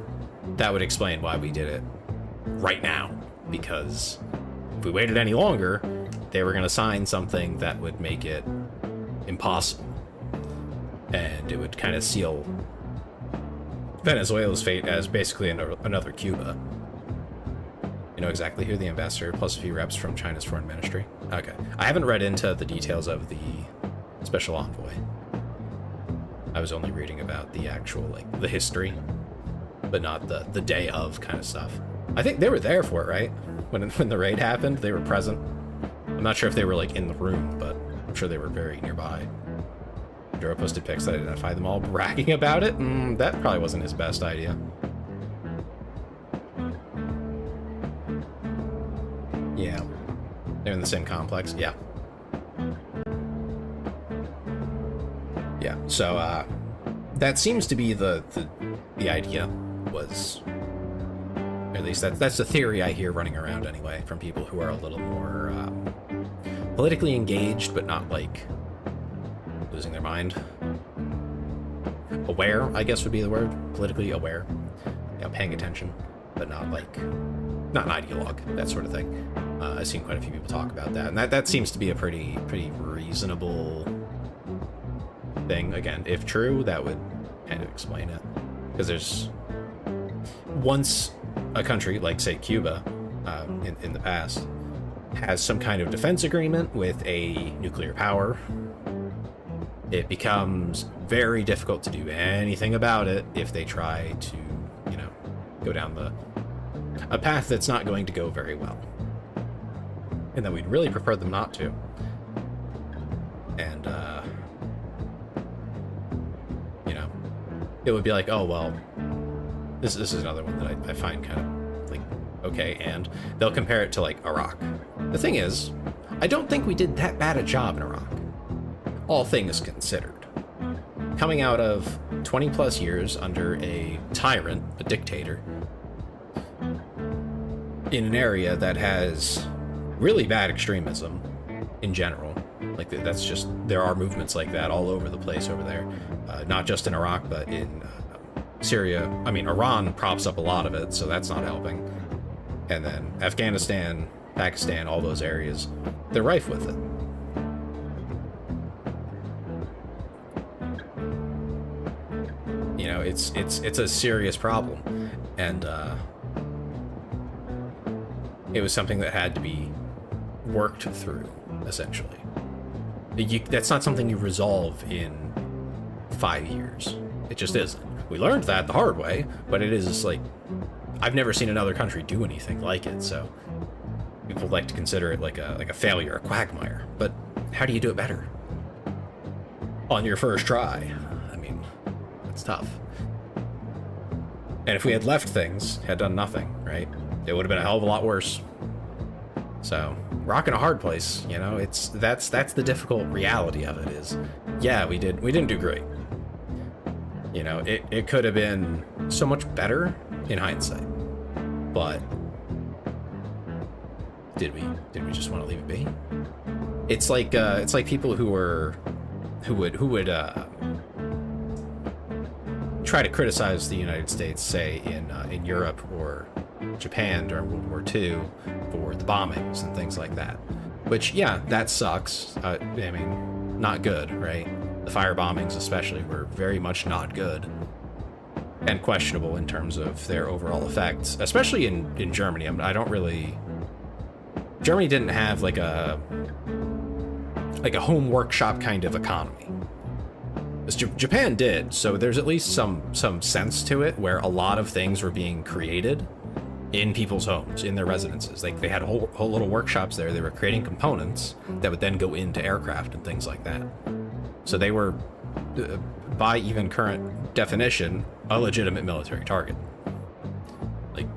that would explain why we did it right now, because if we waited any longer, they were going to sign something that would make it impossible, and it would kind of seal Venezuela's fate as basically another Cuba. You know exactly who the ambassador plus a few reps from China's foreign ministry. Okay, I haven't read into the details of the special envoy. I was only reading about the actual, like, the history, but not the day of kind of stuff. I think they were there for it, right? When the raid happened, they were present. I'm not sure if they were, like, in the room, but I'm sure they were very nearby. Duro posted pics that identify them all, bragging about it. That probably wasn't his best idea. Yeah, they're in the same complex. Yeah. Yeah. So that seems to be the idea. Was, or at least that's the theory I hear running around anyway from people who are a little more politically engaged, but not like losing their mind. Aware, I guess would be the word. Politically aware. You know, paying attention, but not like, not an ideologue, that sort of thing. I've seen quite a few people talk about that, and that seems to be a pretty reasonable thing. Again, if true, that would kind of explain it. Because there's, once a country, like say Cuba, in the past, has some kind of defense agreement with a nuclear power, it becomes very difficult to do anything about it if they try to, you know, go down a path that's not going to go very well. And that we'd really prefer them not to. And, you know, it would be like, oh, well, this is another one that I find kind of, like, okay, and they'll compare it to, like, Iraq. The thing is, I don't think we did that bad a job in Iraq, all things considered. Coming out of 20 plus years under a tyrant, a dictator, in an area that has really bad extremism in general. Like, that's just, there are movements like that all over the place over there. Not just in Iraq, but in Syria. I mean, Iran props up a lot of it, so that's not helping. And then Afghanistan, Pakistan, all those areas, they're rife with it. You know, it's a serious problem. And it was something that had to be worked through, essentially. That's not something you resolve in 5 years. It just isn't. We learned that the hard way, but it is like, I've never seen another country do anything like it, so people like to consider it like a failure, a quagmire. But how do you do it better? On your first try. I mean, it's tough. And if we had left things, had done nothing, right, it would have been a hell of a lot worse. So, rock in a hard place, you know, that's the difficult reality of it is, yeah, we didn't do great. You know, it could have been so much better in hindsight. But did we just want to leave it be? It's like people who would try to criticize the United States, say in Europe or Japan during World War II for the bombings and things like that. Which, yeah, that sucks. I mean, not good, right? The fire bombings especially were very much not good and questionable in terms of their overall effects, especially in Germany. I mean, I don't really... Germany didn't have like a home workshop kind of economy. Japan did, so there's at least some sense to it where a lot of things were being created in people's homes, in their residences. Like they had whole little workshops there. They were creating components that would then go into aircraft and things like that. So they were, by even current definition, a legitimate military target. Like,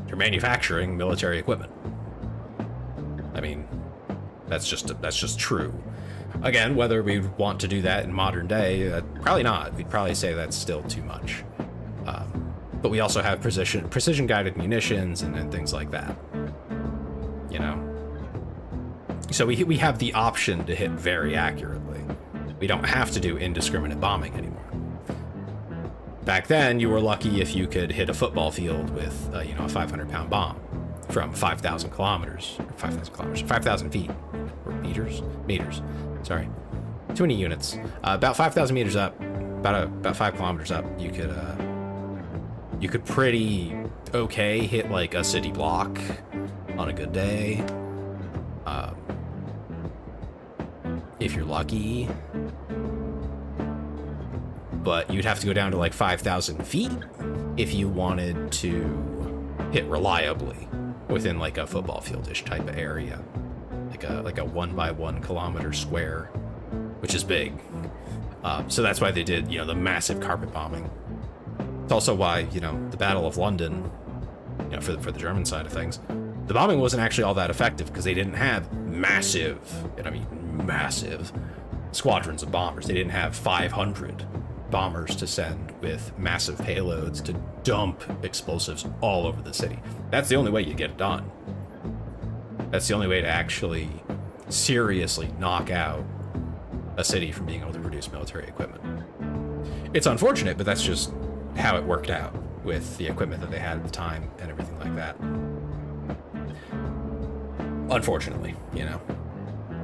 you're manufacturing military equipment. I mean, that's just true. Again, whether we want to do that in modern day, probably not. We'd probably say that's still too much. But we also have precision guided munitions and things like that. You know? So we have the option to hit very accurately. We don't have to do indiscriminate bombing anymore. Back then, you were lucky if you could hit a football field with, a 500-pound bomb from 5,000 kilometers, 5,000 feet, or meters, sorry, too many units. About 5,000 meters up, about 5 kilometers up, you could pretty okay hit like a city block on a good day. If you're lucky. But you'd have to go down to like 5,000 feet if you wanted to hit reliably within like a football field-ish type of area. Like a 1 by 1 kilometer square, which is big. So that's why they did, the massive carpet bombing. It's also why, the Battle of London, for the German side of things, the bombing wasn't actually all that effective because they didn't have massive, and I mean massive, squadrons of bombers. They didn't have 500 bombers to send with massive payloads to dump explosives all over the city. That's the only way you get it done. That's the only way to actually seriously knock out a city from being able to produce military equipment. It's unfortunate, but that's just how it worked out with the equipment that they had at the time and everything like that. Unfortunately,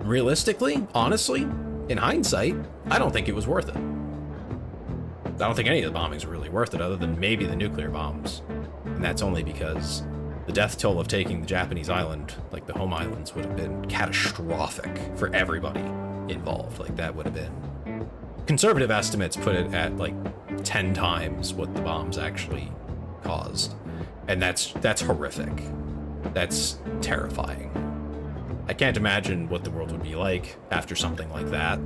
Realistically, honestly, in hindsight, I don't think it was worth it. I don't think any of the bombings were really worth it other than maybe the nuclear bombs. And that's only because the death toll of taking the Japanese island, like the home islands, would have been catastrophic for everybody involved. Like that would have been... Conservative estimates put it at like 10 times what the bombs actually caused. And that's horrific. That's terrifying. I can't imagine what the world would be like after something like that.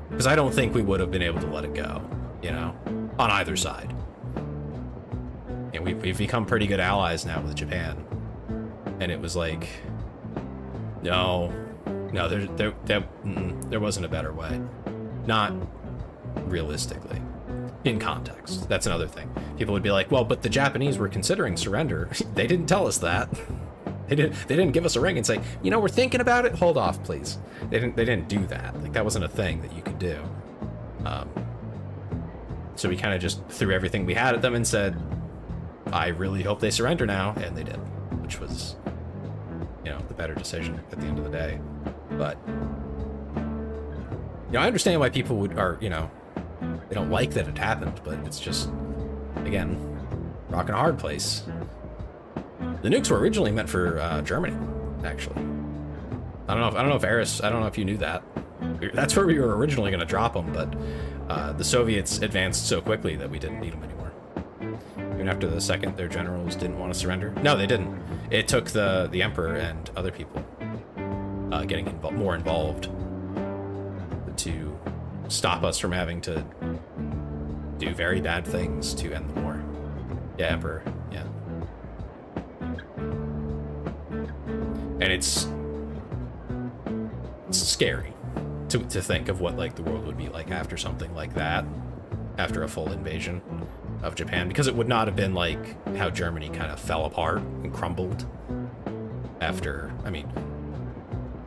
Because I don't think we would have been able to let it go, on either side. And we've become pretty good allies now with Japan. And it was like, no, there wasn't a better way. Not realistically. In context. That's another thing. People would be like, well, but the Japanese were considering surrender. They didn't tell us that. They didn't give us a ring and say, we're thinking about it. Hold off, please. They didn't do that. Like that wasn't a thing that you could do. So we kind of just threw everything we had at them and said, I really hope they surrender now, and they did, which was, the better decision at the end of the day. But I understand why people they don't like that it happened, but it's just, again, rock in a hard place. The nukes were originally meant for Germany, actually. I don't know if Eris, I don't know if you knew that. That's where we were originally going to drop them, but the Soviets advanced so quickly that we didn't need them anymore. Even after the second, their generals didn't want to surrender. No, they didn't. It took the emperor and other people getting more involved to stop us from having to do very bad things to end the war. Yeah, emperor. Yeah. And it's scary to think of what like the world would be like after something like that, after a full invasion of Japan, because it would not have been like how Germany kind of fell apart and crumbled after. I mean,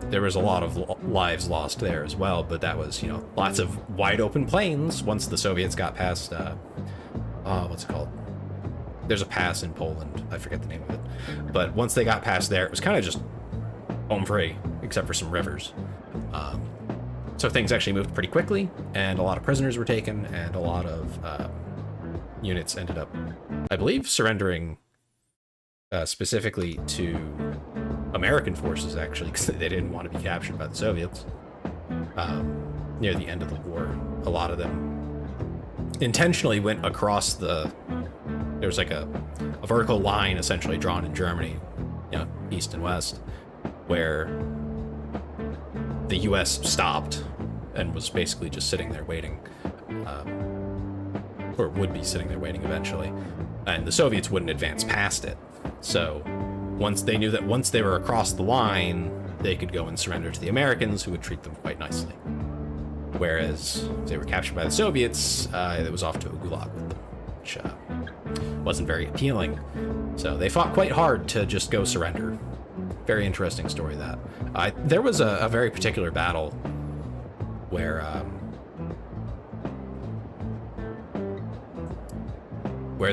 there was a lot of lives lost there as well, but that was, you know, lots of wide open plains once the Soviets got past what's it called? There's a pass in Poland, I forget the name of it, but once they got past there, it was kind of just home free, except for some rivers. So things actually moved pretty quickly, and a lot of prisoners were taken, and a lot of units ended up, I believe, surrendering specifically to American forces, actually, because they didn't want to be captured by the Soviets. Near the end of the war, a lot of them intentionally went across there was like a vertical line essentially drawn in Germany, you know, east and west, where the US stopped and was basically just sitting there waiting, or would be sitting there waiting eventually, and the Soviets wouldn't advance past it. So once they knew that once they were across the line, they could go and surrender to the Americans, who would treat them quite nicely. Whereas if they were captured by the Soviets, it was off to a gulag with them, which wasn't very appealing. So they fought quite hard to just go surrender. Very interesting story, that. There was a very particular battle where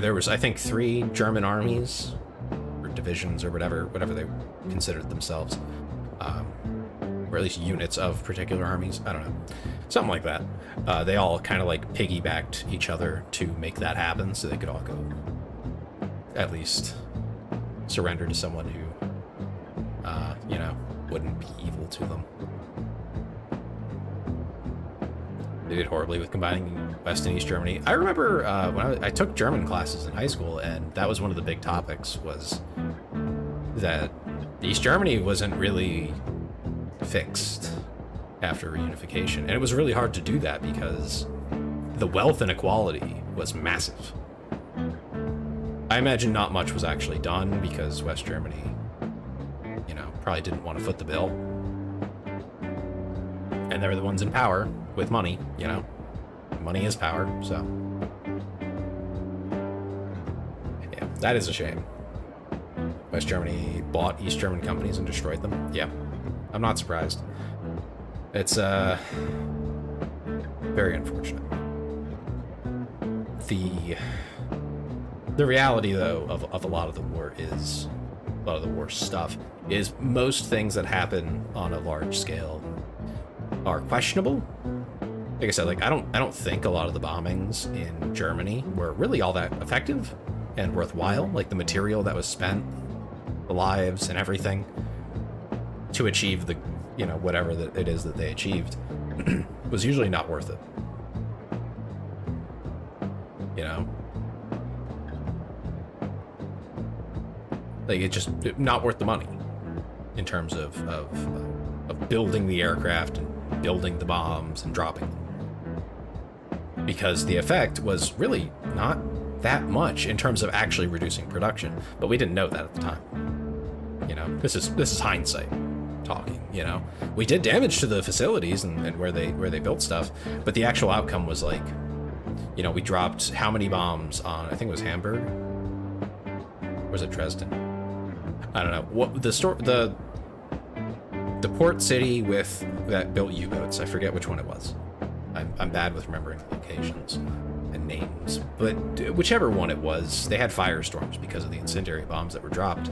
there was, I think, 3 German armies, or divisions, or whatever they considered themselves, or at least units of particular armies, I don't know, something like that. They all kind of like piggybacked each other to make that happen, so they could all go at least surrender to someone who, you know, wouldn't be evil to them. They did horribly with combining West and East Germany. I remember when I took German classes in high school, and that was one of the big topics, was that East Germany wasn't really fixed after reunification. And it was really hard to do that because the wealth inequality was massive. I imagine not much was actually done because West Germany, you know, probably didn't want to foot the bill. And they were the ones in power with money, you know. Money is power, so. Yeah, that is a shame. West Germany bought East German companies and destroyed them. Yeah, I'm not surprised. It's very unfortunate. The reality, though, of a lot of the war is, a lot of the war stuff, is most things that happen on a large scale are questionable. Like I said, like I don't think a lot of the bombings in Germany were really all that effective and worthwhile. Like the material that was spent, the lives and everything to achieve the, you know, whatever that it is that they achieved was usually not worth it. You know? Like, it just not worth the money in terms of building the aircraft and building the bombs and dropping them. Because the effect was really not that much in terms of actually reducing production, but we didn't know that at the time. You know, this is hindsight talking, you know. We did damage to the facilities and where they built stuff, but the actual outcome was like, you know, we dropped how many bombs on, I think it was Hamburg? Or was it Dresden? I don't know. What the port city with that built U-boats, I forget which one it was. I'm bad with remembering locations and names, but whichever one it was, they had firestorms because of the incendiary bombs that were dropped.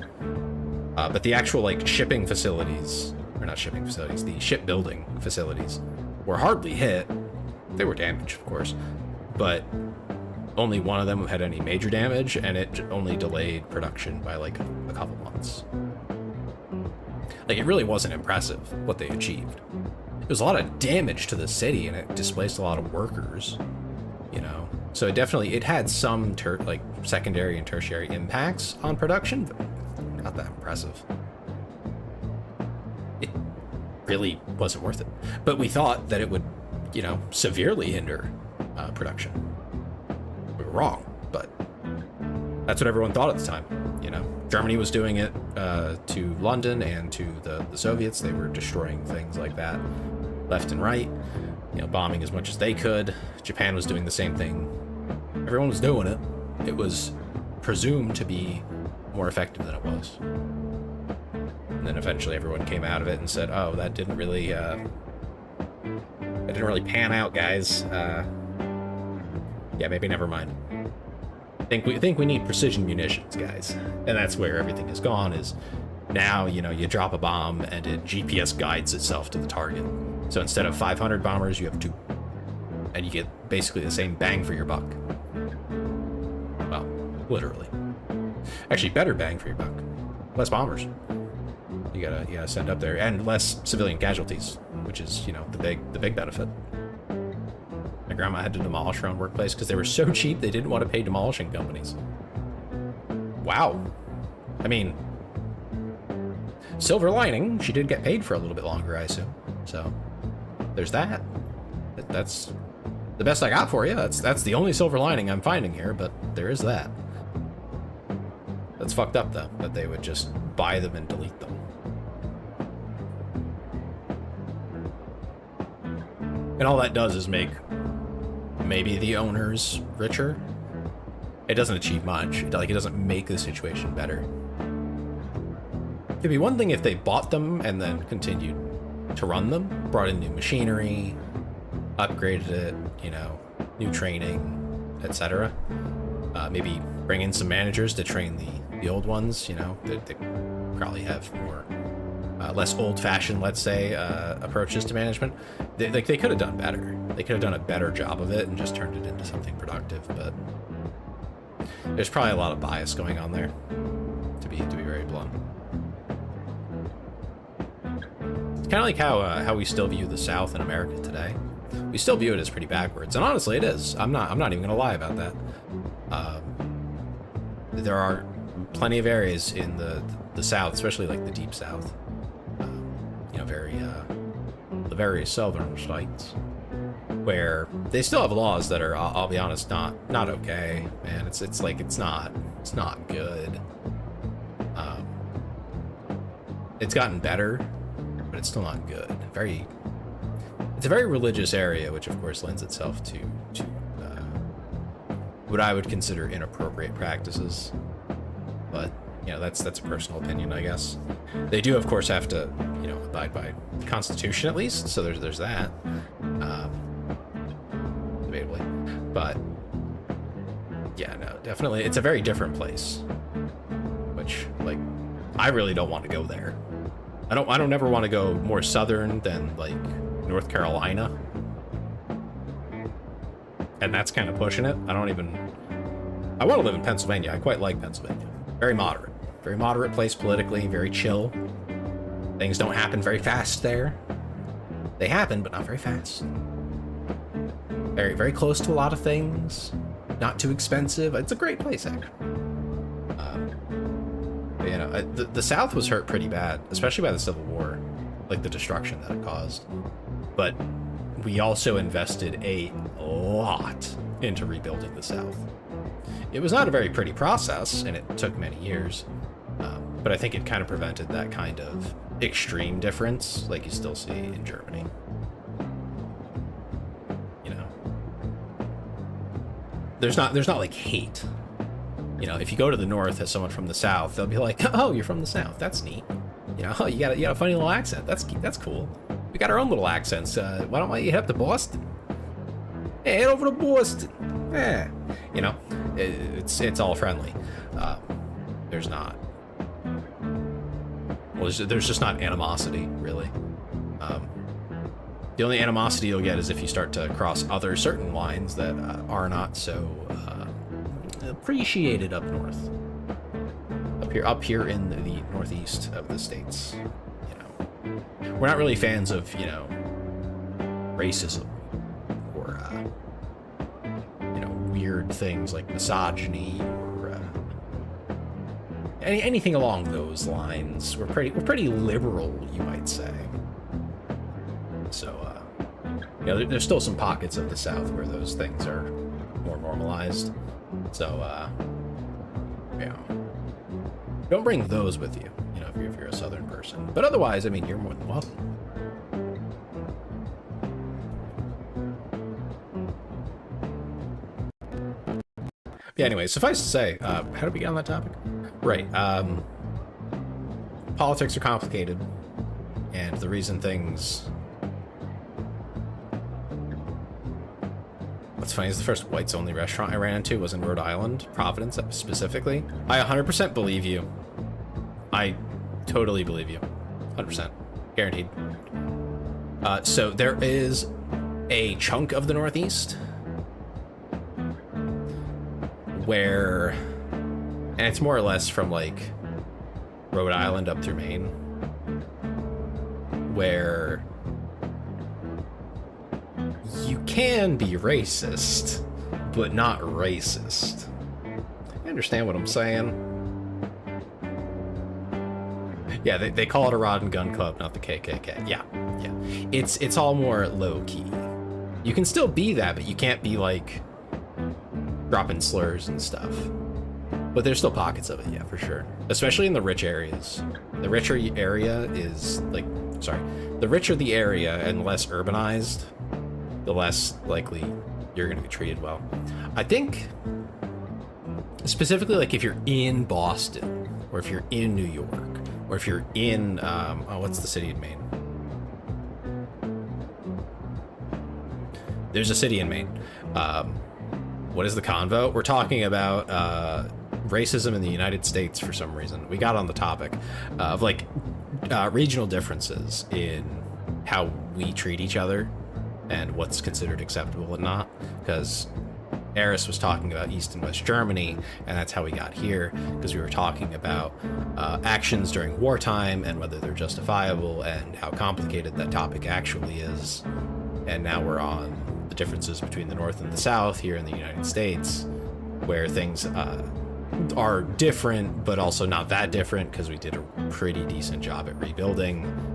But the actual like shipping facilities, or not shipping facilities, the shipbuilding facilities were hardly hit. They were damaged, of course, but only one of them had any major damage, and it only delayed production by like a couple months. Like, it really wasn't impressive what they achieved. was a lot of damage to the city, and it displaced a lot of workers, you know. So it had some like secondary and tertiary impacts on production, but not that impressive. It really wasn't worth it. But we thought that it would, you know, severely hinder production. We were wrong, but that's what everyone thought at the time, you know. Germany was doing it to London and to the Soviets. They were destroying things like that left and right, you know, bombing as much as they could. Japan was doing the same thing. Everyone was doing it. It was presumed to be more effective than it was. And then eventually everyone came out of it and said, oh, that didn't really pan out, guys. Yeah, maybe never mind. I think we need precision munitions, guys. And that's where everything has gone, is now, you know, you drop a bomb and it GPS guides itself to the target. So instead of 500 bombers, you have 2. And you get basically the same bang for your buck. Well, literally. Actually, better bang for your buck. Less bombers. You gotta send up there, and less civilian casualties, which is, you know, the big benefit. My grandma had to demolish her own workplace because they were so cheap they didn't want to pay demolishing companies. Wow. I mean, silver lining, she did get paid for a little bit longer, I assume. So there's that. That's the best I got for you. That's the only silver lining I'm finding here, but there is that. That's fucked up, though, that they would just buy them and delete them. And all that does is make maybe the owners richer. It doesn't achieve much. It doesn't make the situation better. It'd be one thing if they bought them and then continued to run them, brought in new machinery, upgraded it, you know, new training, etc. Maybe bring in some managers to train the old ones, you know. They probably have more less old-fashioned, let's say, approaches to management. They could have done better. They could have done a better job of it and just turned it into something productive. But there's probably a lot of bias going on there, to be very blunt. It's kind of like how we still view the South in America today. We still view it as pretty backwards, and honestly, it is. I'm not even gonna lie about that. There are plenty of areas in the South, especially like the Deep South, you know, the very southern states, where they still have laws that are, I'll be honest, not okay, man. It's not good. It's gotten better, but it's still not good. It's a very religious area, which of course lends itself to what I would consider inappropriate practices. But, you know, that's a personal opinion, I guess. They do, of course, have to, you know, abide by the Constitution at least, so there's that. Debatably. But, yeah, no, definitely, it's a very different place. Which, like, I really don't want to go there. I don't ever want to go more southern than, like, North Carolina. And that's kind of pushing it. I want to live in Pennsylvania. I quite like Pennsylvania. Very moderate place politically, very chill. Things don't happen very fast there. They happen, but not very fast. Very, very close to a lot of things. Not too expensive. It's a great place, actually. But, you know, the South was hurt pretty bad, especially by the Civil War, like the destruction that it caused. But we also invested a lot into rebuilding the South. It was not a very pretty process, and it took many years, but I think it kind of prevented that kind of extreme difference like you still see in Germany. You know, there's not like hate. You know, if you go to the North as someone from the South, they'll be like, "Oh, you're from the South. That's neat." You know, "Oh, you got a funny little accent. That's cool. We got our own little accents. Why don't you head up to Boston? Hey, head over to Boston." Yeah, you know, it's all friendly. There's not. Well, there's just not animosity, really. The only animosity you'll get is if you start to cross other certain lines that are not so appreciated up north. Up here in the northeast of the states, you know, we're not really fans of, you know, racism or you know, weird things like misogyny or anything along those lines. We're pretty liberal, you might say. So you know, there's still some pockets of the South where those things are more normalized. So yeah, don't bring those with you, you know, if you're a Southern person. But otherwise, I mean, you're more than welcome. Yeah, anyway, suffice to say, how did we get on that topic? Right, politics are complicated, and the reason things... What's funny is the first whites-only restaurant I ran into was in Rhode Island, Providence specifically. I 100% believe you. I totally believe you. 100%. Guaranteed. So there is a chunk of the Northeast where, and it's more or less from like Rhode Island up through Maine, where you can be racist, but not racist. You understand what I'm saying? Yeah, they call it a rod and gun club, not the KKK. Yeah. It's all more low key. You can still be that, but you can't be like dropping slurs and stuff. But there's still pockets of it, yeah, for sure. Especially in the rich areas. The richer area is like, the richer the area and less urbanized, the less likely you're going to be treated well. I think specifically like if you're in Boston or if you're in New York or if you're in, what's the city in Maine? There's a city in Maine. What is the convo? We're talking about racism in the United States for some reason. We got on the topic of like regional differences in how we treat each other and what's considered acceptable and not, because Eris was talking about East and West Germany, and that's how we got here, because we were talking about actions during wartime and whether they're justifiable and how complicated that topic actually is. And now we're on the differences between the North and the South here in the United States, where things are different, but also not that different, because we did a pretty decent job at rebuilding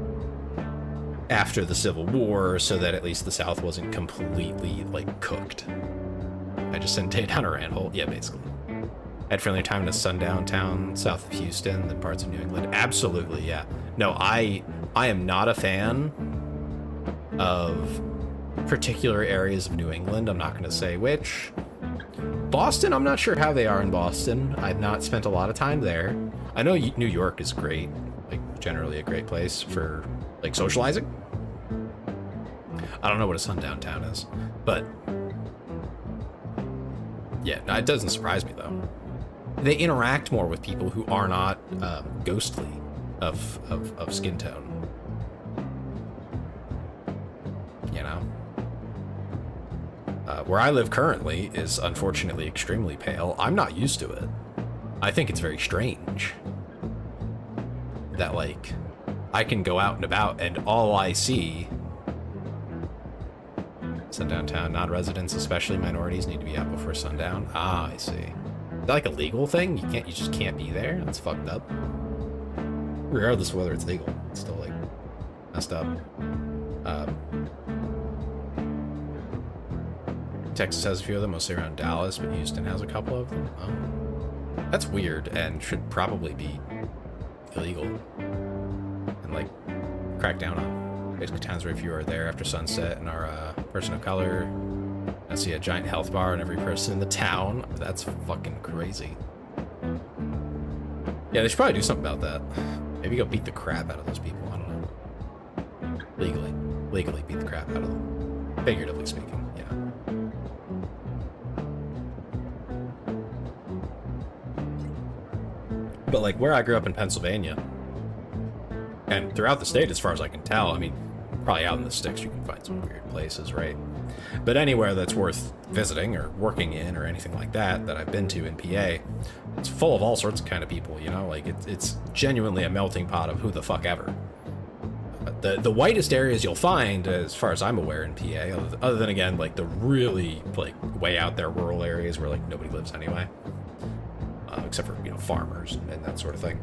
after the Civil War, so that at least the South wasn't completely like cooked. I just sent Tay down a rant hole. Yeah, basically. I had friendlier time in a sundown town south of Houston than parts of New England. Absolutely, yeah. No, I am not a fan of particular areas of New England. I'm not going to say which. Boston, I'm not sure how they are in Boston. I've not spent a lot of time there. I know New York is great, like generally a great place for like socializing. I don't know what a sundown town is, but yeah, no, it doesn't surprise me though. They interact more with people who are not ghostly of skin tone. You know? Where I live currently is unfortunately extremely pale. I'm not used to it. I think it's very strange that like I can go out and about and all I see, sundown town, non-residents, especially minorities, need to be out before sundown. Ah, I see. Is that like a legal thing? You just can't be there? That's fucked up. Regardless of whether it's legal, it's still like messed up. Texas has a few of them, mostly around Dallas, but Houston has a couple of them. Oh. That's weird and should probably be illegal and like cracked down on. Basically towns where if you are there after sunset and are a person of color, I see a giant health bar in every person in the town. That's fucking crazy. Yeah, they should probably do something about that. Maybe go beat the crap out of those people. I don't know. Legally beat the crap out of them. Figuratively speaking, yeah. But like where I grew up in Pennsylvania, and throughout the state, as far as I can tell, I mean, probably out in the sticks you can find some weird places, right? But anywhere that's worth visiting or working in or anything like that I've been to in PA, it's full of all sorts of kind of people, you know? Like it's genuinely a melting pot of who the fuck ever. The whitest areas you'll find, as far as I'm aware, in PA, other than again like the really like way out there rural areas where like nobody lives anyway, except for farmers and that sort of thing,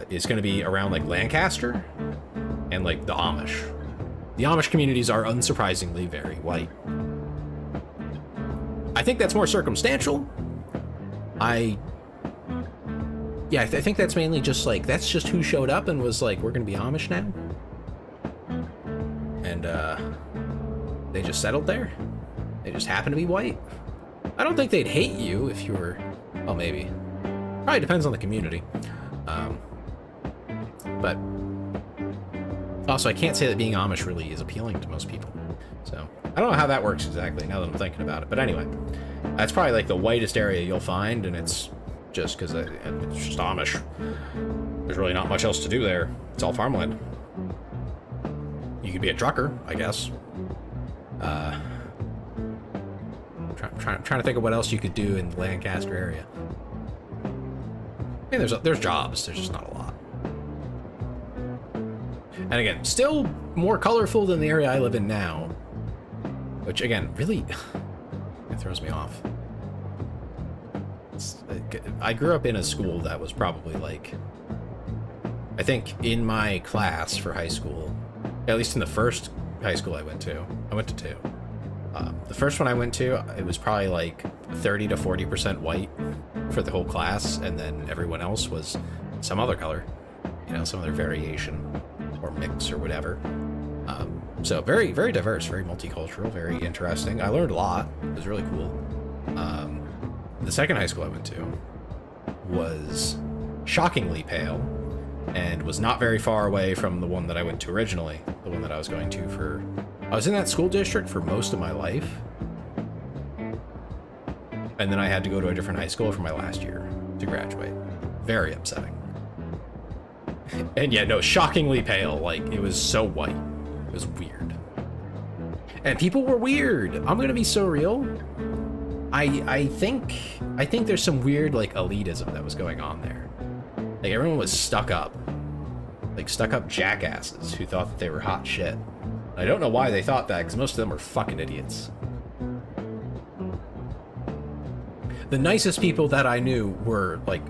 is going to be around like Lancaster and like the Amish. The Amish communities are unsurprisingly very white. I think that's more circumstantial. I think that's mainly just like, that's just who showed up and was like, we're gonna be Amish now. And they just settled there. They just happen to be white. I don't think they'd hate you if you were, well, maybe. Probably depends on the community. But also, I can't say that being Amish really is appealing to most people. So I don't know how that works exactly now that I'm thinking about it. But anyway, that's probably like the whitest area you'll find, and it's just because it's just Amish. There's really not much else to do there. It's all farmland. You could be a trucker, I guess. Trying to think of what else you could do in the Lancaster area. I mean, there's jobs. There's just not a lot. And again, still more colorful than the area I live in now. Which, again, really it throws me off. I grew up in a school that was probably like, I think in my class for high school, at least in the first high school I went to two. The first one I went to, it was probably like 30 to 40% white for the whole class, and then everyone else was some other color, some other variation or mix or whatever. So very, very diverse, very multicultural, very interesting. I learned a lot. It was really cool. The second high school I went to was shockingly pale and was not very far away from the one that I went to originally, the one that I was going to for... I was in that school district for most of my life. And then I had to go to a different high school for my last year to graduate. Very upsetting. And yeah, no, shockingly pale. Like, it was so white. It was weird. And people were weird. I'm gonna be so real. I think there's some weird, like, elitism that was going on there. Like, everyone was stuck up. Like, stuck up jackasses who thought that they were hot shit. I don't know why they thought that, because most of them were fucking idiots. The nicest people that I knew were, like,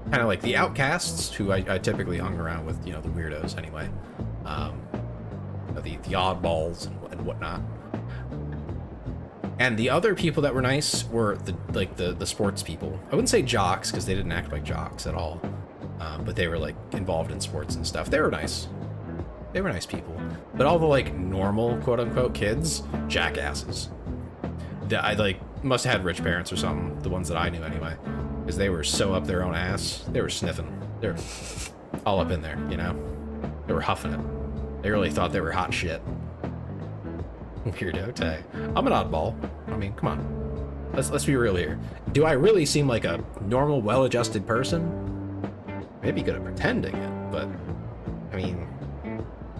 kind of like the outcasts, who I typically hung around with, the weirdos anyway. The oddballs and whatnot. And the other people that were nice were the sports people. I wouldn't say jocks, because they didn't act like jocks at all. But they were like involved in sports and stuff. They were nice. They were nice people. But all the like normal quote unquote kids, jackasses. I like must have had rich parents or something, the ones that I knew anyway. Because they were so up their own ass. They were sniffing. They were all up in there, They were huffing it. They really thought they were hot shit. Weirdo Tay. I'm an oddball. I mean, come on. Let's be real here. Do I really seem like a normal, well-adjusted person? Maybe good at pretending it, but I mean,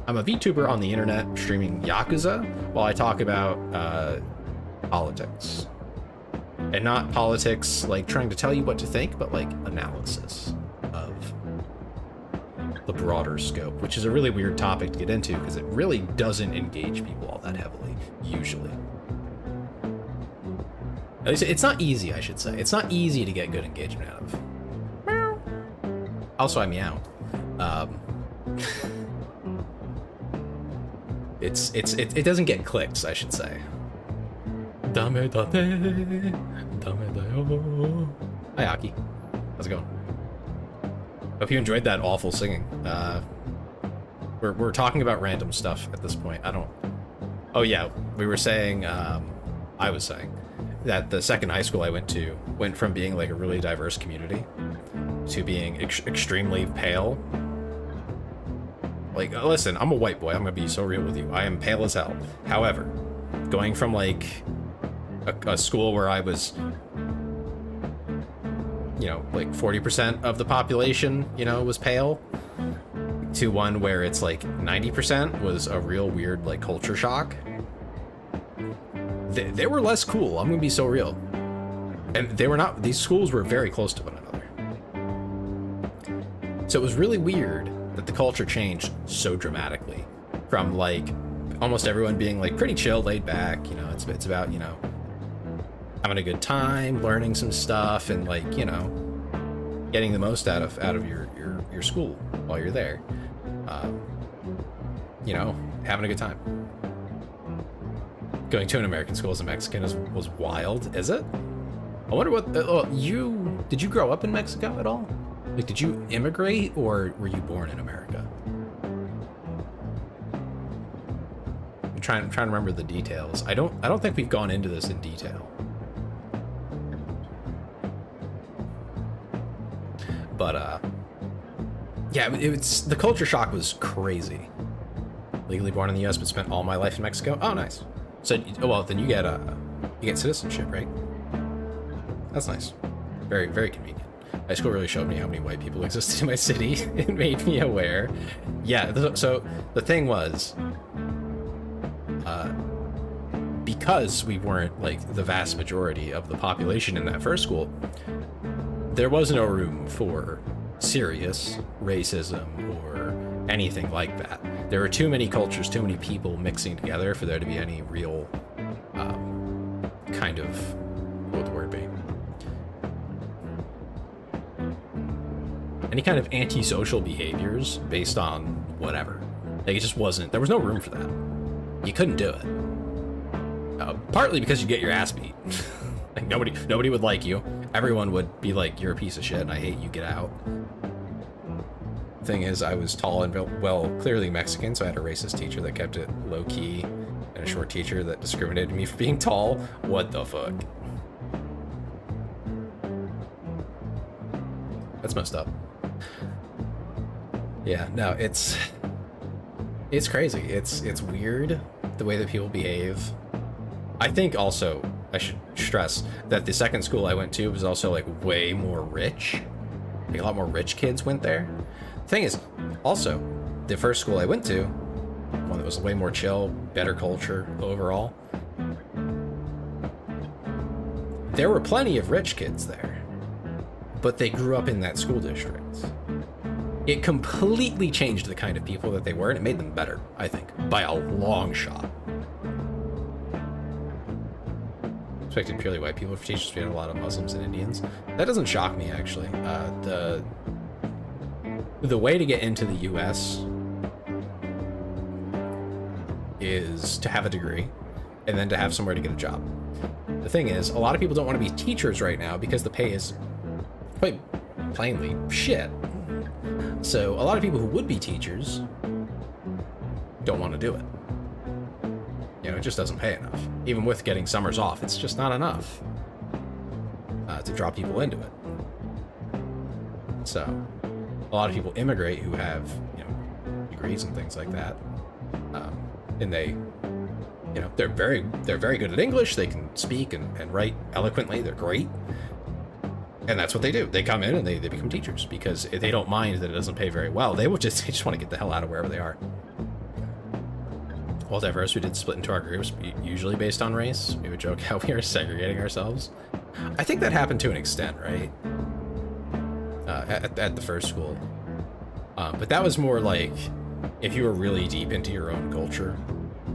I'm a VTuber on the internet streaming Yakuza while I talk about politics. And not politics like trying to tell you what to think, but like analysis of the broader scope, which is a really weird topic to get into because it really doesn't engage people all that heavily, usually. At least it's not easy, I should say. It's not easy to get good engagement out of. Meow. Also, I meow. It doesn't get clicks, I should say. Dame da de, dame da yo. Hi, Aki. How's it going? Hope you enjoyed that awful singing. We're talking about random stuff at this point. Oh yeah, we were saying, I was saying that the second high school I went to went from being like a really diverse community to being extremely pale. Like, listen, I'm a white boy. I'm gonna be so real with you. I am pale as hell. However, going from like a school where I was, like 40% of the population, was pale, to one where it's like 90% was a real weird like culture shock. They were less cool. I'm gonna be so real. And they were not, these schools were very close to one another. So it was really weird that the culture changed so dramatically from like almost everyone being like pretty chill, laid back, you know, it's about, you know, having a good time, learning some stuff, and like, you know, getting the most out of your school while you're there. You know, having a good time. Going to an American school as a Mexican was wild, is it? I wonder what, did you grow up in Mexico at all? Like, did you immigrate, or were you born in America? I'm trying to remember the details. I don't think we've gone into this in detail. But yeah, it's the culture shock was crazy. Legally born in the U.S. but spent all my life in Mexico. Oh, nice. So, well, then you get citizenship, right? That's nice. Very, very convenient. High school really showed me how many white people existed in my city. It made me aware. Yeah. So the thing was, because we weren't like the vast majority of the population in that first school, there was no room for serious racism or anything like that. There were too many cultures, too many people mixing together for there to be any real kind of, what would the word be? Any kind of antisocial behaviors based on whatever. Like, it just wasn't, there was no room for that. You couldn't do it. Partly because you get your ass beat. Like, nobody would like you. Everyone would be like, you're a piece of shit and I hate you, get out. Thing is, I was tall and, well, clearly Mexican, so I had a racist teacher that kept it low-key, and a short teacher that discriminated me for being tall. What the fuck? That's messed up. Yeah, no, it's crazy. It's weird the way that people behave. I think also, I should stress that the second school I went to was also like way more rich. Like, a lot more rich kids went there. Thing is, also, the first school I went to, one that was way more chill, better culture overall, there were plenty of rich kids there, but they grew up in that school district. It completely changed the kind of people that they were, and it made them better, I think, by a long shot. Expected purely white people for teachers. We had a lot of Muslims and Indians. That doesn't shock me, actually. The way to get into the U.S. is to have a degree and then to have somewhere to get a job. The thing is, a lot of people don't want to be teachers right now because the pay is quite plainly shit. So a lot of people who would be teachers don't want to do it. You know, it just doesn't pay enough. Even with getting summers off, it's just not enough to draw people into it. So a lot of people immigrate who have, you know, degrees and things like that, and they, you know, they're very good at English. They can speak and write eloquently. They're great, and that's what they do. They come in and they become teachers because they don't mind that it doesn't pay very well. They just want to get the hell out of wherever they are. Well, diverse, we did split into our groups, usually based on race. We would joke how we were segregating ourselves. I think that happened to an extent, right? At the first school. But that was more like if you were really deep into your own culture,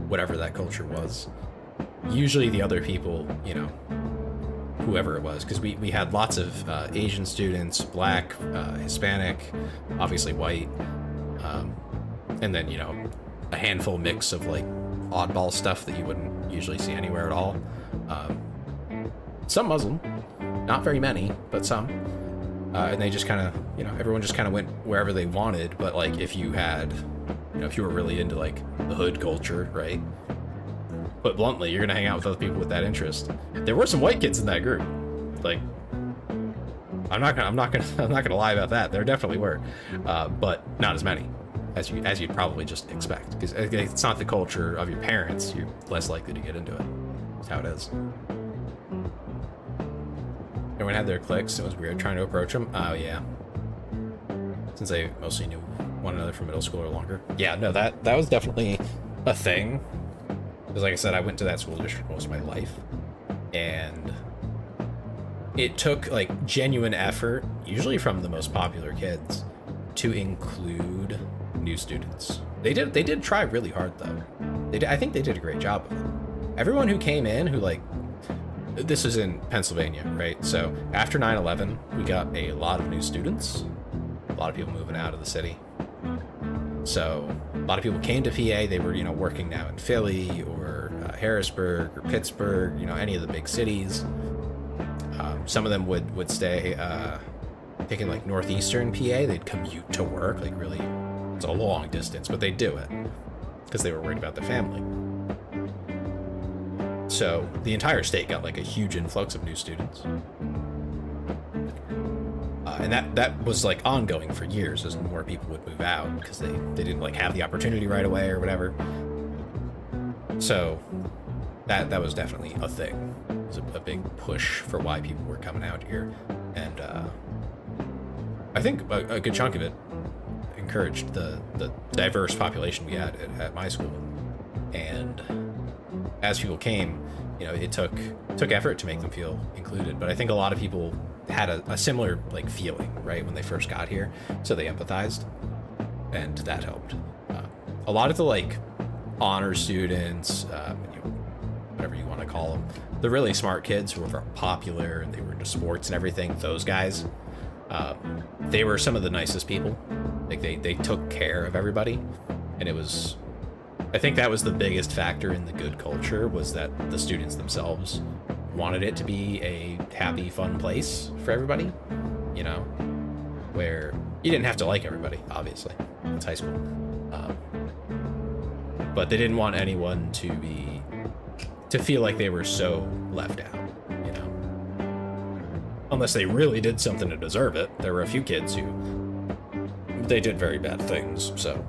whatever that culture was, usually the other people, you know, whoever it was, because we had lots of Asian students, black, Hispanic, obviously white, and then, you know, a handful mix of like oddball stuff that you wouldn't usually see anywhere at all. Some Muslim, not very many, but some. And they just kind of, you know, everyone just kind of went wherever they wanted. But like, if you had, you know, if you were really into like the hood culture, right? But bluntly, you're gonna hang out with other people with that interest. There were some white kids in that group. Like, I'm not gonna lie about that. There definitely were, but not as many as you'd probably just expect. Because it's not the culture of your parents. You're less likely to get into it. That's how it is. Everyone had their cliques. It was weird trying to approach them. Oh, yeah. Since they mostly knew one another from middle school or longer. Yeah, no, that was definitely a thing. Because like I said, I went to that school district most of my life. And it took, like, genuine effort, usually from the most popular kids, to include new students. They did try really hard though. I think they did a great job of it. Everyone who came in who like, this is in Pennsylvania, right? So after 9/11, we got a lot of new students, a lot of people moving out of the city. So a lot of people came to PA. They were, you know, working now in Philly or Harrisburg or Pittsburgh, you know, any of the big cities. Some of them would stay, I think in like northeastern PA, they'd commute to work, like really, it's a long distance, but they'd do it because they were worried about their family. So the entire state got like a huge influx of new students. And that was like ongoing for years as more people would move out because they didn't like have the opportunity right away or whatever. So that was definitely a thing. It was a big push for why people were coming out here. And I think a good chunk of it encouraged the diverse population we had at my school. And as people came, you know, it took effort to make them feel included. But I think a lot of people had a similar like feeling, right, when they first got here, so they empathized, and that helped. A lot of the like honor students, whatever you want to call them, the really smart kids who were very popular and they were into sports and everything, those guys, they were some of the nicest people. Like they took care of everybody, and it was, I think that was the biggest factor in the good culture, was that the students themselves wanted it to be a happy, fun place for everybody, you know, where you didn't have to like everybody, obviously. It's high school. But they didn't want anyone to feel like they were so left out, you know. Unless they really did something to deserve it. There were a few kids who, they did very bad things, so,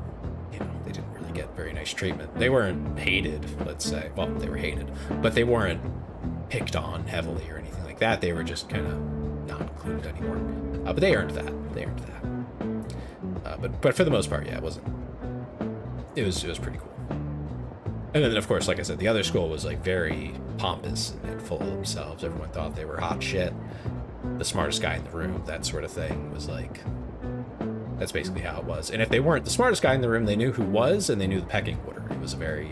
you know, they didn't really get very nice treatment. They weren't hated, let's say. Well, they were hated, but they weren't picked on heavily or anything like that. They were just kind of not included anymore. But they earned that. They earned that. But for the most part, yeah, it wasn't. It was pretty cool. And then, of course, like I said, the other school was like very pompous and full of themselves. Everyone thought they were hot shit. The smartest guy in the room, that sort of thing, was like, that's basically how it was. And if they weren't the smartest guy in the room, they knew who was, and they knew the pecking order. It was very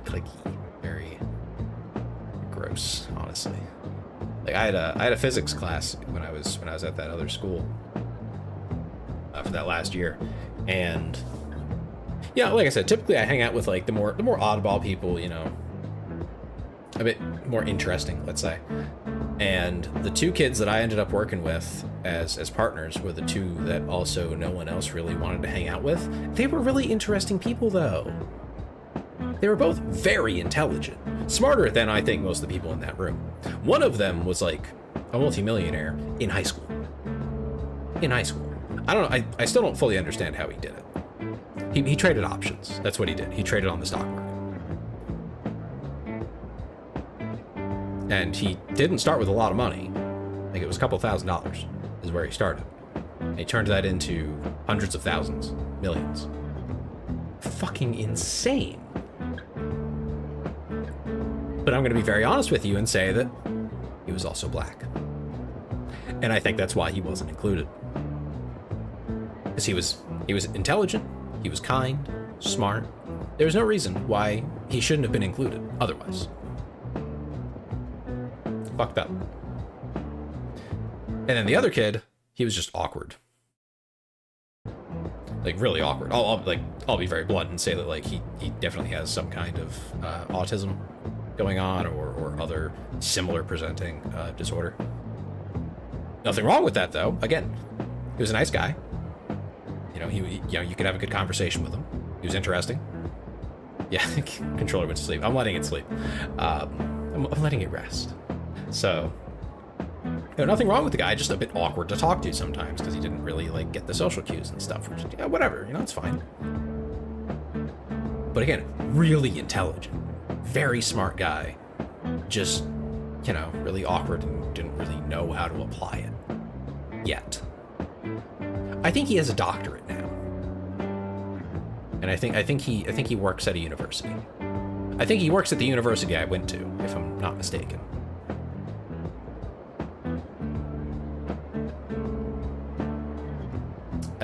cliquey, very gross, honestly. Like I had a physics class when I was at that other school for that last year, and yeah, like I said, typically I hang out with like the more oddball people, you know, a bit more interesting, let's say. And the two kids that I ended up working with as partners were the two that also no one else really wanted to hang out with. They were really interesting people, though. They were both very intelligent, smarter than I think most of the people in that room. One of them was like a multimillionaire in high school. In high school. I don't know, I still don't fully understand how he did it. He traded options. That's what he did. He traded on the stock market. And he didn't start with a lot of money. I think it was a couple $1,000s is where he started. And he turned that into hundreds of thousands, millions. Fucking insane. But I'm going to be very honest with you and say that he was also black. And I think that's why he wasn't included. Because he was intelligent, he was kind, smart. There was no reason why he shouldn't have been included otherwise. Fucked up. And then the other kid, he was just awkward. Like really awkward. I'll be very blunt and say that like he definitely has some kind of autism going on or other similar presenting disorder. Nothing wrong with that though. Again, he was a nice guy. You know, you could have a good conversation with him. He was interesting. Yeah, controller went to sleep. I'm letting it sleep. I'm letting it rest. So, you know, nothing wrong with the guy, just a bit awkward to talk to sometimes because he didn't really like get the social cues and stuff. Which, yeah, whatever, you know, it's fine. But again, really intelligent, very smart guy, just, you know, really awkward and didn't really know how to apply it yet. I think he has a doctorate now, and I think he works at a university. I think he works at the university I went to, if I'm not mistaken.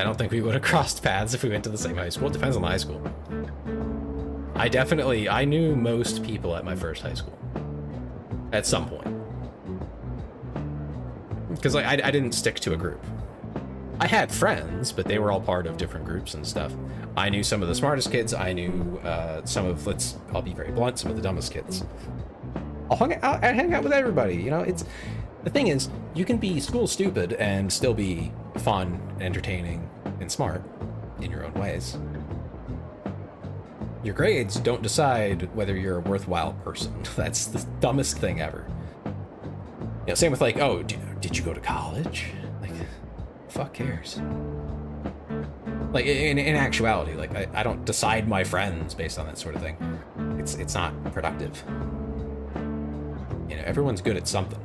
I don't think we would have crossed paths if we went to the same high school. It depends on the high school. I knew most people at my first high school. At some point. Because like, I didn't stick to a group. I had friends, but they were all part of different groups and stuff. I knew some of the smartest kids. I knew some of, I'll be very blunt, some of the dumbest kids. I'd hang out with everybody, you know? The thing is, you can be school stupid and still be fun, entertaining, and smart in your own ways. Your grades don't decide whether you're a worthwhile person. That's the dumbest thing ever. You know, same with like, oh, did you go to college? Like, fuck cares? Like, in actuality, like, I don't decide my friends based on that sort of thing. It's not productive. You know, everyone's good at something.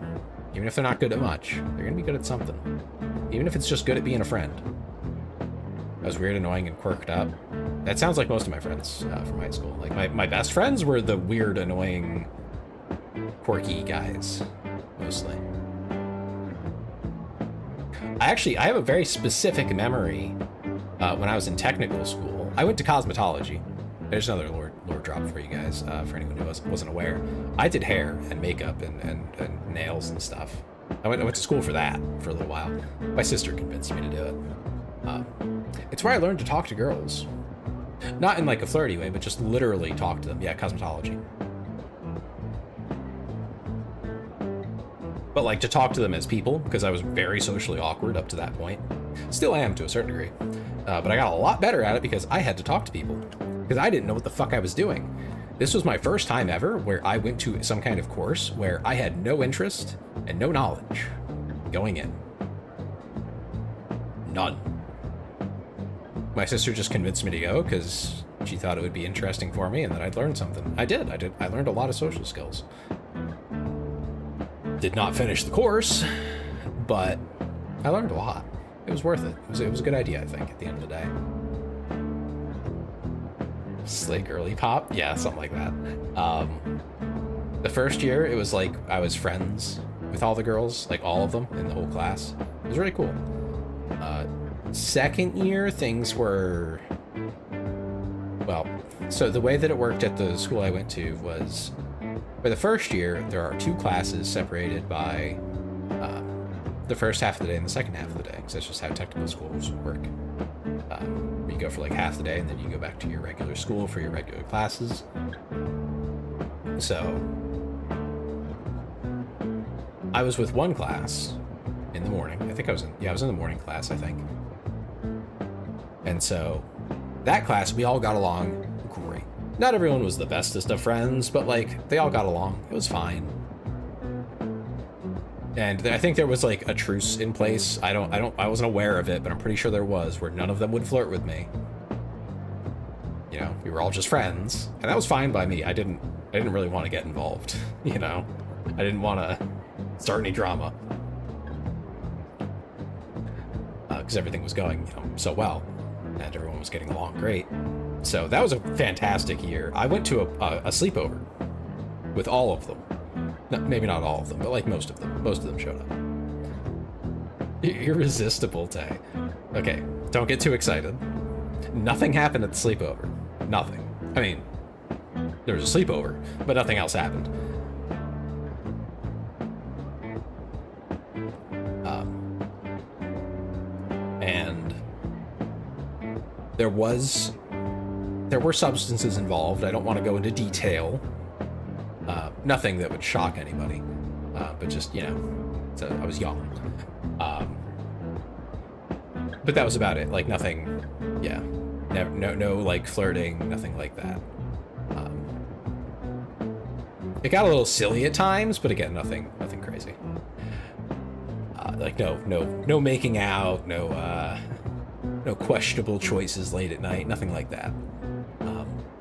Even if they're not good at much, they're gonna be good at something. Even if it's just good at being a friend. I was weird, annoying, and quirked up. That sounds like most of my friends from high school. Like, my best friends were the weird, annoying, quirky guys, mostly. I have a very specific memory when I was in technical school. I went to cosmetology. There's another lore drop for you guys, for anyone who wasn't aware. I did hair and makeup and nails and stuff. I went to school for that for a little while. My sister convinced me to do it. It's where I learned to talk to girls. Not in like a flirty way, but just literally talk to them. Yeah, cosmetology. But like to talk to them as people, because I was very socially awkward up to that point. Still am to a certain degree. But I got a lot better at it because I had to talk to people. Because I didn't know what the fuck I was doing. This was my first time ever where I went to some kind of course where I had no interest and no knowledge going in. None. My sister just convinced me to go because she thought it would be interesting for me and that I'd learn something. I did. I learned a lot of social skills. Did not finish the course, but I learned a lot. It was worth it. It was a good idea, I think, at the end of the day. Slay girly pop? Yeah, something like that. The first year, it was like I was friends with all the girls, like all of them in the whole class. It was really cool. Second year, things were... Well, so the way that it worked at the school I went to was... For the first year, there are 2 classes separated by the first half of the day and the second half of the day, because that's just how technical schools work. You go for like half the day, and then you go back to your regular school for your regular classes. So, I was with one class in the morning. I was in the morning class, I think. And so, that class, we all got along great. Not everyone was the bestest of friends, but like, they all got along. It was fine. And I think there was like a truce in place. I wasn't aware of it, but I'm pretty sure there was, where none of them would flirt with me. You know, we were all just friends, and that was fine by me. I didn't really want to get involved, you know? I didn't want to start any drama. Because everything was going, you know, so well, and everyone was getting along great. So that was a fantastic year. I went to a sleepover with all of them. No, maybe not all of them, but like most of them. Most of them showed up. Irresistible, Tay. Okay, don't get too excited. Nothing happened at the sleepover. Nothing. I mean, there was a sleepover, but nothing else happened. And there were substances involved. I don't want to go into detail. Nothing that would shock anybody, but just, you know, so I was young. But that was about it. Like nothing, yeah, no like flirting, nothing like that. It got a little silly at times, but again, nothing crazy. Like no making out, no questionable choices late at night, nothing like that.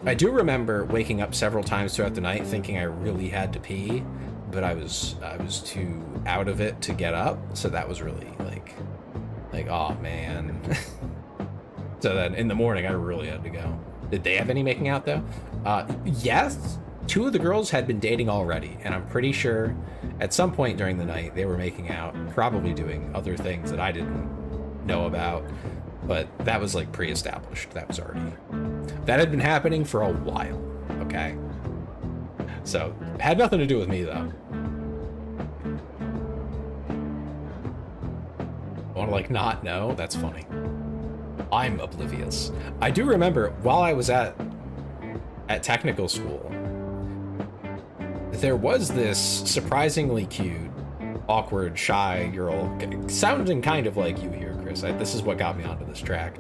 I do remember waking up several times throughout the night thinking I really had to pee, but I was too out of it to get up, so that was really like oh man. So then in the morning I really had to go. Did they have any making out though? Yes, 2 of the girls had been dating already, and I'm pretty sure at some point during the night they were making out, probably doing other things that I didn't know about. But that was like pre-established. That had been happening for a while, okay? So, had nothing to do with me, though. Want to, like, not know? That's funny. I'm oblivious. I do remember, while I was at technical school, there was this surprisingly cute, awkward, shy girl, sounding kind of like you here, Chris. This is what got me onto this track,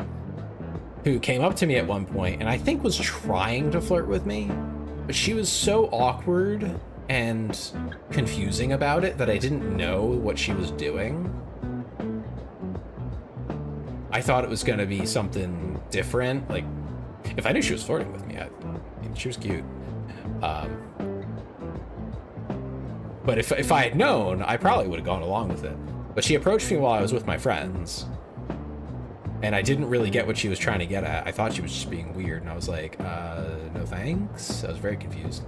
who came up to me at one point and I think was trying to flirt with me, but she was so awkward and confusing about it that I didn't know what she was doing. I thought it was going to be something different. Like, if I knew she was flirting with me, I mean, she was cute. But if I had known, I probably would have gone along with it. But she approached me while I was with my friends, and I didn't really get what she was trying to get at. I thought she was just being weird, and I was like, no thanks. I was very confused.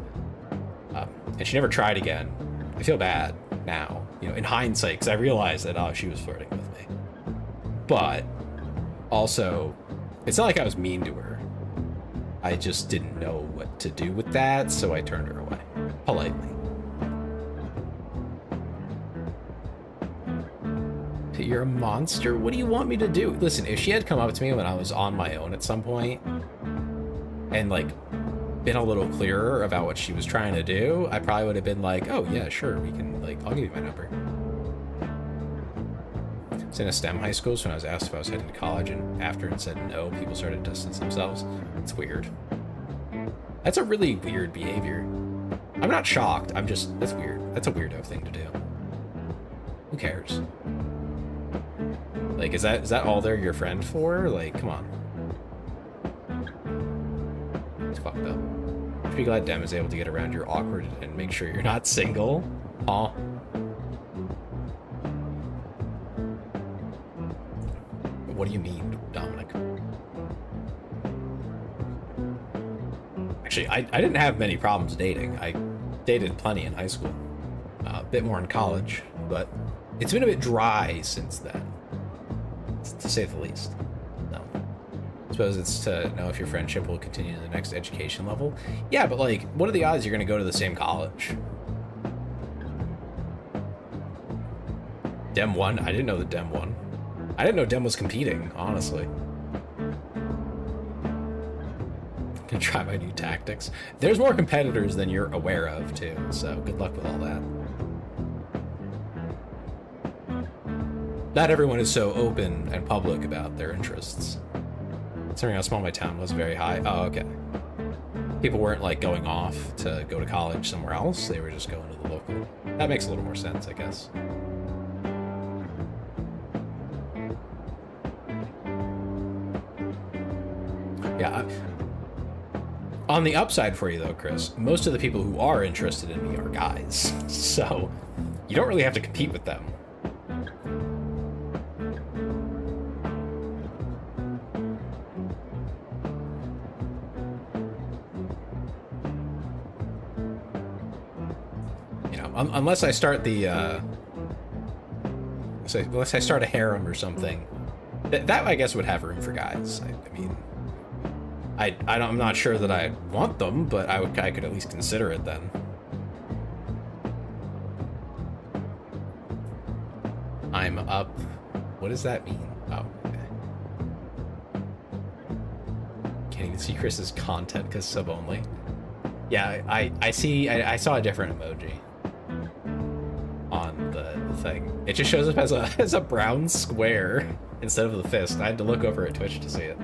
And she never tried again. I feel bad now, you know, in hindsight, because I realized that, oh, she was flirting with me. But also, it's not like I was mean to her. I just didn't know what to do with that, so I turned her away, politely. You're a monster? What do you want me to do? Listen, if she had come up to me when I was on my own at some point and, like, been a little clearer about what she was trying to do, I probably would have been like, oh, yeah, sure, we can, like, I'll give you my number. I was in a STEM high school, so when I was asked if I was heading to college, and after it said no, people started to distance themselves. It's weird. That's a really weird behavior. I'm not shocked. I'm just, that's weird. That's a weirdo thing to do. Who cares? Like, is that all they're your friend for? Like, come on. It's fucked up. Just be glad Dem is able to get around your awkward and make sure you're not single. Huh? What do you mean, Dominic? Actually, I didn't have many problems dating. I dated plenty in high school. A bit more in college, but it's been a bit dry since then, to say the least. No. I suppose it's to know if your friendship will continue to the next education level. Yeah, but like, what are the odds you're going to go to the same college? Dem won? I didn't know that Dem won. I didn't know Dem was competing, honestly. Gonna try my new tactics. There's more competitors than you're aware of, too, so good luck with all that. Not everyone is so open and public about their interests. Considering how small my town was, very high. Oh, okay. People weren't, like, going off to go to college somewhere else. They were just going to the local. That makes a little more sense, I guess. Yeah. On the upside for you, though, Chris, most of the people who are interested in me are guys. So you don't really have to compete with them. You know, unless I start the, unless I start a harem or something, that I guess would have room for guys. I mean, I'm not sure that I want them, but I could at least consider it then. I'm up. What does that mean? Oh, okay. Can't even see Chris's content because sub only. Yeah, I saw a different emoji on the thing. It just shows up as a brown square instead of the fist. I had to look over at Twitch to see it.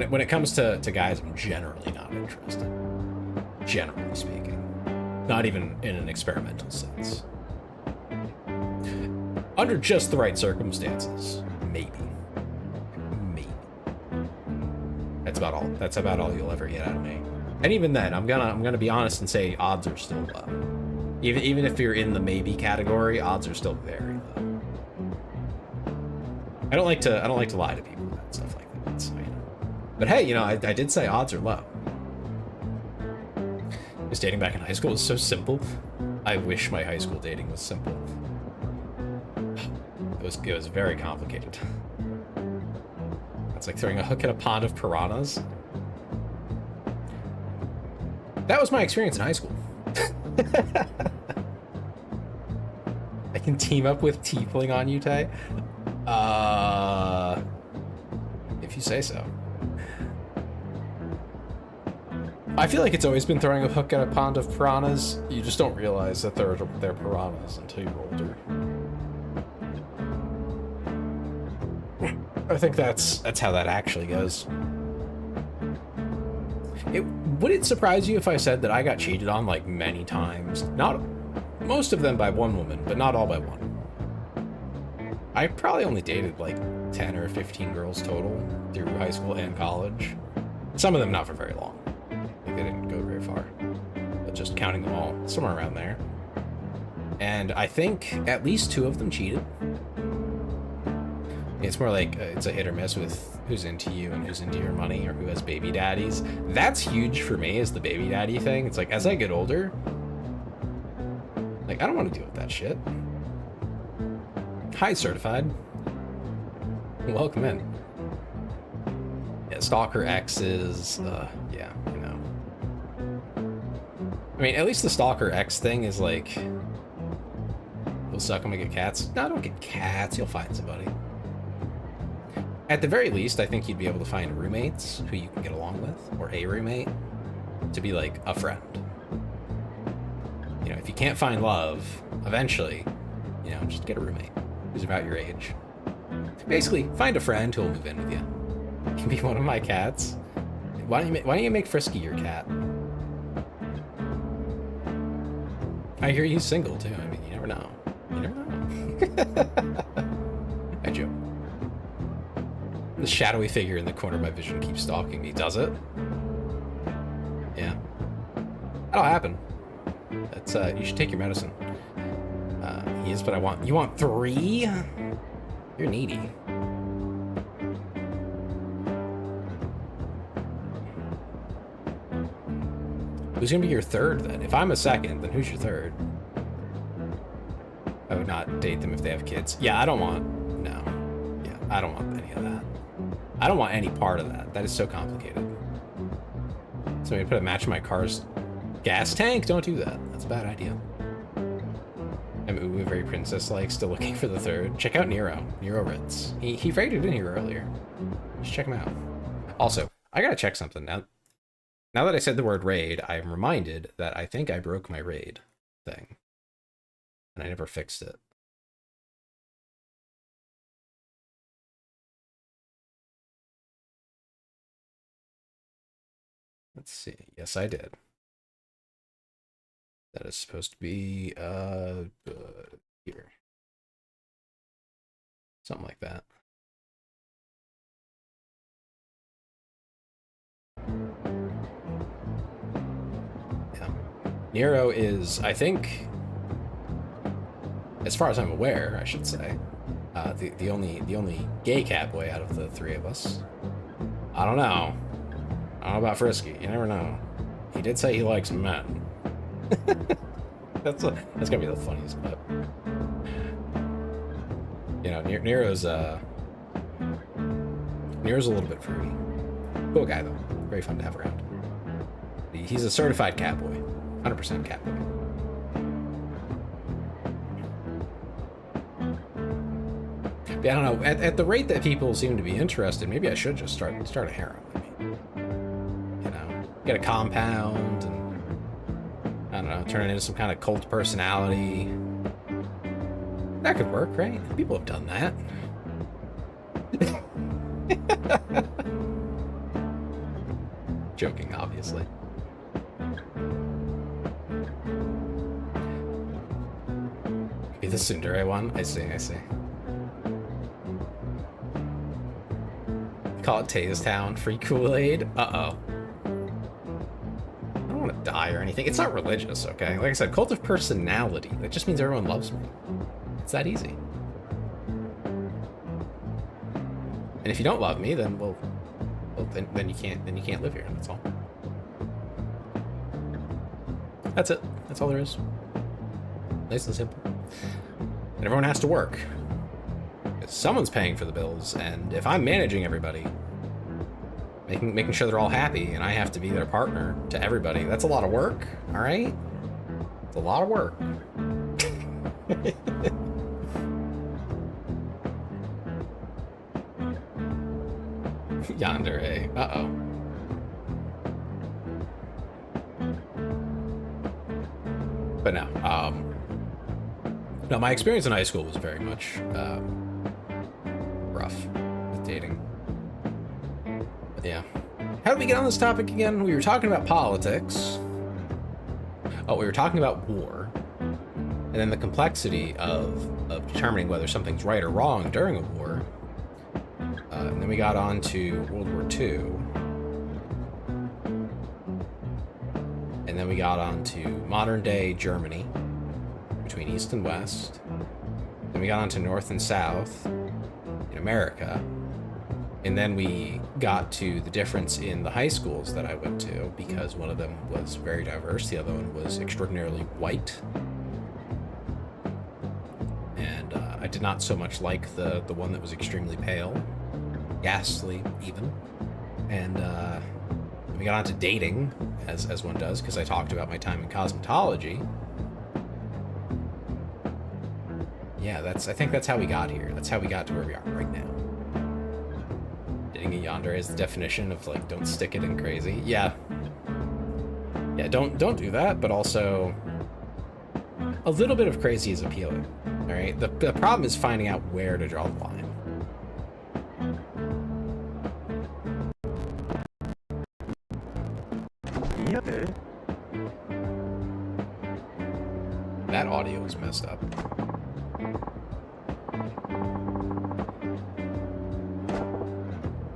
When it comes to guys, I'm generally not interested. Generally speaking. Not even in an experimental sense. Under just the right circumstances, maybe. Maybe. That's about all you'll ever get out of me. And even then, I'm gonna be honest and say odds are still low. Even if you're in the maybe category, odds are still very low. I don't like to lie to people about stuff like that, so you know. But hey, you know, I did say odds are low. Because dating back in high school was so simple. I wish my high school dating was simple. It was very complicated. It's like throwing a hook in a pond of piranhas. That was my experience in high school. I can team up with Tiefling on you, Tay. If you say so. I feel like it's always been throwing a hook at a pond of piranhas. You just don't realize that they're piranhas until you're older. I think that's how that actually goes. Would it surprise you if I said that I got cheated on like many times? Not most of them by one woman, but not all by one. I probably only dated like 10 or 15 girls total through high school and college. Some of them not for very long. Like they didn't go very far. But just counting them all, somewhere around there. And I think at least 2 of them cheated. It's more like it's a hit or miss with who's into you and who's into your money or who has baby daddies. That's huge for me, is the baby daddy thing. It's like, as I get older, like, I don't want to deal with that shit. Hi, certified. Welcome in. Yeah, stalker exes, yeah, you know. I mean, at least the stalker ex thing is like, you'll suck them and get cats. No, don't get cats, you'll find somebody. At the very least, I think you'd be able to find roommates who you can get along with, or a roommate, to be like a friend. You know, if you can't find love, eventually, you know, just get a roommate who's about your age. Basically, find a friend who will move in with you. You can be one of my cats. Why don't you make Frisky your cat? I hear he's single too. I mean, you never know. You never know. I joke. The shadowy figure in the corner of my vision keeps stalking me. Does it? Yeah. That'll happen. That's you should take your medicine. He is, but you want 3? You're needy. Who's gonna be your 3rd then? If I'm a 2nd, then who's your 3rd? I would not date them if they have kids. Yeah, I don't want any of that. I don't want any part of that. That is so complicated. So I'm gonna put a match in my car's gas tank? Don't do that. That's a bad idea. I'm ooh, very princess-like, still looking for the 3rd. Check out Nero. Nero Ritz. He raided in here earlier. Just check him out. Also, I gotta check something. Now that I said the word raid, I am reminded that I think I broke my raid thing. And I never fixed it. Let's see. Yes, I did. That is supposed to be here. Something like that. Yeah. Nero is, I think, as far as I'm aware, I should say, the only gay catboy out of the 3 of us. I don't know. I don't know about Frisky. You never know. He did say he likes men. That's gonna be the funniest clip. You know, Nero's a little bit fruity. Cool guy though. Very fun to have around. He's a certified catboy. 100% catboy. But I don't know. At the rate that people seem to be interested, maybe I should just start a harem. I mean, you know, get a compound and I don't know, turn it into some kind of cult personality. That could work, right? People have done that. Joking, obviously. Be the tsundere one? I see. Call it Taze Town. Free Kool-Aid? Uh-oh. I don't want to die or anything. It's not religious, okay? Like I said, cult of personality. That just means everyone loves me. It's that easy. And if you don't love me, then we'll well, then you can't live here. That's all. That's it. That's all there is. Nice and simple. And everyone has to work. Someone's paying for the bills, and if I'm managing everybody, making sure they're all happy, and I have to be their partner to everybody, that's a lot of work, all right? It's a lot of work. Yandere. Uh-oh. But no, my experience in high school was very much rough with dating. But yeah. How did we get on this topic again? We were talking about politics. Oh, we were talking about war. And then the complexity of determining whether something's right or wrong during a war. And then we got on to World War II. And then we got on to modern day Germany, between East and West. Then we got on to North and South in America. And then we got to the difference in the high schools that I went to, because one of them was very diverse, the other one was extraordinarily white. And I did not so much like the one that was extremely pale, ghastly even. And we got on to dating, as one does, because I talked about my time in cosmetology. Yeah, I think that's how we got here. That's how we got to where we are right now. Dating a yandere is the definition of, like, don't stick it in crazy. Yeah. Yeah, don't do that, but also a little bit of crazy is appealing. All right? The problem is finding out where to draw the line. That audio is messed up.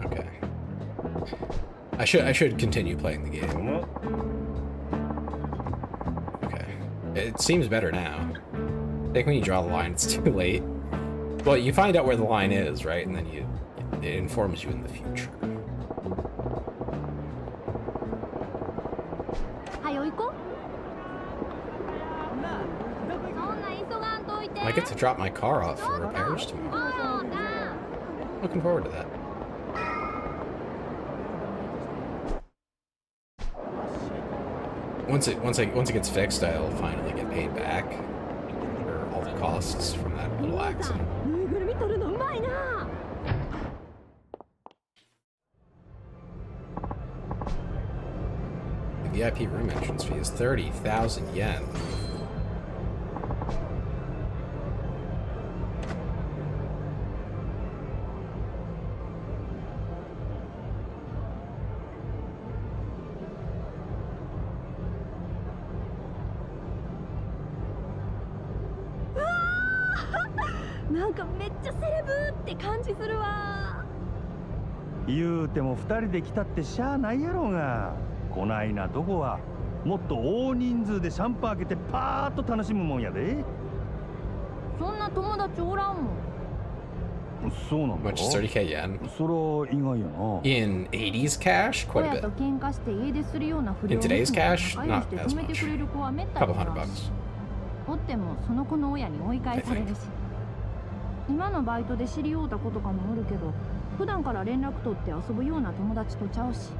Okay. I should continue playing the game. Okay. It seems better now. I think when you draw the line, it's too late. Well, you find out where the line is, right? And then it informs you in the future. I get to drop my car off for repairs tomorrow. Looking forward to that. Once it gets fixed, I'll finally get paid back for all the costs from that little accident. The VIP room entrance fee is 30,000 yen.言うても2人で来たってしゃあないやろが。こないなとこはもっと大人数でシャンパン開けてパーッと楽しむもんやで。そんな友達おらんもん。そうなんだ。Much 30k yen. それ意外やな。In 80s cash, quite a 親と bit. 喧嘩して家出するような不良 In today's cash, 仲良 not して as 止めて much. くれる子はめった Couple におら hundred ん bucks. おってもその子の親に追い返されるし、今のバイトで知り合うた子とかもおるけど、普段から連絡取って遊ぶような友達とちゃうし、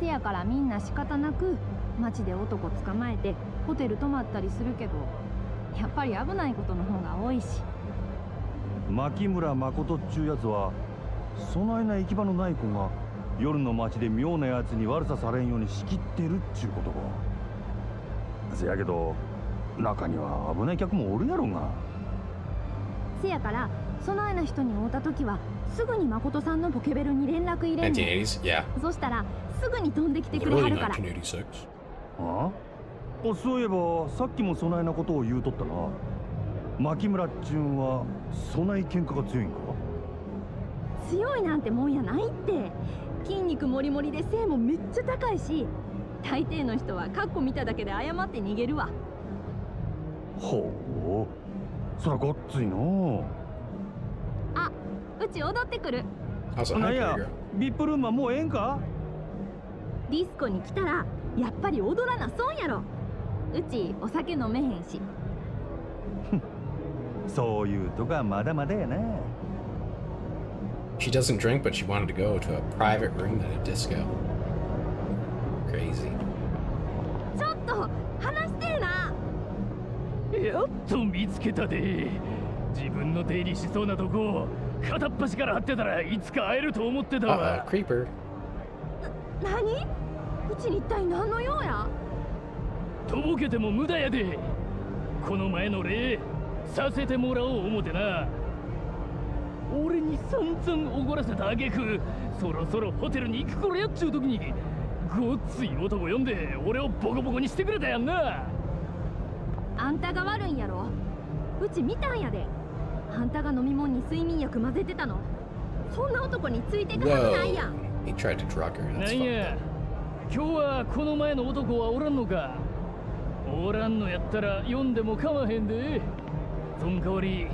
せやからみんな仕方なく街で男捕まえてホテル泊まったりするけど、やっぱり危ないことの方が多いし。牧村誠っちゅうやつはそないな行き場のない子が夜の街で妙なやつに悪さされんように仕切ってるっちゅうことか。せやけど中には危ない客もおるやろが。せやからそないな人に会うた時はすぐに誠さんのポケベルに連絡入れんねん。 1980s, yeah. そしたらすぐに飛んできてくれは Literally るから。 1986. ああ、そういえばさっきもそないなことを言うとったな。牧村っちゅんはそない喧嘩が強いんか。強いなんてもんやないって。筋肉もりもりで背もめっちゃ高いし、大抵の人はカッコ見ただけで謝って逃げるわ。ほう、そらごっついの。あ、うち踊ってくる。I was like, なん hi, や pretty girl. ビップルームはもうええんか？ディスコに来たらやっぱり踊らな損やろ。うちお酒飲めへんし。そういうとこはまだまだやな。 She doesn't drink, but she wanted to go to a private room at a disco. Crazy. ちょっと話してえな。やっと見つけたで。自分の出入りしそうなとこ片っ端から張ってたらいつか会えると思ってた Uh-oh, わ。 creeper. 何？うちに一体何の用や？とぼけても無駄やで。この前の礼させてもらおう思てな。俺に散々おごらせた挙句、そろそろホテルに行く頃やっちゅう時にごっつい男呼んで俺をボコボコにしてくれたやんな。あんたが悪いんやろ。うち見たんやで。あんたが飲み物に睡眠薬混ぜてたの。そんな男についてくはずないやん。 He tried to drug her. な That's ん fucked や up. 今日はこの前の男はおらんのか。おらんのやったら読んでもかまへんで。そん代わり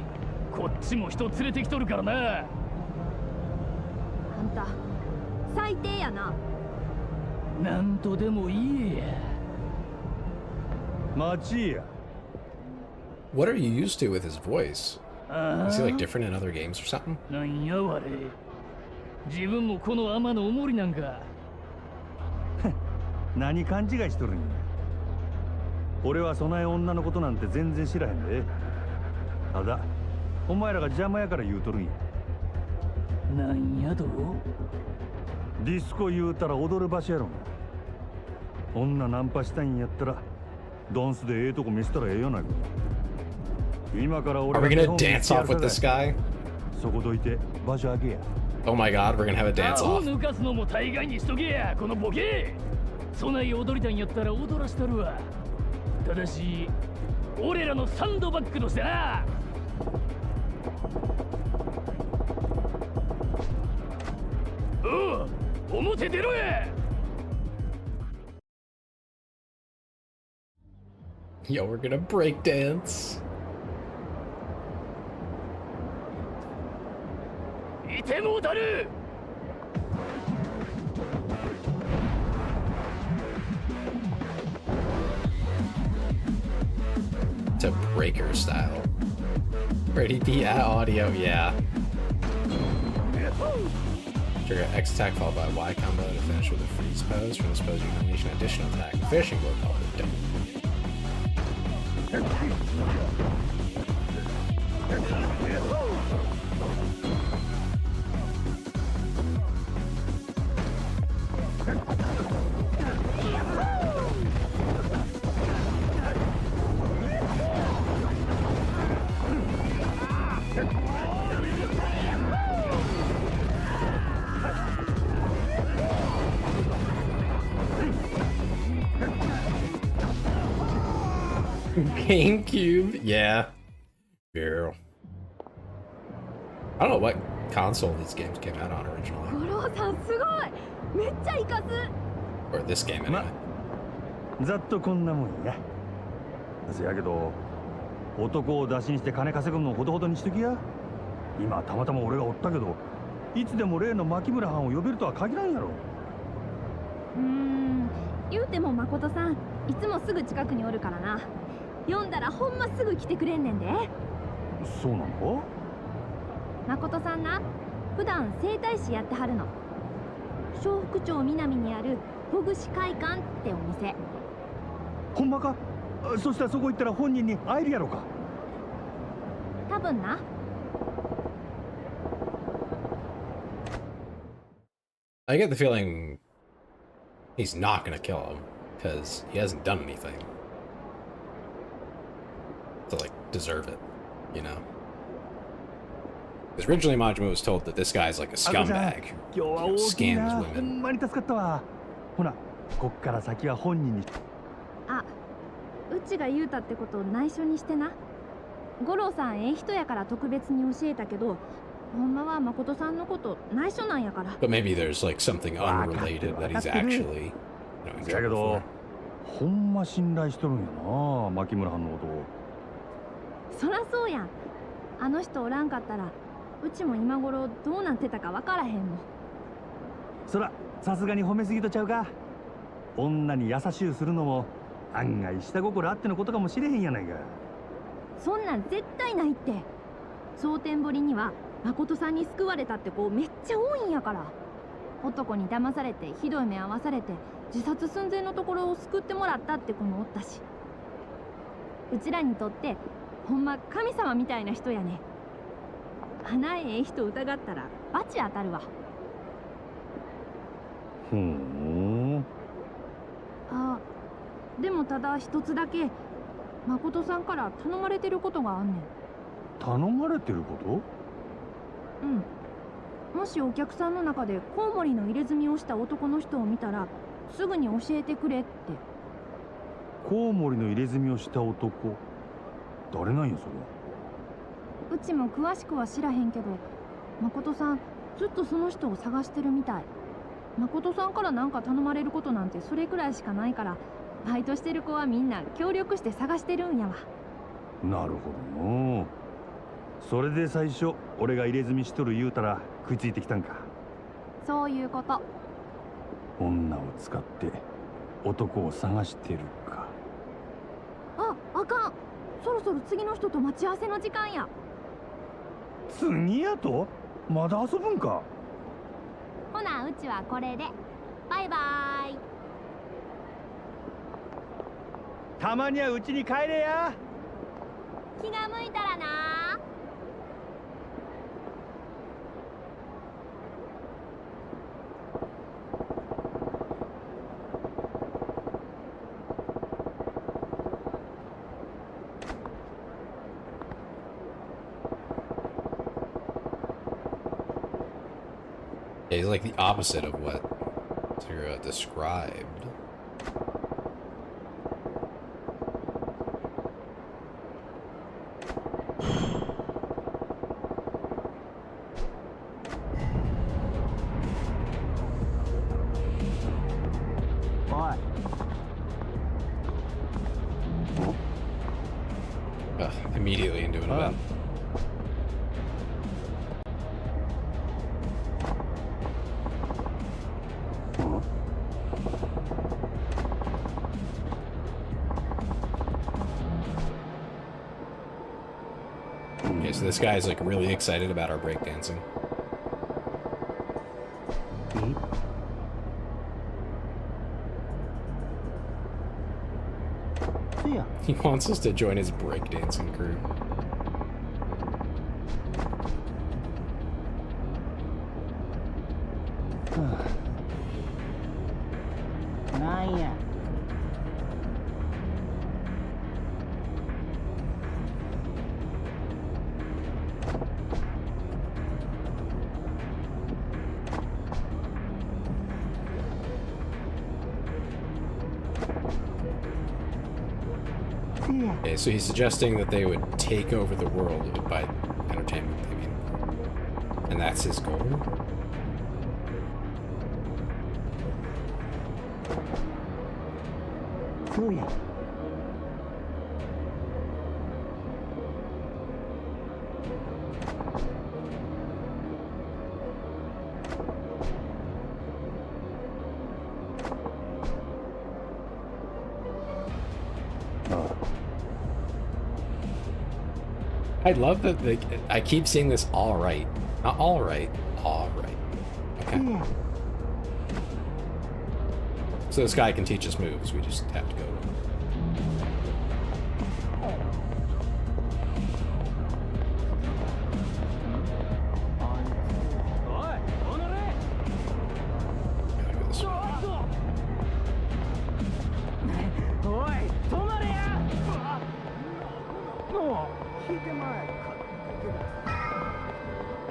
こっちも人連れてきとるからな。あんた最低やな。なんとでもいいや。待ちや。 What are you used to with his voice? あ Is he like あ different in other games or something? なんやわれ。自分もこの天のおもりなんか。何勘違いしとるんや。俺はそない女のことなんて全然知らへんで。ただお前らが邪魔やから言うとるんや。なんやと？ディスコ言うたら踊る場所やろ。女ナンパしたいんやったらダンスでええとこ見せたらええやないか。今から俺 Are we が gonna dance off with this guy? そこどいて場所あげや。 Oh my god, we're gonna have a dance アホ off. 抜かすのも大概にしとけやこのボケ。そない踊りたいんやったら踊らしたるわ。ただし俺らのサンドバッグとしてな。おう表出ろや。 Yo, we're gonna break dance. いてもうたる。 To breaker style. Ready B at audio, yeah. Trigger X attack followed by Y combo to finish with a freeze pose. From this pose, you can unleash an additional attack. Finishing blow called the double. GameCube, yeah. Girl. I don't know what console these games came out on originally. 五郎さんすごい。めっちゃイカす。 Or this game anyway. ざっとこんなもんや。せやけど男を出しにして金稼ぐのをほどほどにしときや。今たまたま俺がおったけどいつでも例の牧村藩を呼べるとは限らんやろ。言うても誠さんいつもすぐ近くにおるからな。読んだらほんますぐ来てくれんねんで。そうなのか？誠さんな普段整体師やってはるの。笑福町南にあるほぐし会館ってお店。ほんまか？そしたらそこ行ったら本人に会えるやろか。多分な。I get the feeling he's not gonna kill him because he hasn't done anything to like deserve it, you know. Because originally Majima was told that this guy's like a scumbag who 今日は大きい scams な。ほ women. んまに助かったわ。ほな、こっから先は本人に。あ、うちが言うたってことを内緒にしてな。五郎さんええ人やから特別に教えたけど、ほんまは誠さんのこと内緒なんやから。 But maybe there's like something unrelated that he's actually, you know, in せやけ trouble ど for. ほんま信頼しとるんやな、牧村藩のことを。そらそうやん。あの人おらんかったらうちも今頃どうなってたか分からへんもん。そらさすがに褒めすぎとちゃうか。女に優しゅうするのも案外下心あってのことかもしれへんやないか。そんなん絶対ないって。蒼天堀には誠さんに救われたって子めっちゃ多いんやから。男に騙されてひどい目合わされて自殺寸前のところを救ってもらったって子もおったし、うちらにとってほんま神様みたいな人やね。花ええ人疑ったらバチ当たるわ。ふん。あ、でもただ一つだけ誠さんから頼まれてることがあんねん。頼まれてること？うん。もしお客さんの中でコウモリの入れ墨をした男の人を見たらすぐに教えてくれって。コウモリの入れ墨をした男、誰なんやそれは。うちも詳しくは知らへんけど、誠さんずっとその人を探してるみたい。誠さんから何か頼まれることなんてそれくらいしかないから、バイトしてる子はみんな協力して探してるんやわ。なるほどの。それで最初俺が入れ墨しとる言うたら食いついてきたんか。そういうこと。女を使って男を探してるか。あかん。そろそろ次の人と待ち合わせの時間や。次やと？まだ遊ぶんか。ほなうちはこれでバイバーイ。たまにはうちに帰れや。気が向いたらな。Yeah, he's like the opposite of what Tira described. Immediately into an event. Okay, so this guy's like really excited about our breakdancing. He wants us to join his breakdancing crew. Okay, so he's suggesting that they would take over the world by entertainment, I mean. And that's his goal? I love that I keep seeing this all right. Not all right, all right. Okay. So this guy can teach us moves, we just have to go.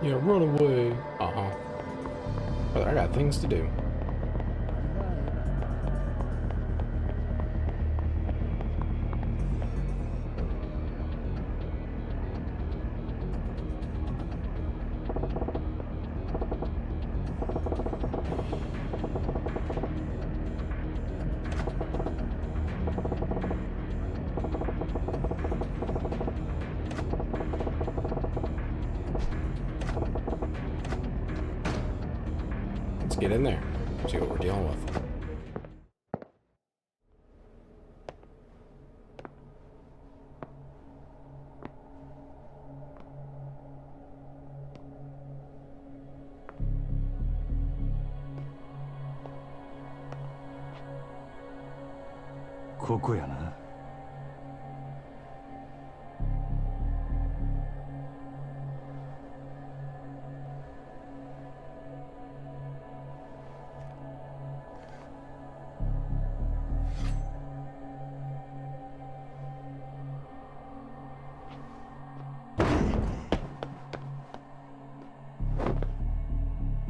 Yeah, run away. Uh-huh. But I got things to do. get in there. See what we're dealing with.ここやな。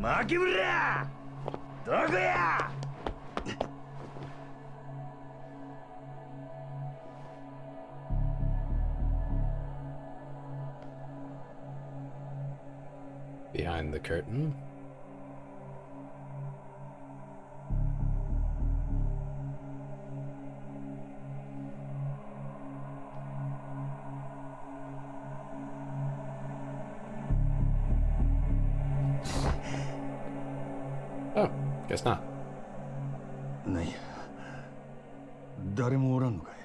負けぶりゃどこや。Behind the curtain. Oh, guess not. なんや、誰もおらんのかい。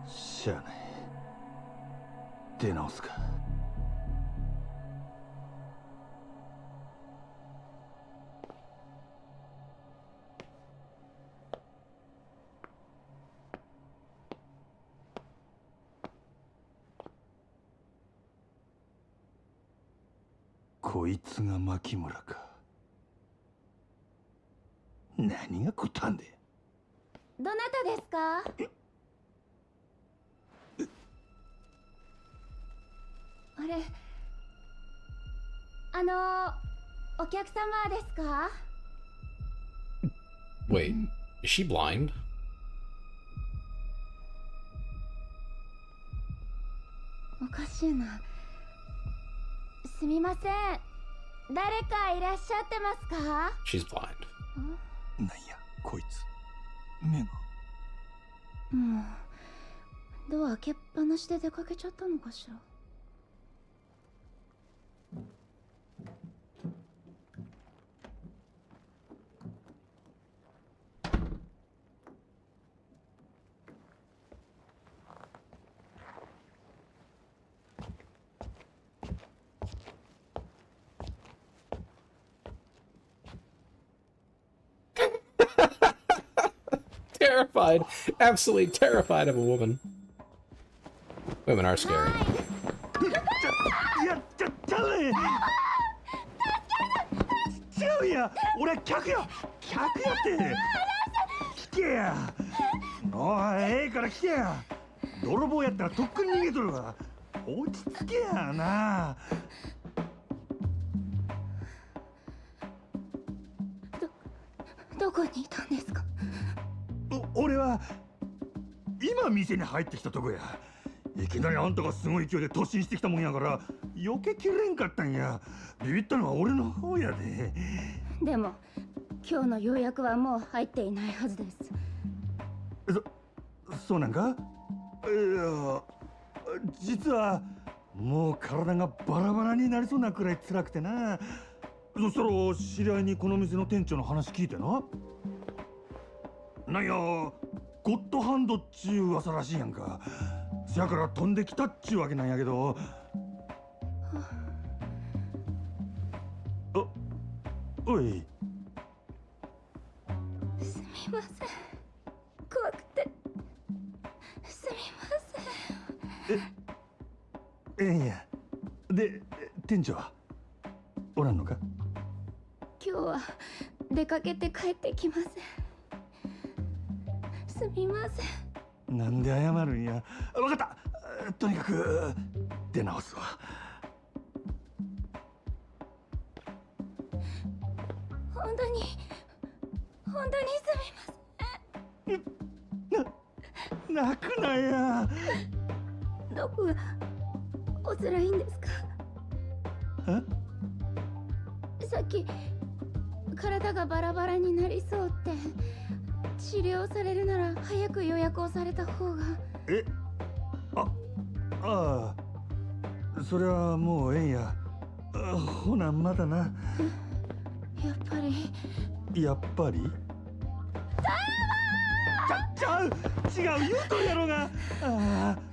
しゃあない。出直すか。こいつが牧村か。何がこったんで。どなたですか？あれ、お客様ですか？ Wait, is she blind? おかしいな。すみません。誰かいらっしゃってますか？ She's blind. なんや、こいつ。目が。もう、ドア開けっぱなしで出かけちゃったのかしら。Terrified, absolutely terrified of a woman. Women are scary. やっちゃったね。違うや、俺客や。客やって。聞けや。おい、ええから聞けや。泥棒やったらとっくに逃げとるわ。落ち着けやな。どこにいたんですか？俺は今店に入ってきたとこや。いきなりあんたがすごい勢いで突進してきたもんやから避けきれんかったんや。ビビったのは俺の方やで。でも今日の予約はもう入っていないはずです。そうなんか？いや、実はもう体がバラバラになりそうなくらい辛くてな。そしたら知り合いにこの店の店長の話聞いてな。なんや、ゴッドハンドっちゅう噂らしいやんか。せやから飛んできたっちゅうわけなんやけど。おい。すみません。怖くて。すみません。ええんや。で、店長はおらんのか？今日は出かけて帰ってきません。すみません。なんで謝るんや。わかった。とにかく出直すわ。本当にすみません。泣くなや。どこがお辛いんですか？さっき体がバラバラになりそうって。治療されるなら早く予約をされた方が。え、ああ、それはもうええんや。ほなまだな。やっぱり。やっぱり違う言うとるやろが。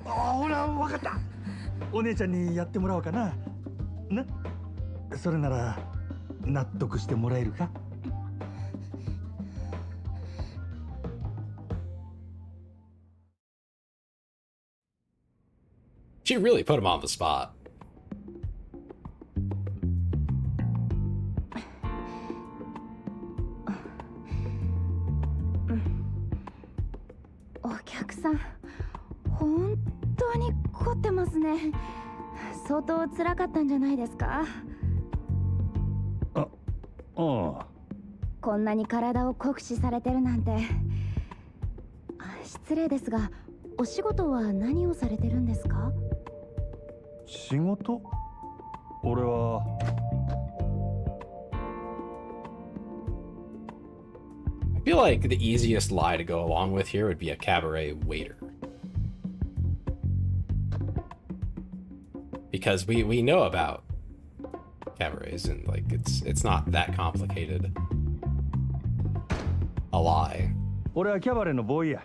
ほら分かった。お姉ちゃんにやってもらおうかな。それなら納得してもらえるか。She really put him on the spot. お客さん、本当に凝ってますね。相当辛かったんじゃないですか。こんなに体を酷使されてるなんて。失礼ですが、お仕事は何をされてるんですか？仕事？俺はI feel like the easiest lie to go along with here would be a cabaret waiter. Because we know about cabarets and like it's not that complicated. A lie. 俺はキャバレーのボーイや。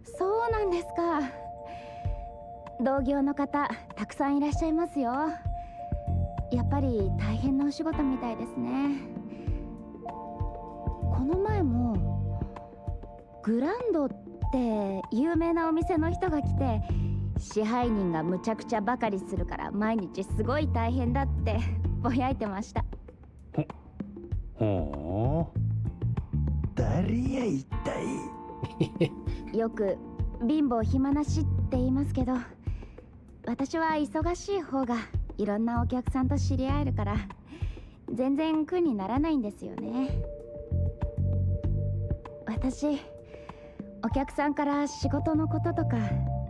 そうなんですか。同業の方たくさんいらっしゃいますよ。やっぱり大変なお仕事みたいですね。この前もグランドって有名なお店の人が来て、支配人がむちゃくちゃバカりするから毎日すごい大変だってぼやいてました。ほう、誰や一体。よく貧乏暇なしって言いますけど、私は忙しい方がいろんなお客さんと知り合えるから全然苦にならないんですよね。私、お客さんから仕事のこととか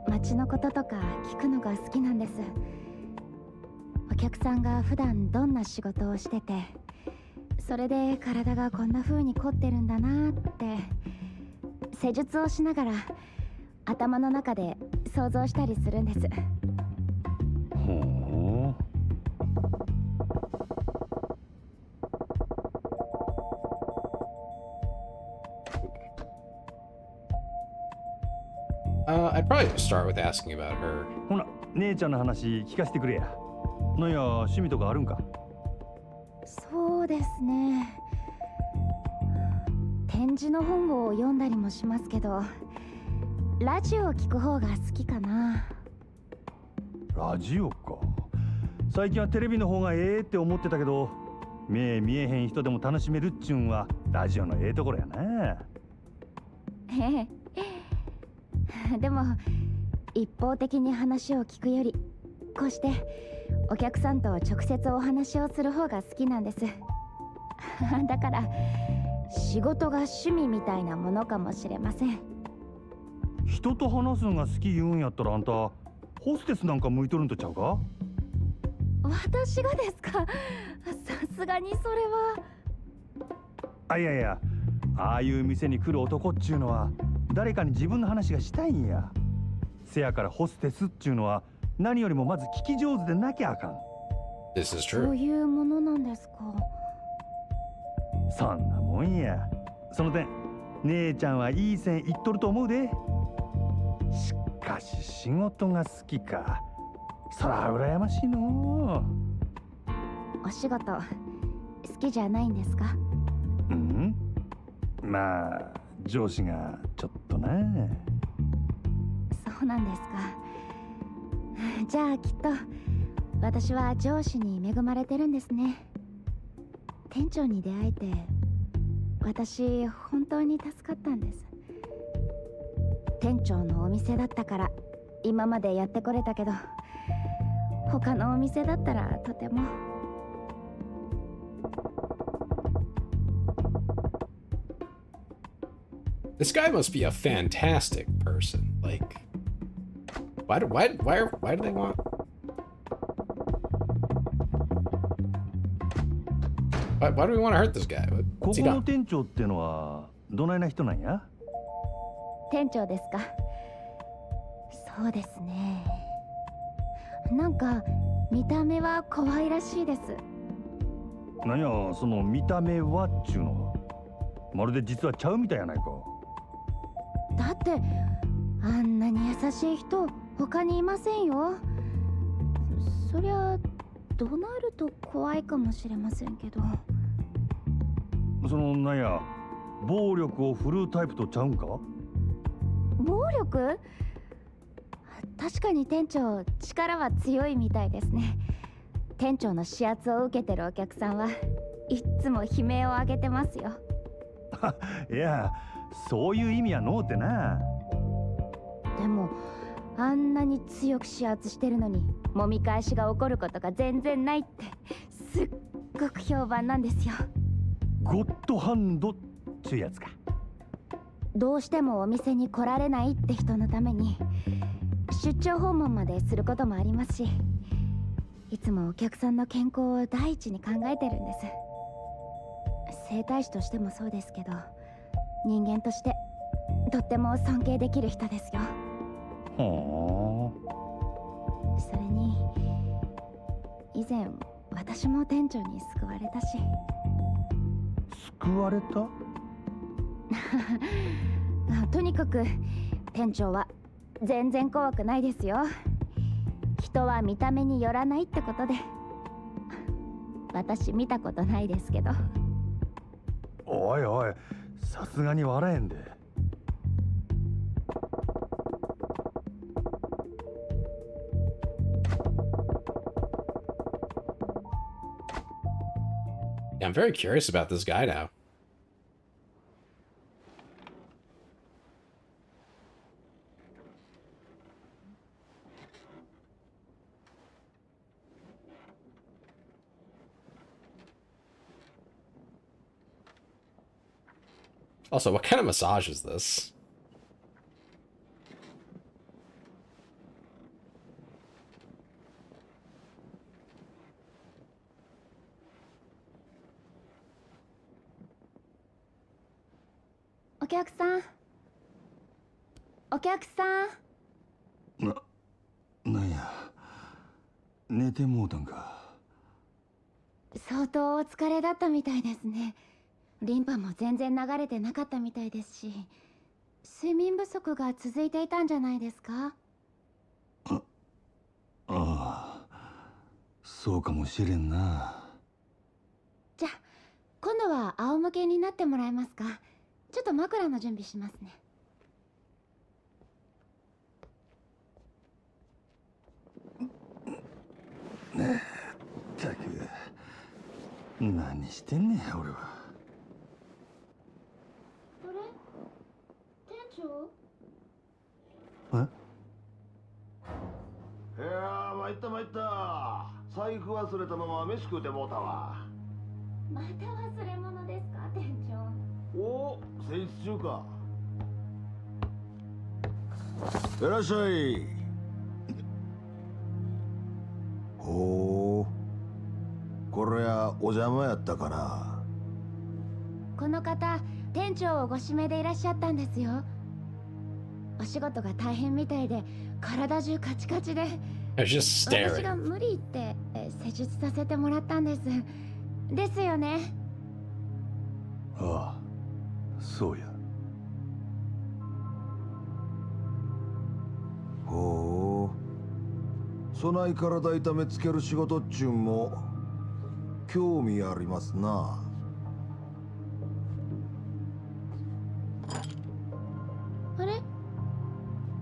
街のこととか聞くのが好きなんです。お客さんが普段どんな仕事をしてて、それで体がこんな風に凝ってるんだなって施術をしながら頭の中で想像したりするんです。ほう。I'd probably just start with asking about her. ほな、姉ちゃんの話聞かせてくれや。なんや趣味とかあるんか。そうですね。展示の本を読んだりもしますけど、ラジオを聞く方が好きかな。ラジオか。最近はテレビの方がええって思ってたけど、目見えへん人でも楽しめるっちゅうんはラジオのええところやな。ええ。でも一方的に話を聞くより、こうしてお客さんと直接お話をする方が好きなんです。だから仕事が趣味みたいなものかもしれません。人と話すのが好き言うんやったら、あんたホステスなんか向いとるんとちゃうか。私がですか。さすがにそれは。いやいや、ああいう店に来る男っちゅうのは誰かに自分の話がしたいんや。せやからホステスっちゅうのは何よりもまず聞き上手でなきゃあかん。 This is そ true. ういうものなんですか。そんなもんや。その点姉ちゃんはいい線いっとると思うで。しかし仕事が好きか。そら羨ましいの。お仕事好きじゃないんですか。うん、まあ上司がちょっとな。そうなんですか。じゃあきっと私は上司に恵まれてるんですね。店長に出会えて私本当に助かったんです。店長のお店だったから今までやってこれたけど、他のお店だったらとても。This guy must be a fantastic person. Like, why do they want? Why do we want to hurt this guy? こ What's he この done? 店長ってのはどないな人なんや？店長ですか？そうですね。なんか見た目は可愛らしいです。なんやその見た目はっちゅうのはまるで実はちゃうみたいやないか。だってあんなに優しい人他にいませんよ。そりゃ怒鳴ると怖いかもしれませんけど。そのなんや暴力を振るうタイプとちゃうんか？暴力？確かに店長力は強いみたいですね。店長の指圧を受けてるお客さんはいっつも悲鳴を上げてますよ。いやそういう意味やのうてな。でもあんなに強く指圧してるのに揉み返しが起こることが全然ないってすっごく評判なんですよ。ゴッドハンドっちゅうやつか。どうしてもお店に来られないって人のために出張訪問まですることもありますし、いつもお客さんの健康を第一に考えてるんです。整体師としてもそうですけど、人間としてとっても尊敬できる人ですよ。はあ。それに以前私も店長に救われたし。救われた？とにかく店長は全然怖くないですよ。人は見た目によらないってことで。私見たことないですけど。おいおい、さすがに笑えんで。I'm very curious about this guy now. Also, what kind of massage is this? Okyaksan. なんや、寝てもうたんか。相当お疲れだったみたいですね。リンパも全然流れてなかったみたいですし、睡眠不足が続いていたんじゃないですか？ああ、そうかもしれんな。じゃあ今度は仰向けになってもらえますか？ちょっと枕の準備しますね。ったく何してんねん俺は。あれ？店長？いやー、参った参った。財布忘れたまま飯食うてもうたわ。また忘れ物ですか、店長？おお、戦術中か。いらっしゃい。ほう、これはお邪魔やったかな。この方、店長をご指名でいらっしゃったんですよ。お仕事が大変みたいで体中カチカチで、私が無理って施術させてもらったんです。ですよね。ああ、そうや。ほう、そない体痛めつける仕事っちゅうんも興味ありますな。あれ？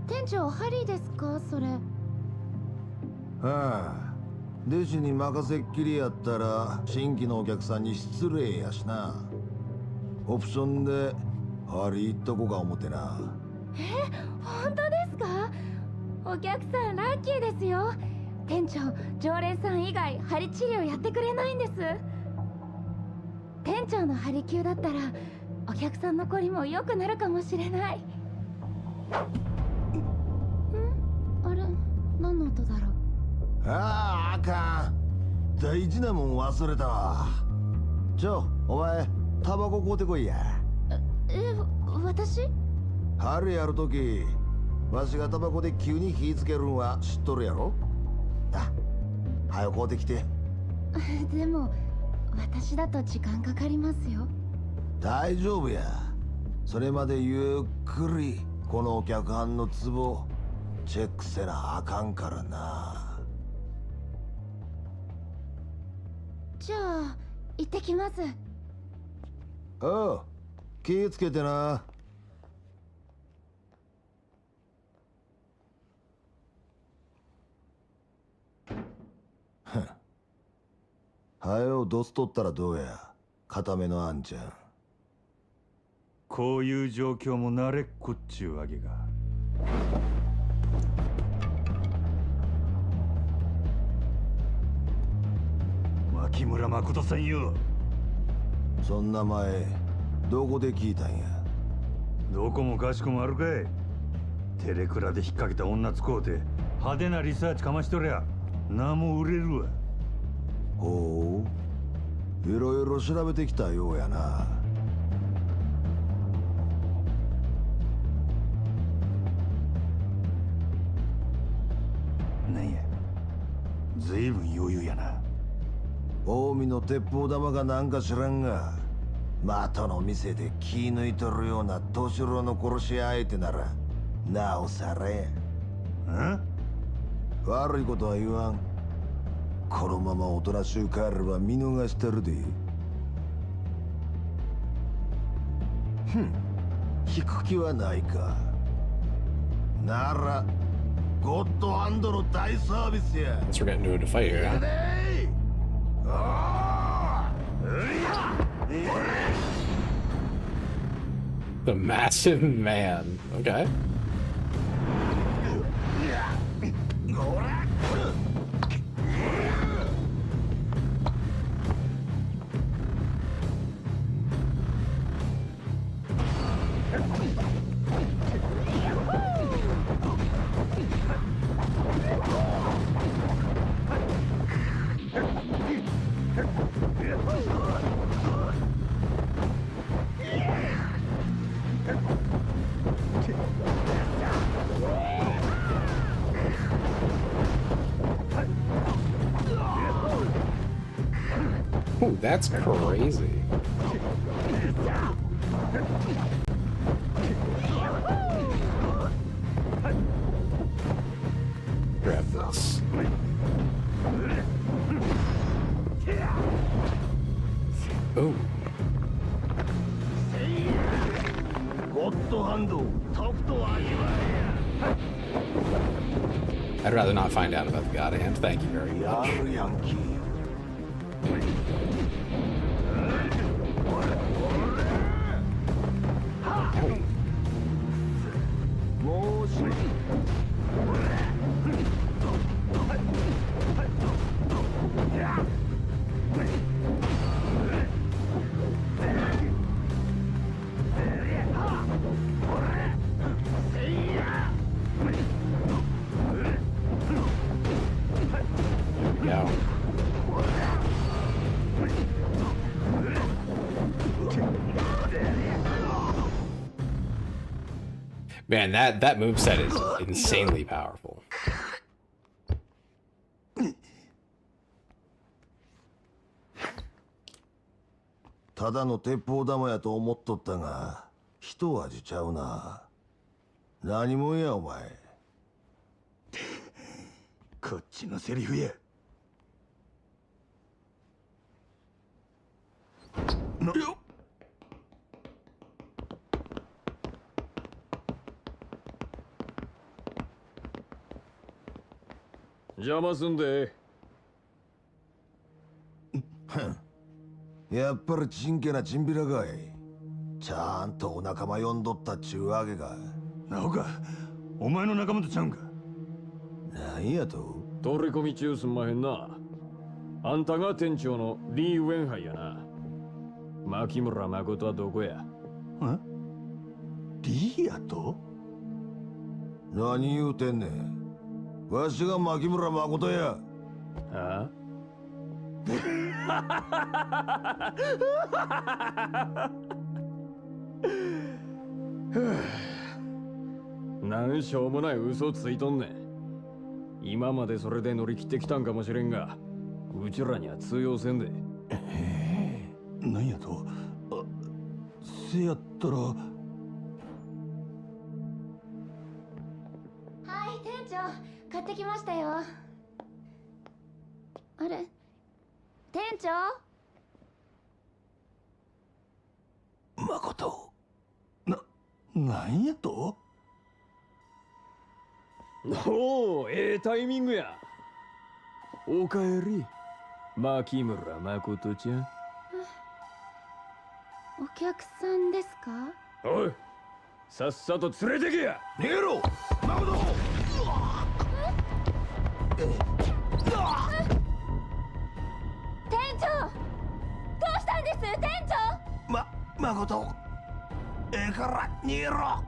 店長、ハリーですか、それ？ああ、弟子に任せっきりやったら新規のお客さんに失礼やしな。オプションで針行っとこか思てな。本当ですか？お客さんラッキーですよ。店長、常連さん以外針治療やってくれないんです。店長の針灸だったらお客さんのこりも良くなるかもしれない。あれ、何の音だろう？ああ、あかん。大事なもん忘れたわ。お前タバコ買うてこいや。私？春やるときわしがタバコで急に火つけるんは知っとるやろ。あ、早く買うてきて。でも私だと時間かかりますよ。大丈夫や。それまでゆっくりこのお客はんのツボチェックせなあかんからな。じゃあ行ってきます。ああ、気ぃつけてな。はよドス取ったらどうや、固めのあんちゃん。こういう状況も慣れっこっちゅうわけか。牧村誠さんよ。そんな前どこで聞いたんや。どこもかしこもあるかい。テレクラで引っ掛けた女使うて派手なリサーチかましとりゃ名も売れるわ。ほう、いろいろ調べてきたようやな。なんや、ずいぶん余裕やな。近江の鉄砲玉がなんか知らんが、的の店で気抜いとるような年寄の殺し屋相手ならなおさらや。悪いことは言わん。このままおとなしゅう帰れば見逃してるで。引く気はないか。ならゴッドハンドの大サービスや。 Guess we're getting into a fight here, huh? The massive man. Okay. Ooh, that's crazy. Grab this. Ooh. I'd rather not find out about the God Hand. Thank you very much. Go. Man, that moveset is insanely powerful. ただの鉄砲玉やと思っとったが、一味ちゃうな。何もんやお前。こっちのセリフや。邪魔すんで。やっぱりちんけなチンピラかい。ちゃんとお仲間呼んどったっちゅうわけか。なおか、お前の仲間とちゃうんか。なんやと？取り込み中すんまへんな。あんたが店長のリー・ウェンハイやな。牧村誠はどこや？リーやと？何言うてんねん。わしが牧村誠や。ああなんしょうもない嘘ついとんねん。今までそれで乗り切ってきたんかもしれんが、うちらには通用せんで。なんやと？せやったら。はい、店長、買ってきましたよ。あれ、店長？誠、なんやと？おお、ええタイミングや。おかえり、牧村誠ちゃん。お客さんですか？おい、さっさと連れてけや。逃げろ、誠。店長、どうしたんです店長？誠、ええから逃げろ。なん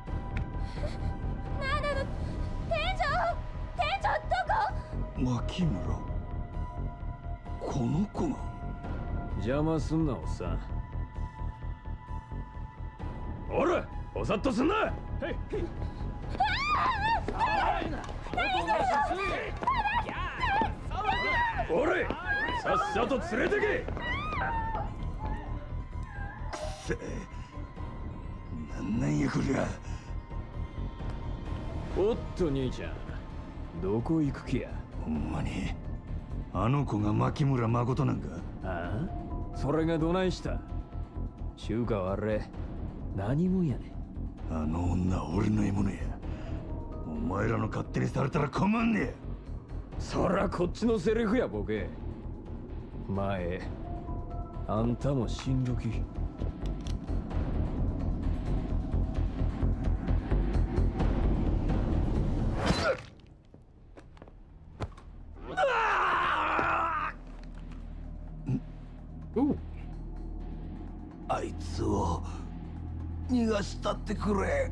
なの？店長どこ？牧村、この子が。邪魔すんな、おっさん。おら、おさっとすんな。おれ、さっさと連れてけ。なんやこりゃ。おっと兄ちゃん、どこ行く気や？ほんまにあの子が牧村誠なんか？ああ、それがどないした？中華はあれ何もんやねん。あの女は俺の獲物や。お前らの勝手にされたら困んねえ。そらこっちのセリフやボケ。前あんたも死んどき。あいつを逃がしたってくれ。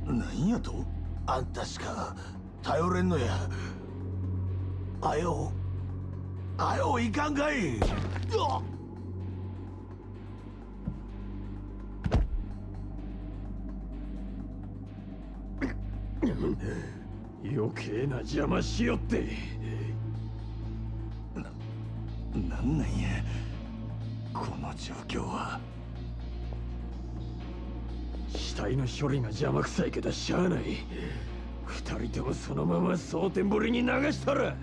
なんやと？あんたしか頼れんのや。あよいかんかい。余計な邪魔しよって。なんやこの状況は。死体の処理が邪魔くさいけどしゃあない。二人ともそのまま蒼天堀に流したら。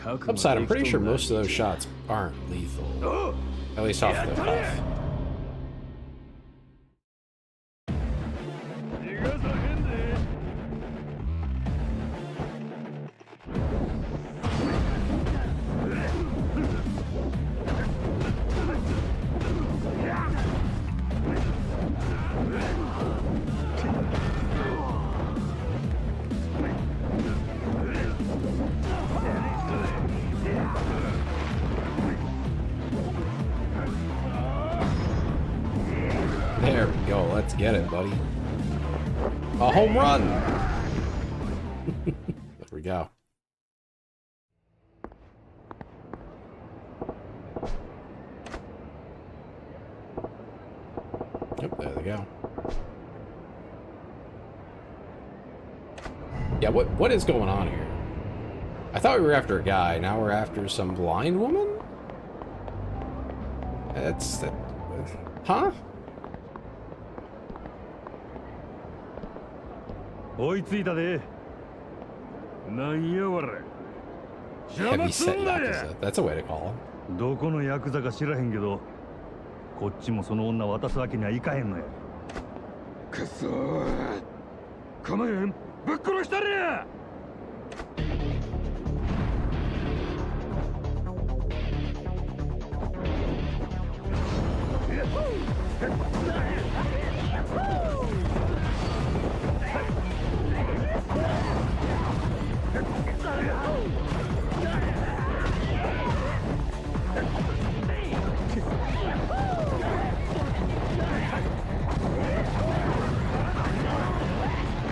Upside, I'm pretty sure most of those shots aren't lethal. At least off the cuff. There we go. Let's get it, buddy. A home run. There we go. Yep, there they go. Yeah, what is going on here? I thought we were after a guy. Now we're after some blind woman? Huh? 追いついたで。なんやわれ。 Heavy set Yakuza. That's a way to call him. どこのヤクザか知らへんけど、こっちもその女渡すわけにはいかへんのや。くそー。構えん。ぶっ殺したれや。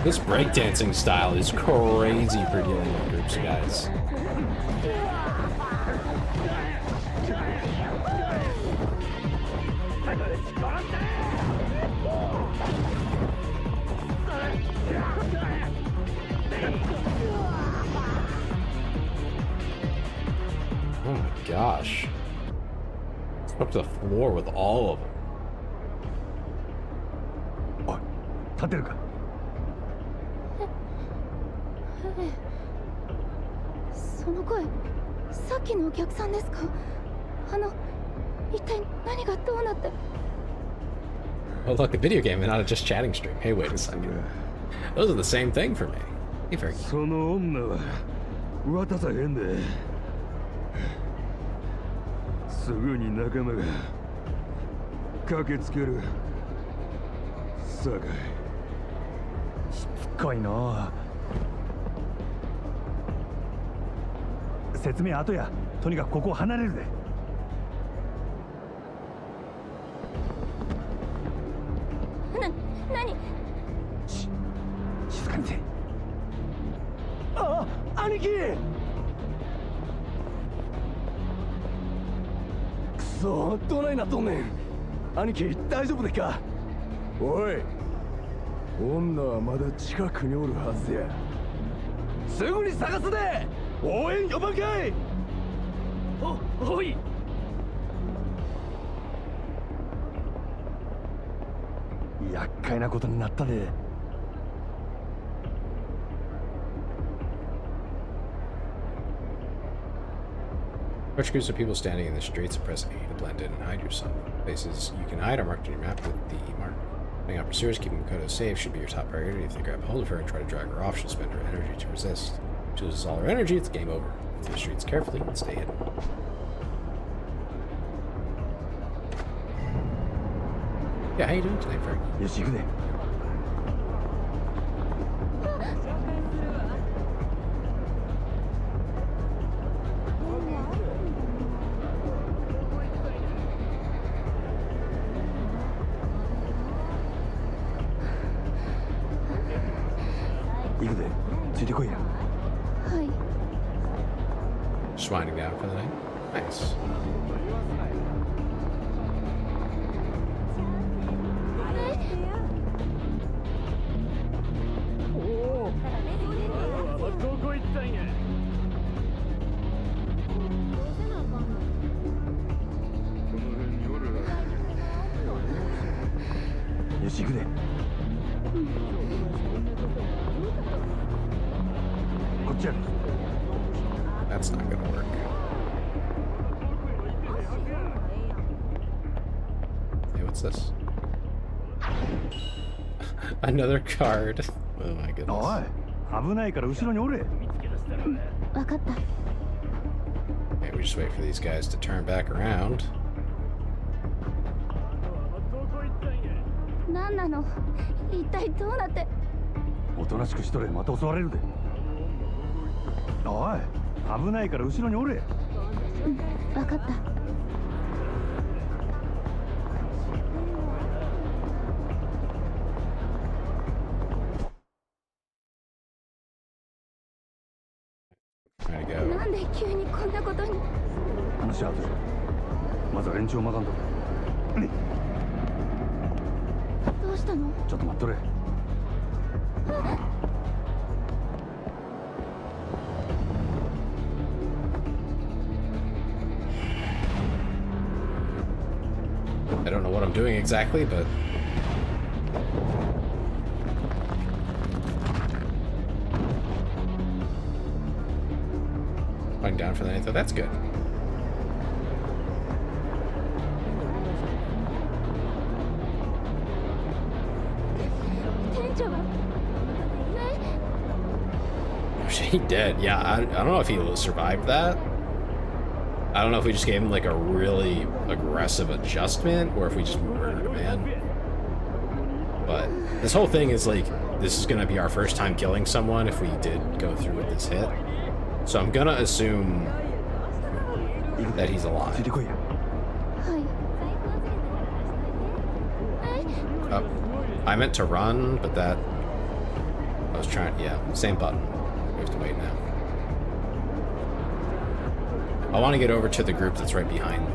This breakdancing style is crazy for dealing with groups, guys. gosh. Up to the floor with all of them. おい、立てるか。その声、さっきのお客さんですか？一体何がどうなって。 Oh look, a video game and not a just chatting stream. Hey, wait a second. Those are the same thing for me. Hey, Fergie. その女は渡さへんで。すぐに仲間が駆けつける。さかい。しつこいな。説明後や。とにかくここを離れるで。何？静かにせ。ああ、兄貴。くそ、どないなっとんねん。兄貴、大丈夫でっか。おい、女はまだ近くにおるはずや。すぐに探すで。応援呼ばんかい。おい。厄介なことになったで。Approach groups of people standing in the streets and press A to blend in and hide yourself. Places you can hide are marked on your map with the mark. Putting out pursuers, keeping Makoto safe should be your top priority. If they grab hold of her and try to drag her off, she'll spend her energy to resist. If she loses all her energy, it's game over. Move through the streets carefully and stay hidden. Yeah, how you doing tonight, Frank? よし、行くで。行くで。ついてこいや。はい。 Just winding down for the night. Nice. That's not gonna work. Hey, what's this? Another card. Oh my goodness. おい、危ないから後ろにおれ。わかった。 Okay, we just wait for these guys to turn back around. 何なの？一体どうなって。おとなしくしとれ、また襲われるで。おい、危ないから後ろにおれ。うん、わかった。 なんで急にこんなことに。話は後で。まずは連中をまかんと。どうしたの？ちょっと待っとれ。I don't know what I'm doing exactly, but going down for the night, though. That's good. Oh, he dead. Yeah, I don't know if he survived that. I don't know if we just gave him like a really aggressive adjustment or if we just murdered a man. But this whole thing is like, this is gonna be our first time killing someone if we did go through with this hit. So I'm gonna assume that he's alive. Oh, I meant to run, but that I was trying. Yeah, same button. We have to wait now. I want to get over to the group that's right behind them.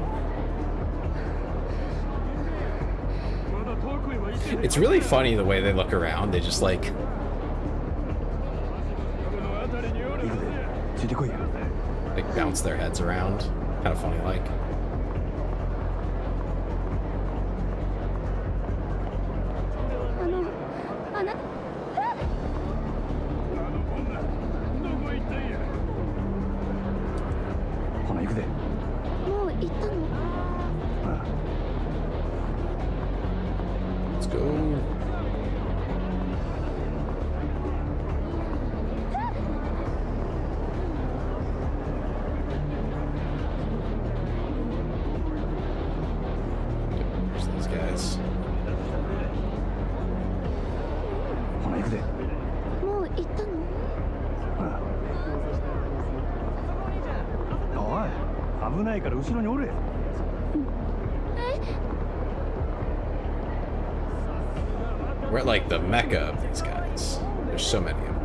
It's really funny the way they look around. They just like bounce their heads around. Kind of funny, like. Let's go. There's these guys. We're at like the mecca of these guys. There's so many of them.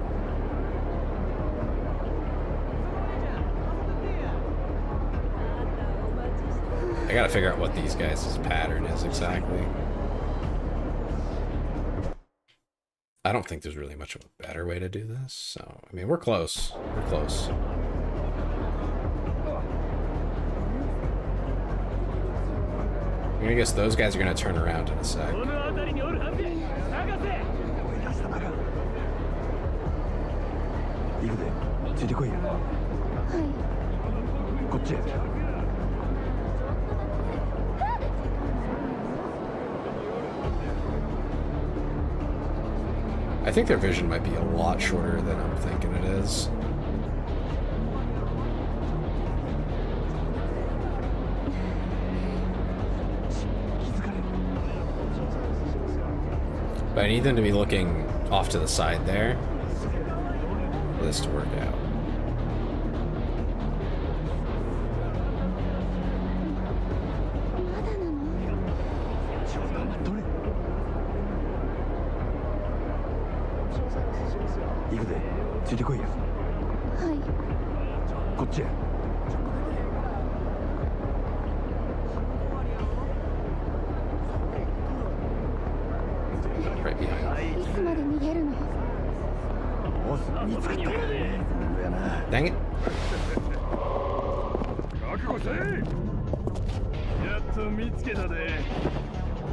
I gotta figure out what these guys' pattern is exactly. I don't think there's really much of a better way to do this, so I mean we're close. We're close. I'm gonna guess those guys are gonna turn around in a sec. I think their vision might be a lot shorter than I'm thinking it is. But I need them to be looking off to the side there for this to work out. Right behind. Dang it.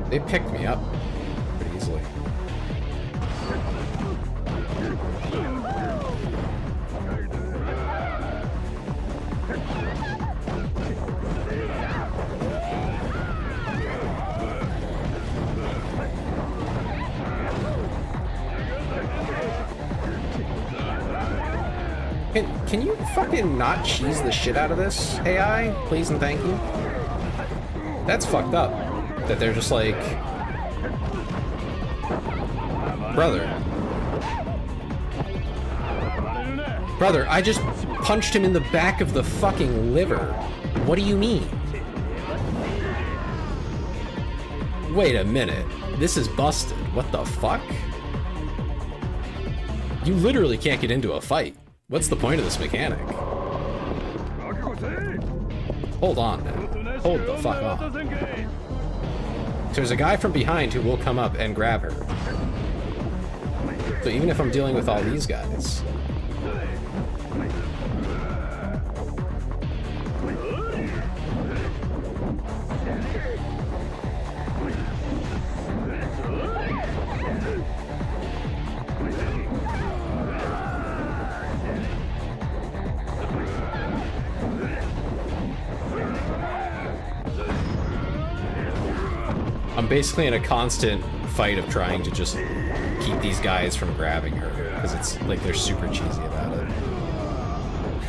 They picked me up pretty easily. Can you fucking not cheese the shit out of this, AI? Please and thank you. That's fucked up. That they're just like... Brother. Brother, I just punched him in the back of the fucking liver. What do you mean? Wait a minute. This is busted. What the fuck? You literally can't get into a fight. What's the point of this mechanic? Hold on, man. Hold the fuck on. There's a guy from behind who will come up and grab her. So even if I'm dealing with all these guys... I'm basically in a constant fight of trying to just keep these guys from grabbing her, because it's like they're super cheesy about it.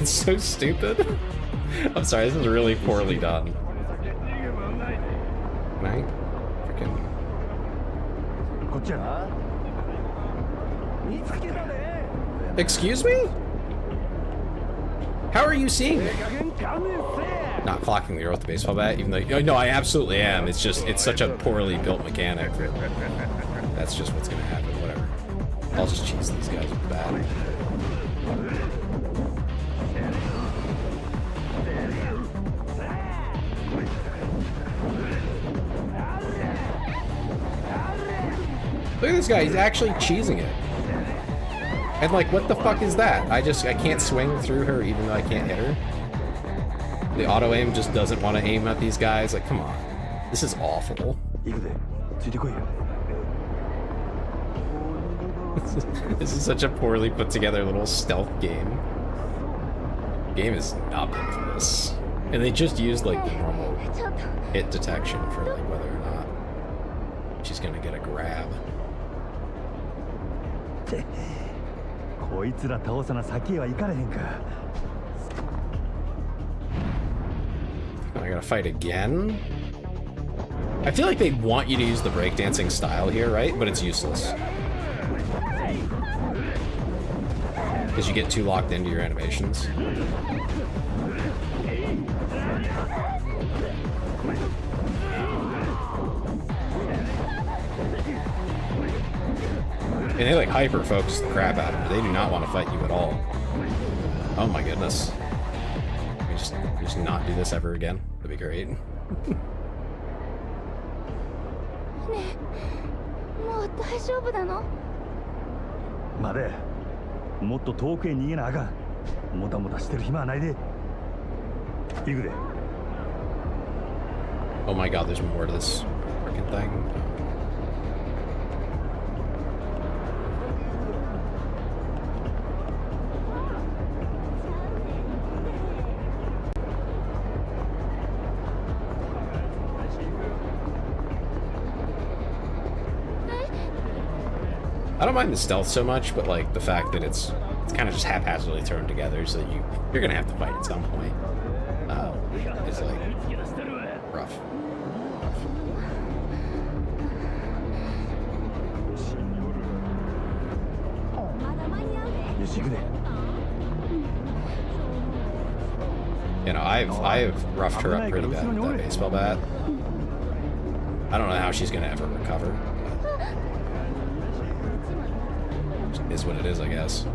It's so stupid. I'm sorry, this is really poorly done. Can I freaking... Excuse me? How are you seeing me? Not clocking the earth with the baseball bat, even though... No, I absolutely am. It's just, it's such a poorly built mechanic. That's just what's gonna happen, whatever. I'll just cheese these guys with the bat. Look at this guy, he's actually cheesing it. And like, what the fuck is that? I can't swing through her even though I can't hit her. The auto aim just doesn't want to aim at these guys. Like, come on. This is awful. This is such a poorly put together little stealth game. Game is not built for this. And they just used like the normal hit detection for like whether or not she's gonna get a grab. I gotta fight again? I feel like they want you to use the breakdancing style here, right? But it's useless. Because you get too locked into your animations. And they like hyper focus the crap out of you. They do not want to fight you at all. Oh my goodness. We just not do this ever again. That'd be great. ねえ、もう大丈夫なの？待て、もっと遠くへ逃げなあかん。もたもたしてる暇はないで。行くで。Oh my god, there's more to this freaking thing. I don't mind the stealth so much, but like the fact that it's kind of just haphazardly thrown together, so that you're gonna have to fight at some point. Is like rough. You know, I've roughed her up pretty bad with that baseball bat. I don't know how she's gonna ever recover. Is what it is, I guess.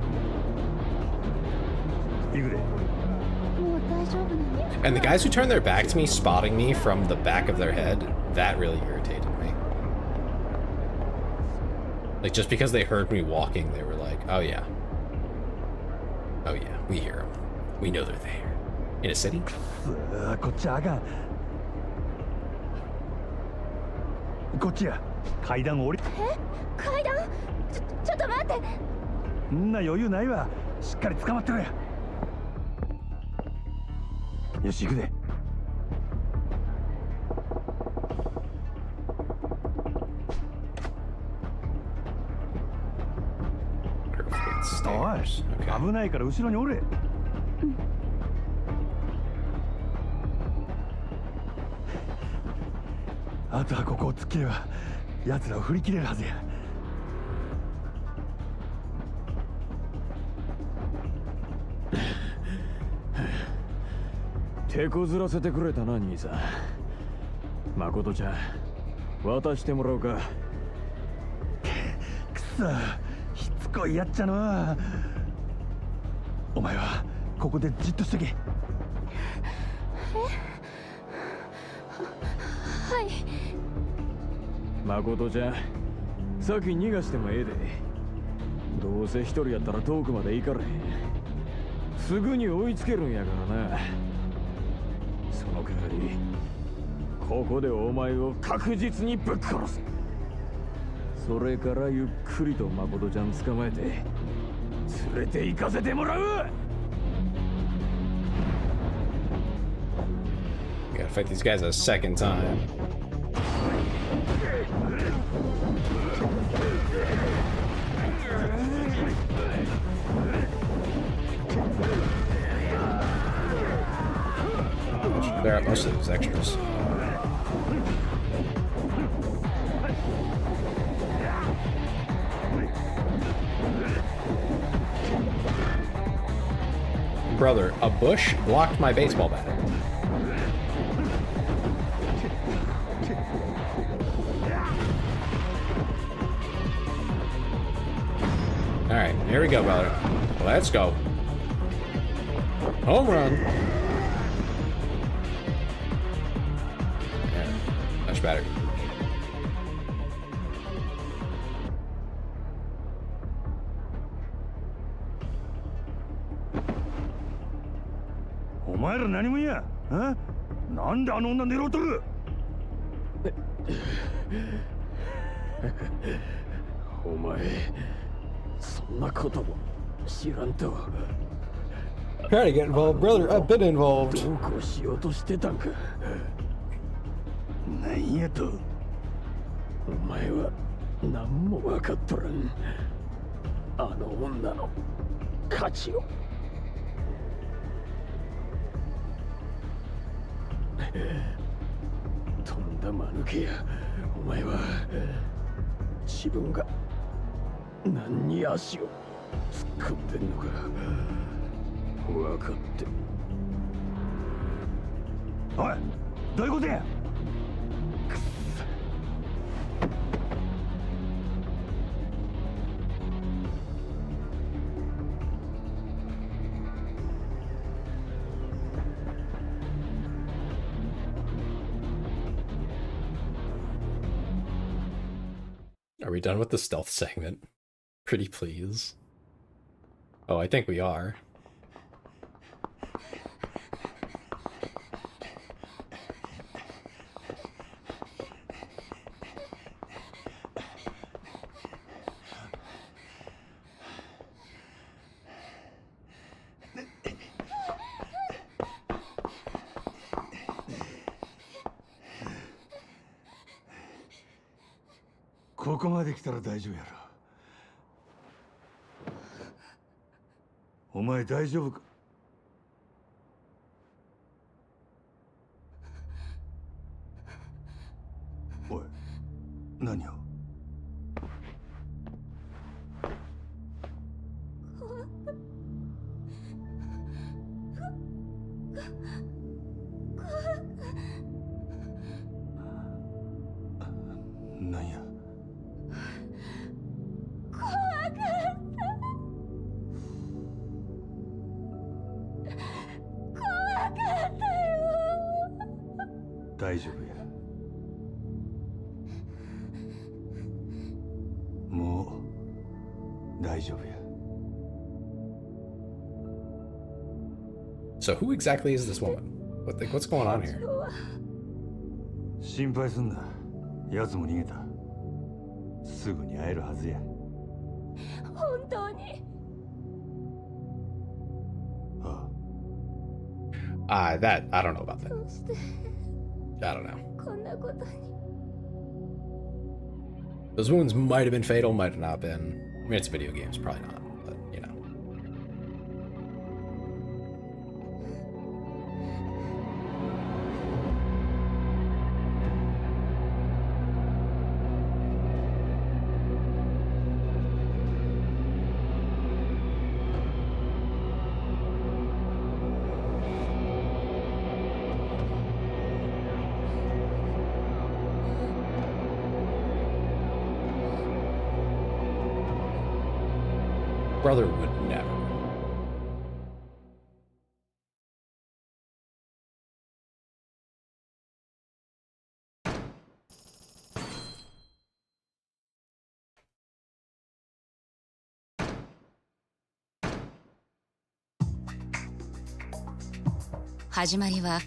And the guys who turn their back to me, spotting me from the back of their head, that really irritated me. Like, just because they heard me walking, they were like, oh yeah. Oh yeah, we hear them. We know they're there. In a city? こっちや。階段降り。え？階段？ちょっと待って。んな余裕ないわ。しっかり捕まってろや。よし行くで。おい、危ないから後ろにおれ。あとはここを突っ切れば奴らを振り切れるはずや。手こずらせてくれたな兄さん。誠ちゃん、渡してもらおうか。くそ、しつこいやっちゃの。お前はここでじっとしとけ。はい。誠ちゃん、先逃がしてもええで。どうせ一人やったら遠くまで行かれへん。すぐに追いつけるんやからな。その代わりここでお前を確実にぶっ殺す。それからゆっくりと誠ちゃん捕まえて連れて行かせてもらう。Gotta fight these guys a second time. Clear out most of those extras. Brother, a bush blocked my baseball bat. Alright, here we go, brother. Let's go. Home run. Yeah, much better. Omaeら何もんや。なんであの女狙うとる？お前そんなことも知らんと。 Trying to get involved, brother. I've been involved. どうこうしようとしてたんか。なんやと？お前は何も分かっとらん。あの女の価値を。とんだ間抜けや。お前は自分が何に足を突っ込んでんのか分かって。おい、どういうことや？Are we done with the stealth segment? Pretty please. Oh, I think we are. ここまで来たら大丈夫やろ。お前大丈夫か？おい、何を？なんや？大丈夫や。もう大丈夫や。So who exactly is this woman? What's going on here? 心配すんな。奴も逃げた。すぐに会えるはずや。本当に。That I don't know about that. I don't know. こんなことに。 Those wounds might have been fatal, might have not been. I mean, it's video games, probably not, but you know. Brother would never. Oh, 始まりは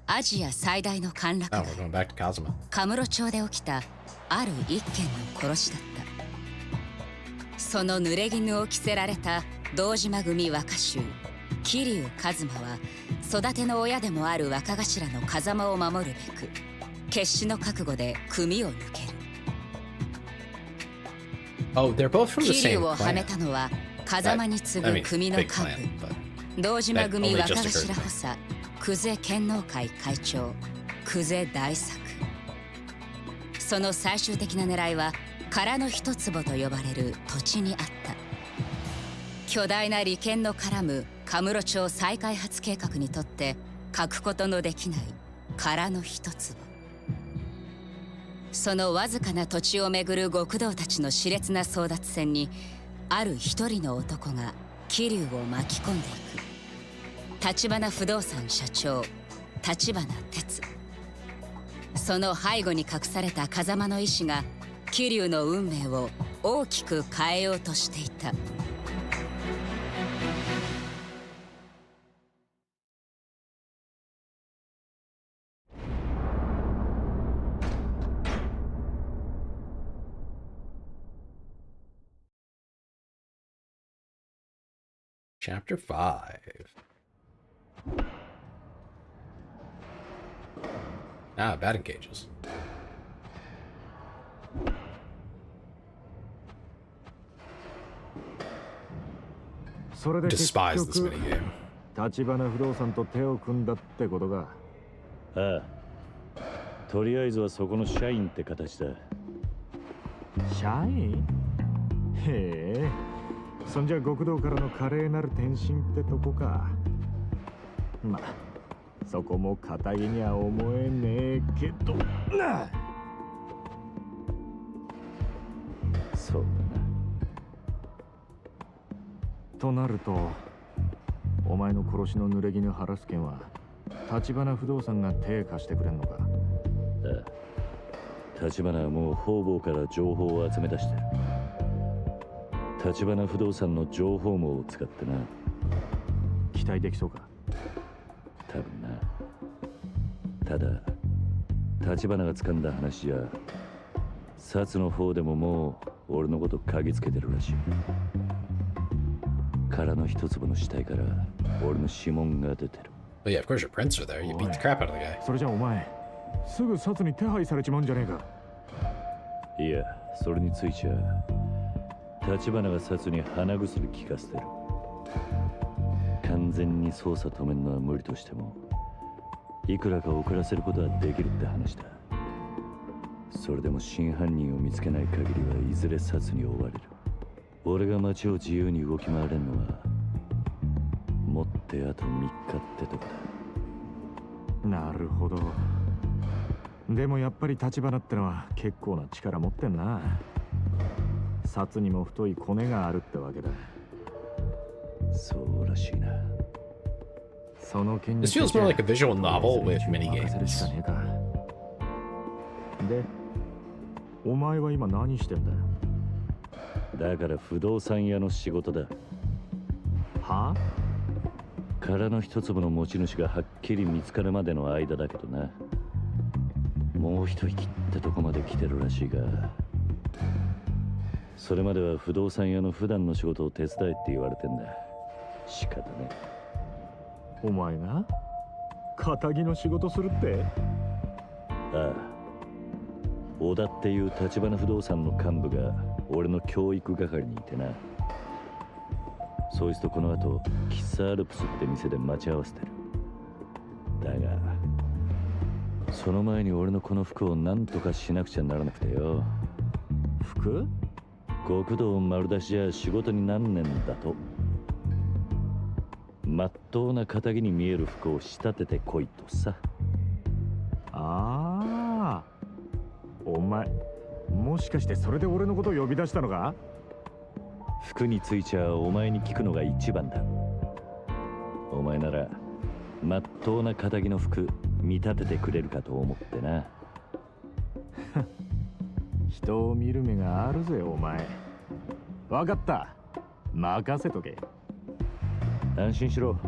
アジア最大の陥落だ。カムロ町で起きたある一件の殺しだった。その濡れ衣を着せられた堂島組若衆桐生一馬は育ての親でもある若頭の風間を守るべく決死の覚悟で組を抜ける。桐生をはめたのは風間に次ぐ組の幹部堂島組若頭補佐久世剣能会会長久世大作。その最終的な狙いは殻の一坪と呼ばれる土地にあった。巨大な利権の絡むカムロ町再開発計画にとって欠くことのできない殻の一坪。そのわずかな土地をめぐる極道たちの熾烈な争奪戦にある一人の男が桐生を巻き込んでいく。橘不動産社長橘哲。その背後に隠された風間の意志が桐生の運命を大きく変えようとしていた。Chapter 5. Ah, batting cages. Despise this minigame. 立花不動産と手を組んだってことか。ああ。とりあえずはそこの社員って形だ。社員？へえ。そんじゃ極道からの華麗なる転身ってとこか。まあ、そこも堅気には思えねえけどな。そうだな。となると、お前の殺しの濡れ衣晴らす件は立花不動産が手貸してくれんのか。ああ。立花はもう方々から情報を集め出してる。立花不動産の情報網を使ってな。期待できそうか。多分な。ただ立花が掴んだ話じゃ、薩の方でももう俺のこと嗅ぎつけてるらしい。殻の一粒の死体から俺の指紋が出てる。Well, yeah, of course your prints are there. You beat the crap out of the guy. それじゃお前すぐ薩に手配されちまうんじゃねえか。いや、それについちゃ立花が薩に鼻薬効かせてる。完全に捜査止めるのは無理としても、いくらか遅らせることはできるって話だ。それでも真犯人を見つけない限りはいずれ薩に追われる。俺が街を自由に動き回れるのはもってあと3日ってとこだ。なるほど。でもやっぱり立花ってのは結構な力持ってんな。札にも太いコネがあるってわけだ。そうらしいな。その件 This feels more like a visual novel with minigames. で、お前は今何してんだよ。だから不動産屋の仕事だ。はあ？殻の一粒の持ち主がはっきり見つかるまでの間だけどな。もう一息ってとこまで来てるらしいが、それまでは不動産屋の普段の仕事を手伝えって言われてんだ。仕方ね。お前が堅気の仕事するって？ああ。小田っていう立花不動産の幹部が俺の教育係にいてな。そいつとこの後喫茶アルプスって店で待ち合わせてる。だがその前に俺のこの服を何とかしなくちゃならなくてよ。服？極道丸出しじゃ仕事になんねんだと。まっとうな堅気に見える服を仕立ててこいとさ。ああ、お前もしかしてそれで俺のことを呼び出したのか？服についちゃお前に聞くのが一番だ。お前ならまっとうな堅気の服見立ててくれるかと思ってな。人を見る目があるぜお前。わかった、任せとけ。安心しろ、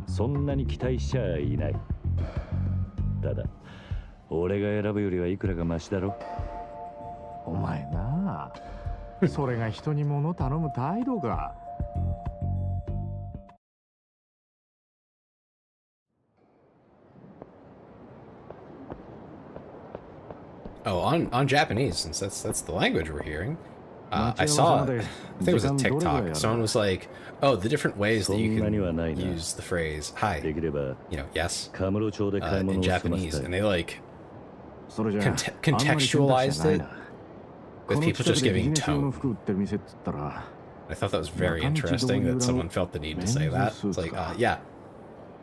そんなに期待しちゃいない。ただ俺が選ぶよりはいくらかマシだろ。お前なあ、それが人に物頼む態度か。Oh, on Japanese, since that's the language we're hearing. I saw, I think it was a TikTok. Someone was like, "Oh, the different ways that you can use the phrase hi, you know, yes, in Japanese," and they like contextualized it with people just giving tone. I thought that was very interesting that someone felt the need to say that. It's like, yeah,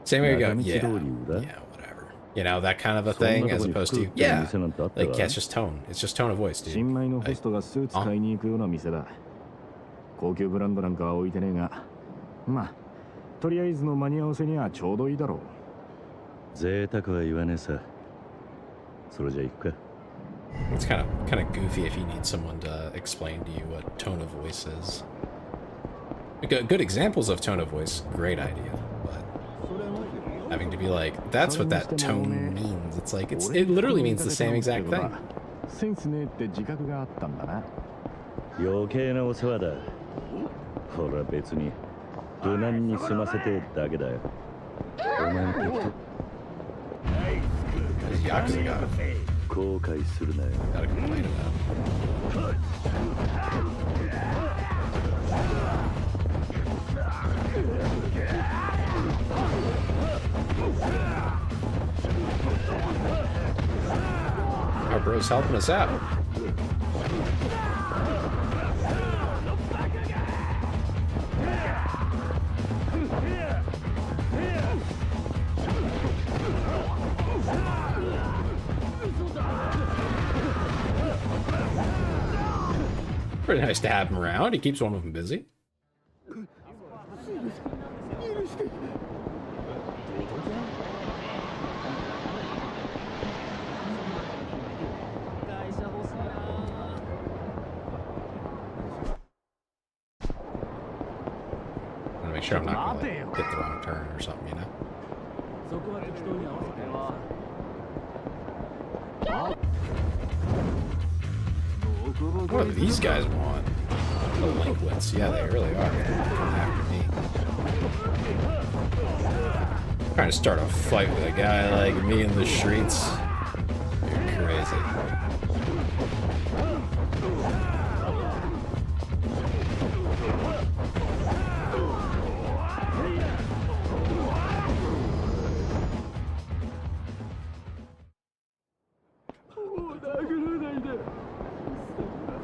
same way you go, yeah, whatever. You know, that kind of a thing, as opposed to, yeah, like, yeah, it's just tone. It's just tone of voice, dude. 新米のホストがスーツ買いに行くような店だ。高級ブランドなんかは置いてねえが、まあ、とりあえずの間に合わせにはちょうどいいだろう。贅沢は言わねえさ。それじゃ行くか。It's kind of goofy if you need someone to explain to you what tone of voice is. Good examples of tone of voice, great idea, but having to be like, that's what that tone means. It's like, it literally means the same exact thing. センスねえって自覚があったんだな。余計なお世話だ。ほら別に無難に済ませてだけだよ。お前の敵と Yakuza guy. 後悔するなよ。 Gotta complain about it. Our bro's helping us out. Pretty nice to have him around. He keeps one of them busy. I want to make sure I'm not going to hit the wrong turn or something, you know? What do these guys want? Delinquents. Yeah, they really are. Coming after me. Trying to start a fight with a guy like me in the streets. You're crazy.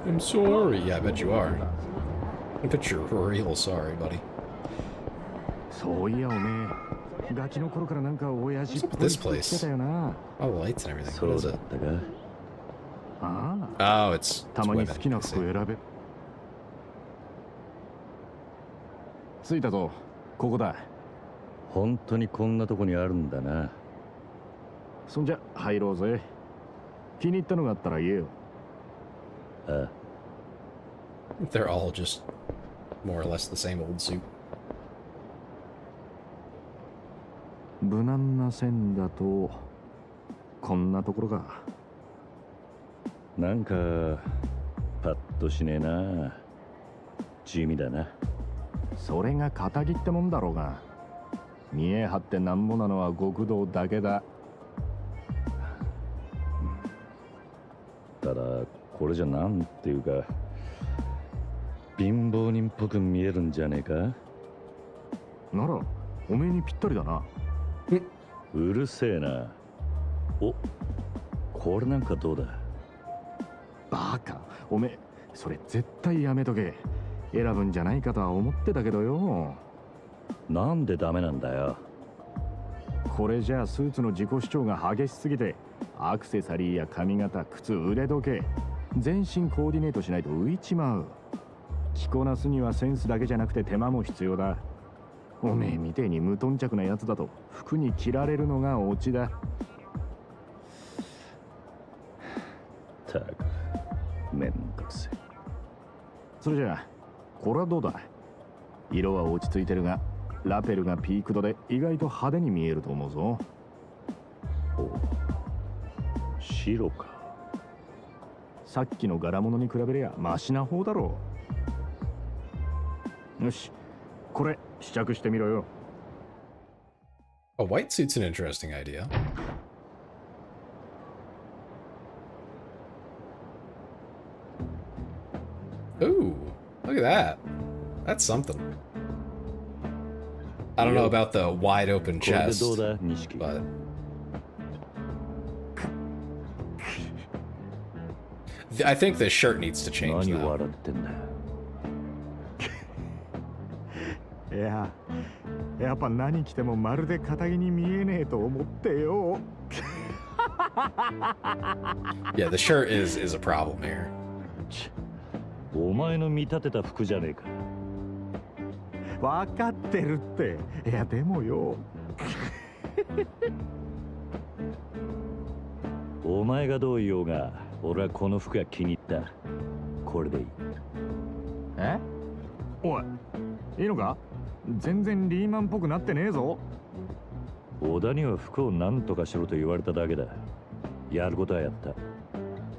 I'm sorry. Yeah, I bet you are. I bet you're real sorry, buddy. What's up with this place? All the lights and everything. What is it? Oh, it's women. I see. 着いたぞ。ここだ。本当にこんなとこにあるんだな。そんじゃ入ろうぜ。気に入ったのがあったら言えよ。ああ。They're all just more or less the same old suit. 無難な線だとこんなところか。なんかパッとしねえな。地味だな。それが仇ってもんだろうが。見え張ってなんぼなのは極道だけだ。ただこれじゃなんていうか貧乏人っぽく見えるんじゃねえか。ならおめえにぴったりだな。うるせえな。お、これなんかどうだ。バカ、おめえそれ絶対やめとけ。選ぶんじゃないかとは思ってたけどよ。なんでダメなんだよ。これじゃあスーツの自己主張が激しすぎてアクセサリーや髪型、靴、腕時計全身コーディネートしないと浮いちまう。着こなすにはセンスだけじゃなくて手間も必要だ。おめえみてえに無頓着なやつだと服に着られるのがオチだ。たくめんどくせえ。それじゃあこれはどうだ。色は落ち着いてるがラペルがピークドで意外と派手に見えると思うぞ。お、白か。さっきの柄物に比べりゃマシな方だろう。よし、これ試着してみろよ。A white suit's an interesting idea. Ooh, look at that. That's something. I don't know about the wide open chest, but I think the shirt needs to change now. いや、やっぱ何着てもまるで堅気に見えねえと思ってよ。Yeah, the shirt is a problem here. お前の見立てた服じゃねえか。分かってるって。いやでもよ。お前がどう言おうが、俺はこの服が気に入った。これでいい。え？おい、いいのか？全然リーマンっぽくなってねえぞ。小田には服を何とかしろと言われただけだ。やることはやった。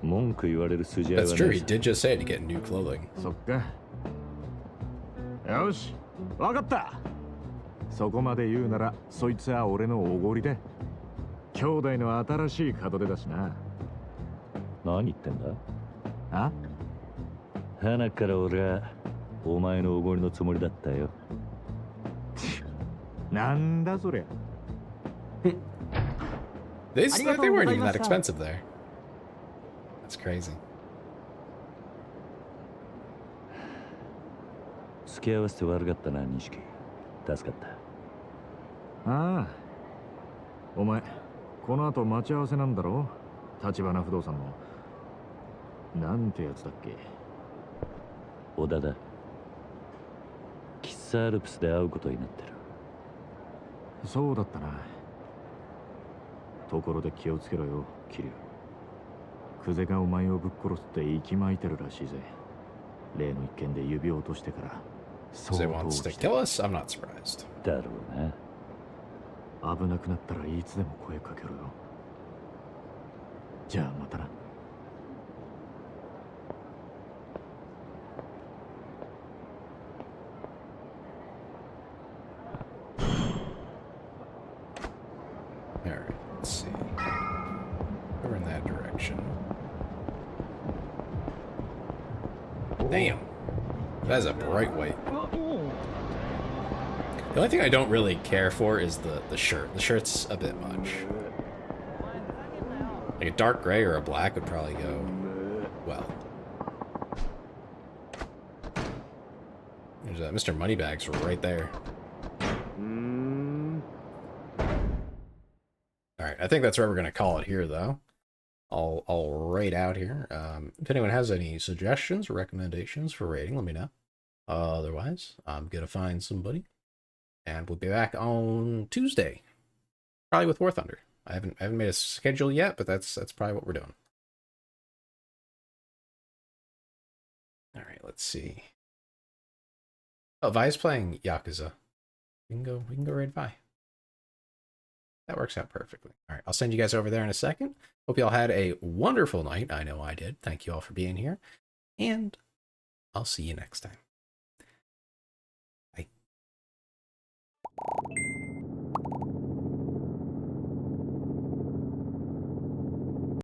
文句言われる筋合いはね。That's true. He did just say to get new clothing. そっか。よし、わかった。そこまで言うならそいつは俺のおごりで。兄弟の新しい門出だしな。何言ってんだ？あ？鼻から俺はお前のおごりのつもりだったよ。なんだそりゃ。They weren't even that expensive there. That's crazy. 付き合わせて悪かったな、錦。助かった。ああ。お前、この後待ち合わせなんだろ？橘不動産の。なんてやつだっけ？小田だ。喫茶アルプスで会うことになってる。そうだったな。ところで気をつけろよ、桐生。クゼがお前をぶっ殺すって息巻いてるらしいぜ。例の一件で指を落としてから。So they want to kill us? I'm not surprised. だろうな。危なくなったらいつでも声かけろよ。じゃあまたな。Alright, let's see. Over in that direction. Damn. That is a bright white. The only thing I don't really care for is the shirt. The shirt's a bit much. Like a dark gray or a black would probably go well. There's Mr. Moneybags right there. Alright, I think that's where we're going to call it here, though. I'll rate out here. If anyone has any suggestions or recommendations for rating, let me know. Otherwise, I'm going to find somebody. And we'll be back on Tuesday. Probably with War Thunder. I haven't made a schedule yet, but that's probably what we're doing. Alright, let's see. Oh, Vi's playing Yakuza. We can go raid Vi. That works out perfectly. All right, I'll send you guys over there in a second. Hope you all had a wonderful night. I know I did. Thank you all for being here. And I'll see you next time.